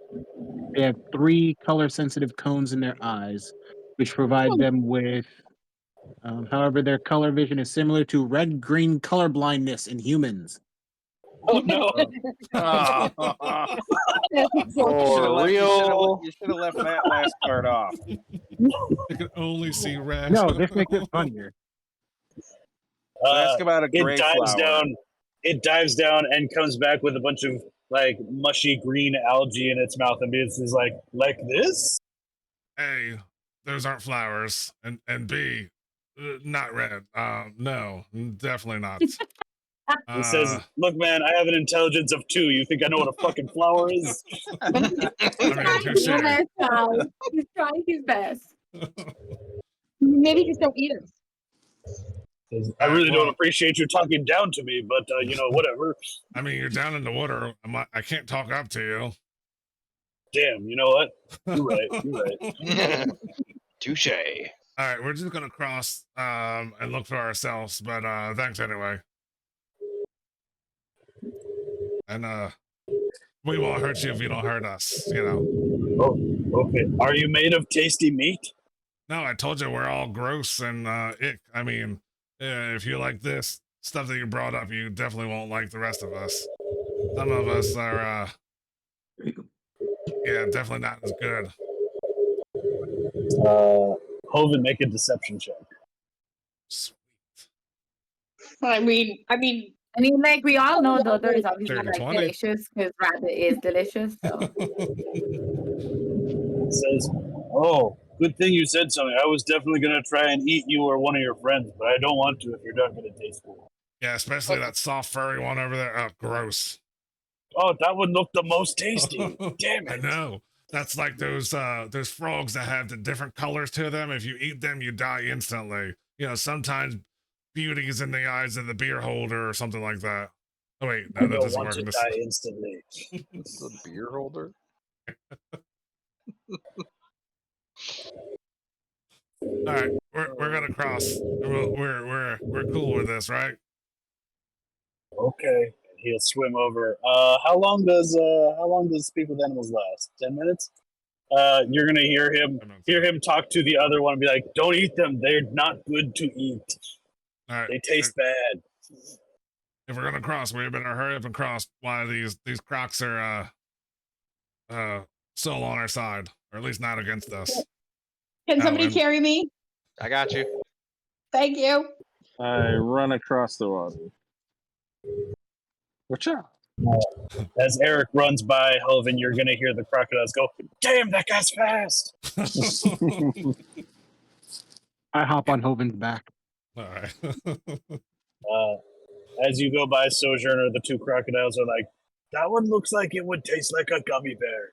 They have 3 color-sensitive cones in their eyes, which provide them with. However, their color vision is similar to red-green color blindness in humans. Oh no! For real? You should have left that last part off. they can only see red. No, this makes it funnier. Ask about a gray flower. It dives down and comes back with a bunch of like mushy green algae in its mouth, and it's like this. A, those aren't flowers, and B, not red. No, definitely not. He says, "Look, man, I have an intelligence of 2. You think I know what a fucking flower is?" touche. He's trying his best. Maybe just don't eat them. I really don't appreciate you talking down to me, but whatever. I mean, you're down in the water. I can't talk up to you. Damn, you know what? You're right. You're right. Touche. All right, we're just gonna cross and look for ourselves. But thanks anyway. And we won't hurt you if you don't hurt us. Oh, okay. Are you made of tasty meat? No, I told you we're all gross and ick. I mean, if you like this stuff that you brought up, you definitely won't like the rest of us. Some of us are, definitely not as good. Hoven, make a deception check. Sweet. I mean, I mean, like we all know Dodo is obviously Dirty like 20. delicious because rabbit is delicious. So It says, "Oh, good thing you said something. I was definitely gonna try and eat you or one of your friends, but I don't want to if you're not gonna taste good." Yeah, especially that soft furry one over there. Oh, gross. Oh, that would look the most tasty. Damn I it! know. That's like those frogs that have the different colors to them. If you eat them, you die instantly. You know, sometimes beauty is in the eyes of the beer holder or something like that. Oh wait, I no, that don't doesn't want work to in this. die instantly. The beer holder. All right, we're gonna cross. We're cool with this, right? Okay, he'll swim over. How long does Speak with Animals last? 10 minutes. You're gonna hear him talk to the other one and be like, "Don't eat them. They're not good to eat. All right. They taste bad." If we're gonna cross, we better hurry up and cross while these crocs are still on our side, or at least not against us. Can somebody and- carry me? I got you. Thank you. I run across the water. Watch out. As Eric runs by Hoven, you're gonna hear the crocodiles go, "Damn, that guy's fast!" I hop on Hoven's back. All right. As you go by Sojourner, the two crocodiles are like, "That one looks like it would taste like a gummy bear."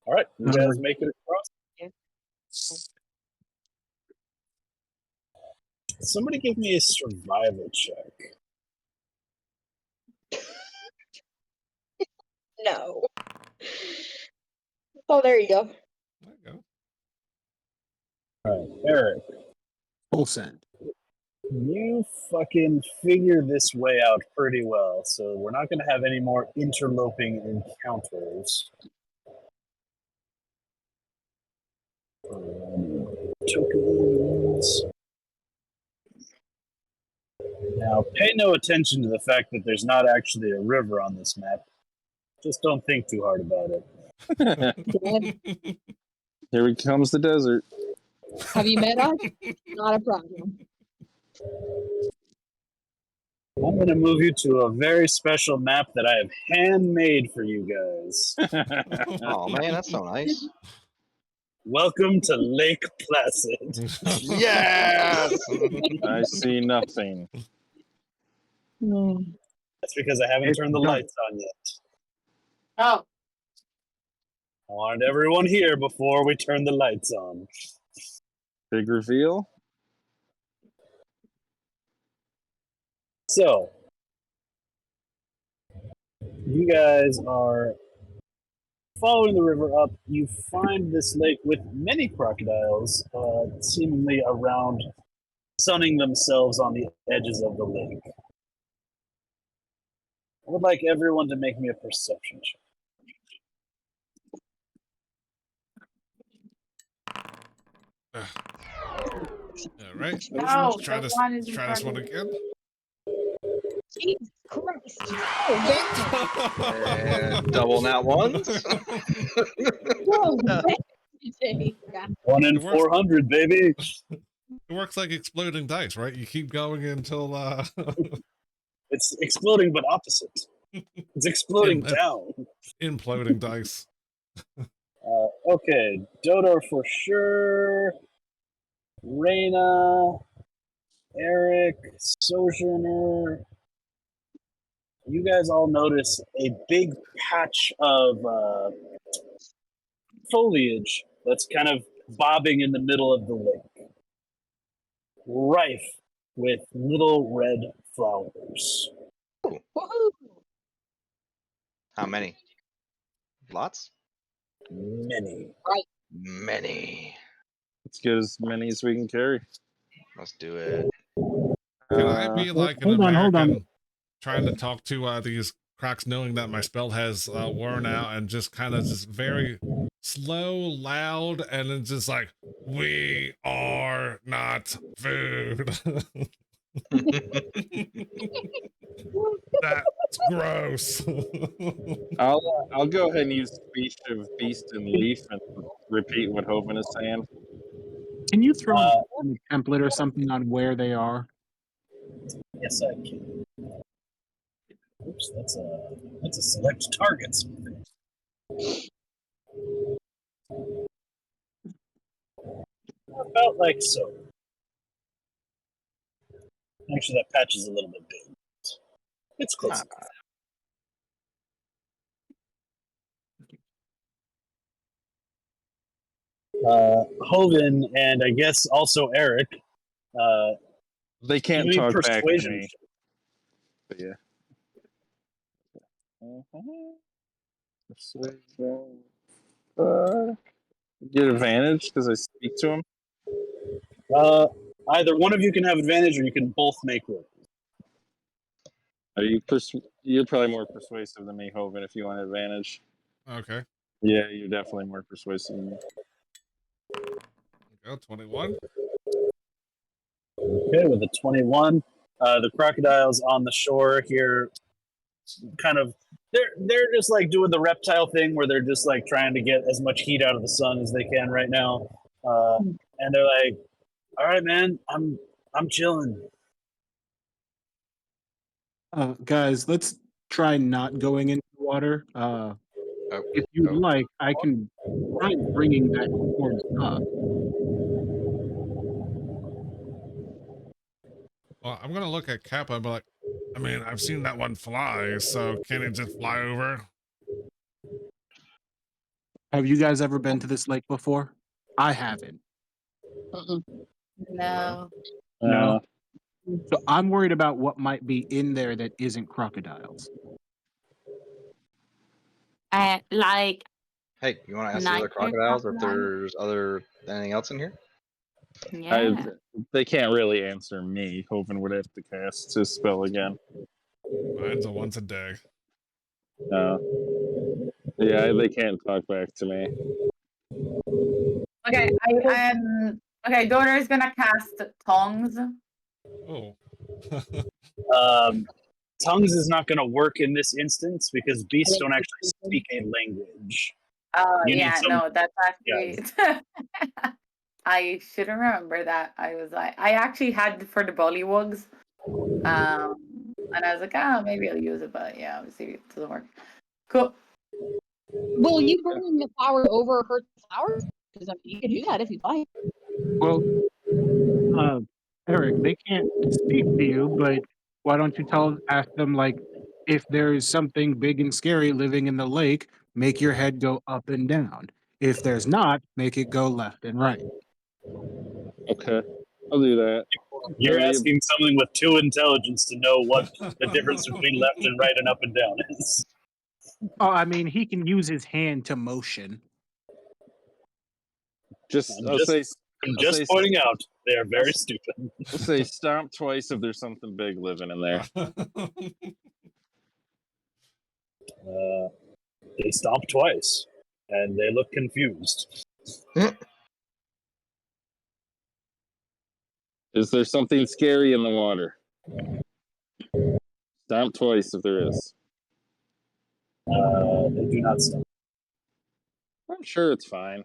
All right, you guys make it across. Somebody give me a survival check. No. Oh, there you go. There you go. All right, Eric. Full send. You fucking figure this way out pretty well, so we're not going to have any more interloping encounters. Tokens. Now, pay no attention to the fact that there's not actually a river on this map. Just don't think too hard about it. Here comes the desert. Have you met us? Not a problem. I'm going to move you to a very special map that I have handmade for you guys. Oh man, that's so nice. Welcome to Lake Placid. Yes. I see nothing. That's because I haven't turned the lights on yet. oh, I wanted everyone here before we turn the lights on. Big reveal. So, you guys are following the river up. You find this lake with many crocodiles seemingly around, sunning themselves on the edges of the lake. I would like everyone to make me a perception check. All right. no, Let's try the this. one is Try this one recording. again. Jesus Christ. Oh, And double that ones. Whoa, yeah. 1 in It works. 400, baby. It works like exploding dice, right? You keep going until It's exploding, but opposite. It's exploding down. imploding dice. Okay, Dodor for sure. Reyna, Eric, Sojourner. You guys all notice a big patch of foliage that's kind of bobbing in the middle of the lake, rife with little red flowers. Woohoo! How many? Lots? Many. Many. Let's get as many as we can carry. Let's do it. Can I be like an hold on, American trying to talk to these crocs, knowing that my spell has worn out, and just kind of just very slow, loud, and then just like, we are not food. That's gross. I'll go ahead and use speech of beast and leaf and repeat what Hoven is saying. Can you throw a template or something on where they are? Yes, I can. Oops, that's a select targets. About like so. Actually, that patch is a little bit big. It's close. Hoven and I guess also Eric. They can't give me talk back to persuasion. me. But yeah. Persuasion. Get advantage because I speak to him. Either one of you can have advantage, or you can both make rolls. Are you you're probably more persuasive than me, Hoven, if you want advantage. Okay. Yeah, you're definitely more persuasive than me. Go 21. Okay, with a 21, the crocodiles on the shore here, kind of, they're just like doing the reptile thing where they're just like trying to get as much heat out of the sun as they can right now, and they're like, "All right, man, I'm chilling." Guys, let's try not going into the water. If you'd like, I can try bringing that towards us. Well, I'm gonna look at Kappa and be like, I mean, I've seen that one fly, so can it just fly over? Have you guys ever been to this lake before? I haven't. No. No. So I'm worried about what might be in there that isn't crocodiles. Like Hey, you want to ask the other nitrate crocodiles if crocodile? there's anything else in here? Yeah. They can't really answer me. Hoven would have to cast his spell again. Mine's a once a day. Yeah, they can't talk back to me. Okay, okay, Donor is gonna cast tongues. Oh. Tongues is not going to work in this instance because beasts don't actually speak a language. Oh You need yeah, some- no, that's actually I should remember that. I was like, I actually had for the bullywugs. And I was like, maybe I'll use it, but yeah, obviously it doesn't work. Cool. Will you bring the flower over her flowers? Because I mean, you can do that if you like. Well, Eric, they can't speak to you, but why don't you ask them, like, if there is something big and scary living in the lake, make your head go up and down. If there's not, make it go left and right. Okay, I'll do that. You're asking someone with 2 intelligence to know what the difference between left and right and up and down is. Oh, I mean, he can use his hand to motion. I'm just pointing out they are very stupid. I'll say stomp twice if there's something big living in there. They stomp twice, and they look confused. Is there something scary in the water? Stomp twice if there is. They do not stomp. I'm sure it's fine.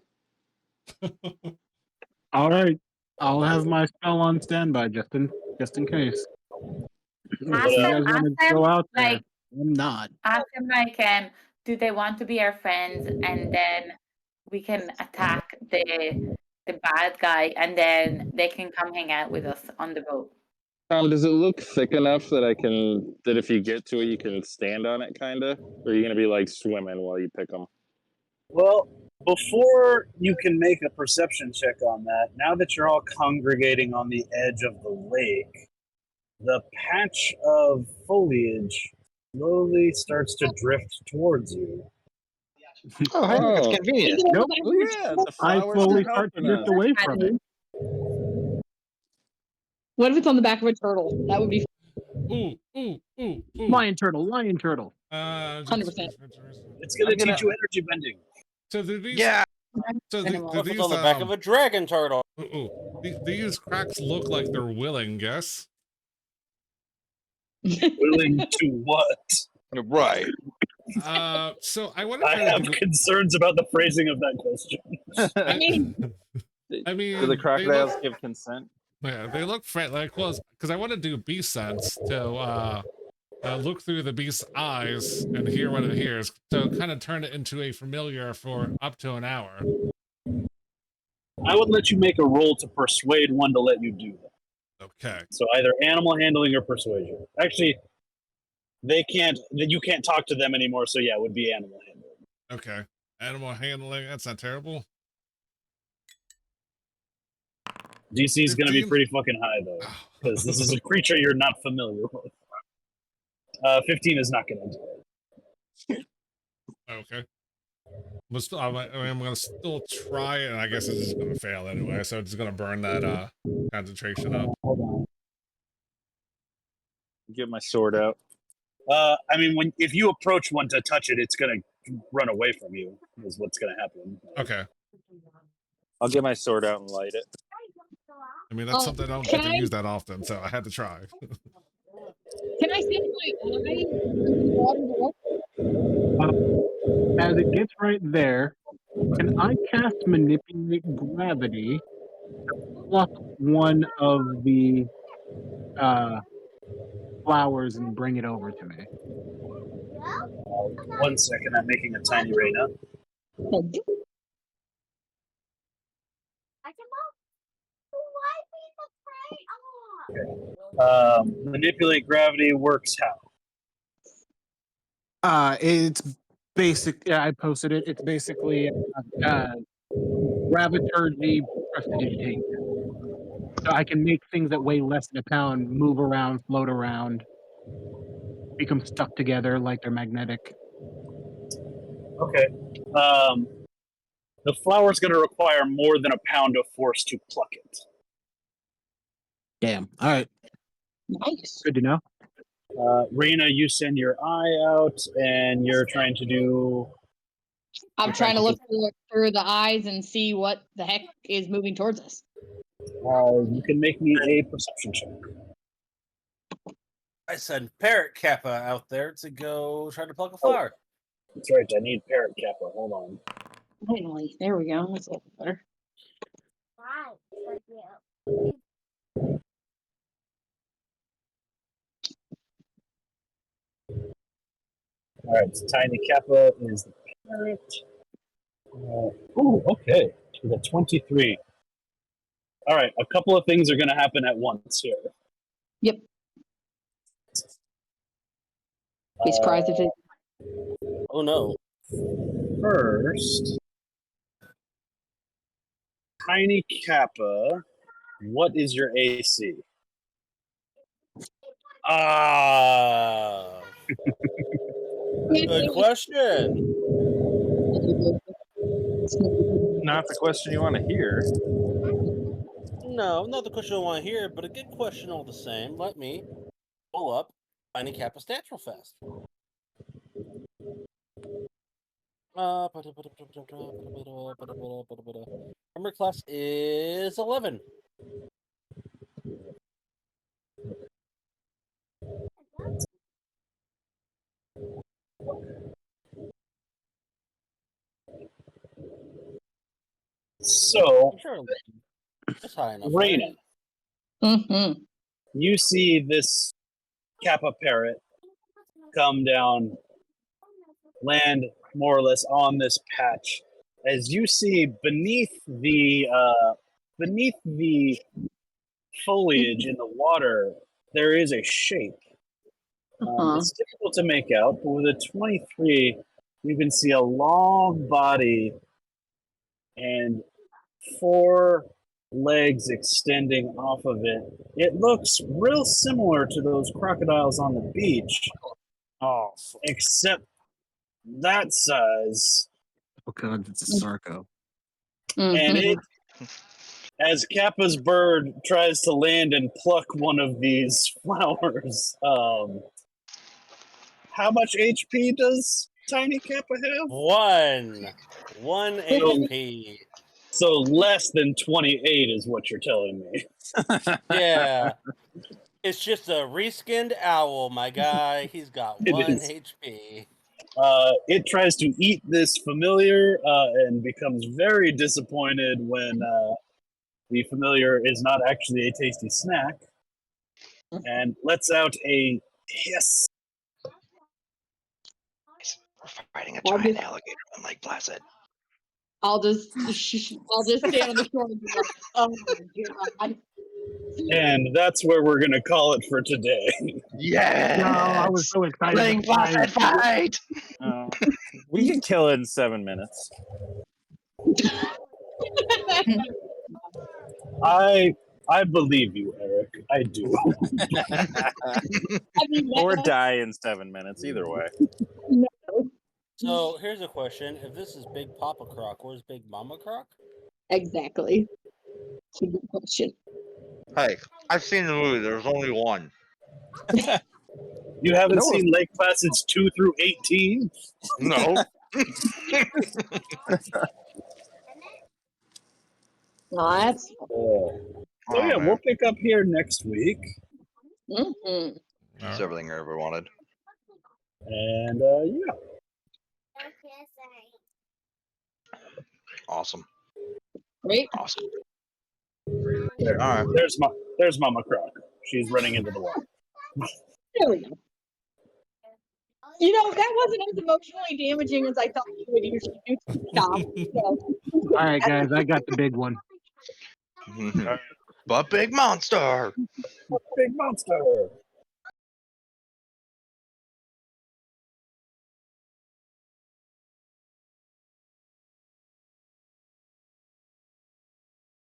All right, I'll have my spell on standby just in case. If you guys want to go out there, like, I'm not. ask them like, do they want to be our friends, and then we can attack the bad guy, and then they can come hang out with us on the boat. Tom, does it look thick enough that if you get to it, you can stand on it, kind of? Or are you going to be like swimming while you pick them? Well, before you can make a perception check on that, now that you're all congregating on the edge of the lake, the patch of foliage slowly starts to drift towards you. Oh, hey, that's convenient. Nope. Oh, yeah, the I flowers slowly are start to helping drift us. away from it. What if it's on the back of a turtle? That would be Ooh. Lion turtle. 100%. It's going to teach you energy bending. So do these? Yeah. So What if these it's on the back of a dragon turtle? These cracks look like they're willing. Guess. Willing to what? Right. So I want I have concerns about the phrasing of that question. I mean, I mean, Do the they crocodiles look, give consent? yeah, they look like close because I want to do beast sense to look through the beast's eyes and hear what it hears, to kind of turn it into a familiar for up to an hour. I would let you make a roll to persuade one to let you do that. Okay. So either animal handling or persuasion. Actually, they can't. You can't talk to them anymore. So yeah, it would be animal handling. Okay. Animal handling. That's not terrible. DC is going to be 15? pretty fucking high though, because this is a creature you're not familiar with. 15 is not going to do it. Okay. I'm gonna still try it, and I guess it's just gonna fail anyway. So it's gonna burn that concentration up. Hold on. Get my sword out. I mean, if you approach one to touch it, it's going to run away from you. Is what's going to happen. Okay. I'll get my sword out and light it. I mean, that's something I don't get to use that often, so I had to try. Can I send my eye into the water? As it gets right there, can I cast Manipulate Gravity to pluck one of the flowers and bring it over to me? 1 second, I'm making a tiny Reyna. Manipulate gravity works how? It's basic. Yeah, I posted it. It's basically gravity prestidigitation. So I can make things that weigh less than a pound move around, float around, become stuck together like they're magnetic. Okay. The flower's going to require more than a pound of force to pluck it. Damn. All right. Nice. Good to know. Reyna, you send your eye out, and you're trying to do. I'm trying to look through the eyes and see what the heck is moving towards us. You can make me a perception check. I send Parrot Kappa out there to go try to pluck a flower. That's right. I need Parrot Kappa. Hold on. Finally, there we go. That's a little better. All right. So Tiny Kappa is the parrot. Okay. We got 23. All right. A couple of things are going to happen at once here. Yep. Be surprised if it. Oh no. First, Tiny Kappa, what is your AC? Good question. Not the question you want to hear. No, not the question I want to hear, but a good question all the same. Let me pull up Tiny Kappa stats real fast. Armor class is 11. So, I'm sure it's high enough. Reyna, Mm-hmm. you see this Kappa parrot come down, land more or less on this patch. As you see beneath the foliage in the water, there is a shape. It's difficult to make out, but with a 23, you can see a long body and 4 legs extending off of it. It looks real similar to those crocodiles on the beach. Oh, except that size. Oh god, it's a Sarco. And it, as Kappa's bird tries to land and pluck one of these flowers, how much HP does Tiny Kappa have? 1 HP. So less than 28 is what you're telling me. Yeah. It's just a reskinned owl, my guy. He's got 1 HP. It tries to eat this familiar and becomes very disappointed when the familiar is not actually a tasty snack, and lets out a hiss. We're fighting a I'll giant just- alligator on Lake Placid. I'll just stand on the shore and be like, oh my god. And that's where we're going to call it for today. Yes! No, I was so excited. Lake Placid fight! We can kill it in 7 minutes. I believe you, Eric. I do. I mean, Or die in 7 minutes, either way. So here's a question: if this is Big Papa Croc, where's Big Mama Croc? exactly. It's a good question. Hey, I've seen the movie. There's only one. You haven't No. seen Lake Placid's 2 through 18? No. No, that's So yeah, we'll pick up here next week. mhm. That's everything I ever wanted. And yeah. Awesome. Great. Awesome. There, All right. there's Mama Croc. She's running into the water. There we go. You know, that wasn't as emotionally damaging as I thought you would usually do to stop. So. All right, guys, I got the big one. But big monster. Big monster.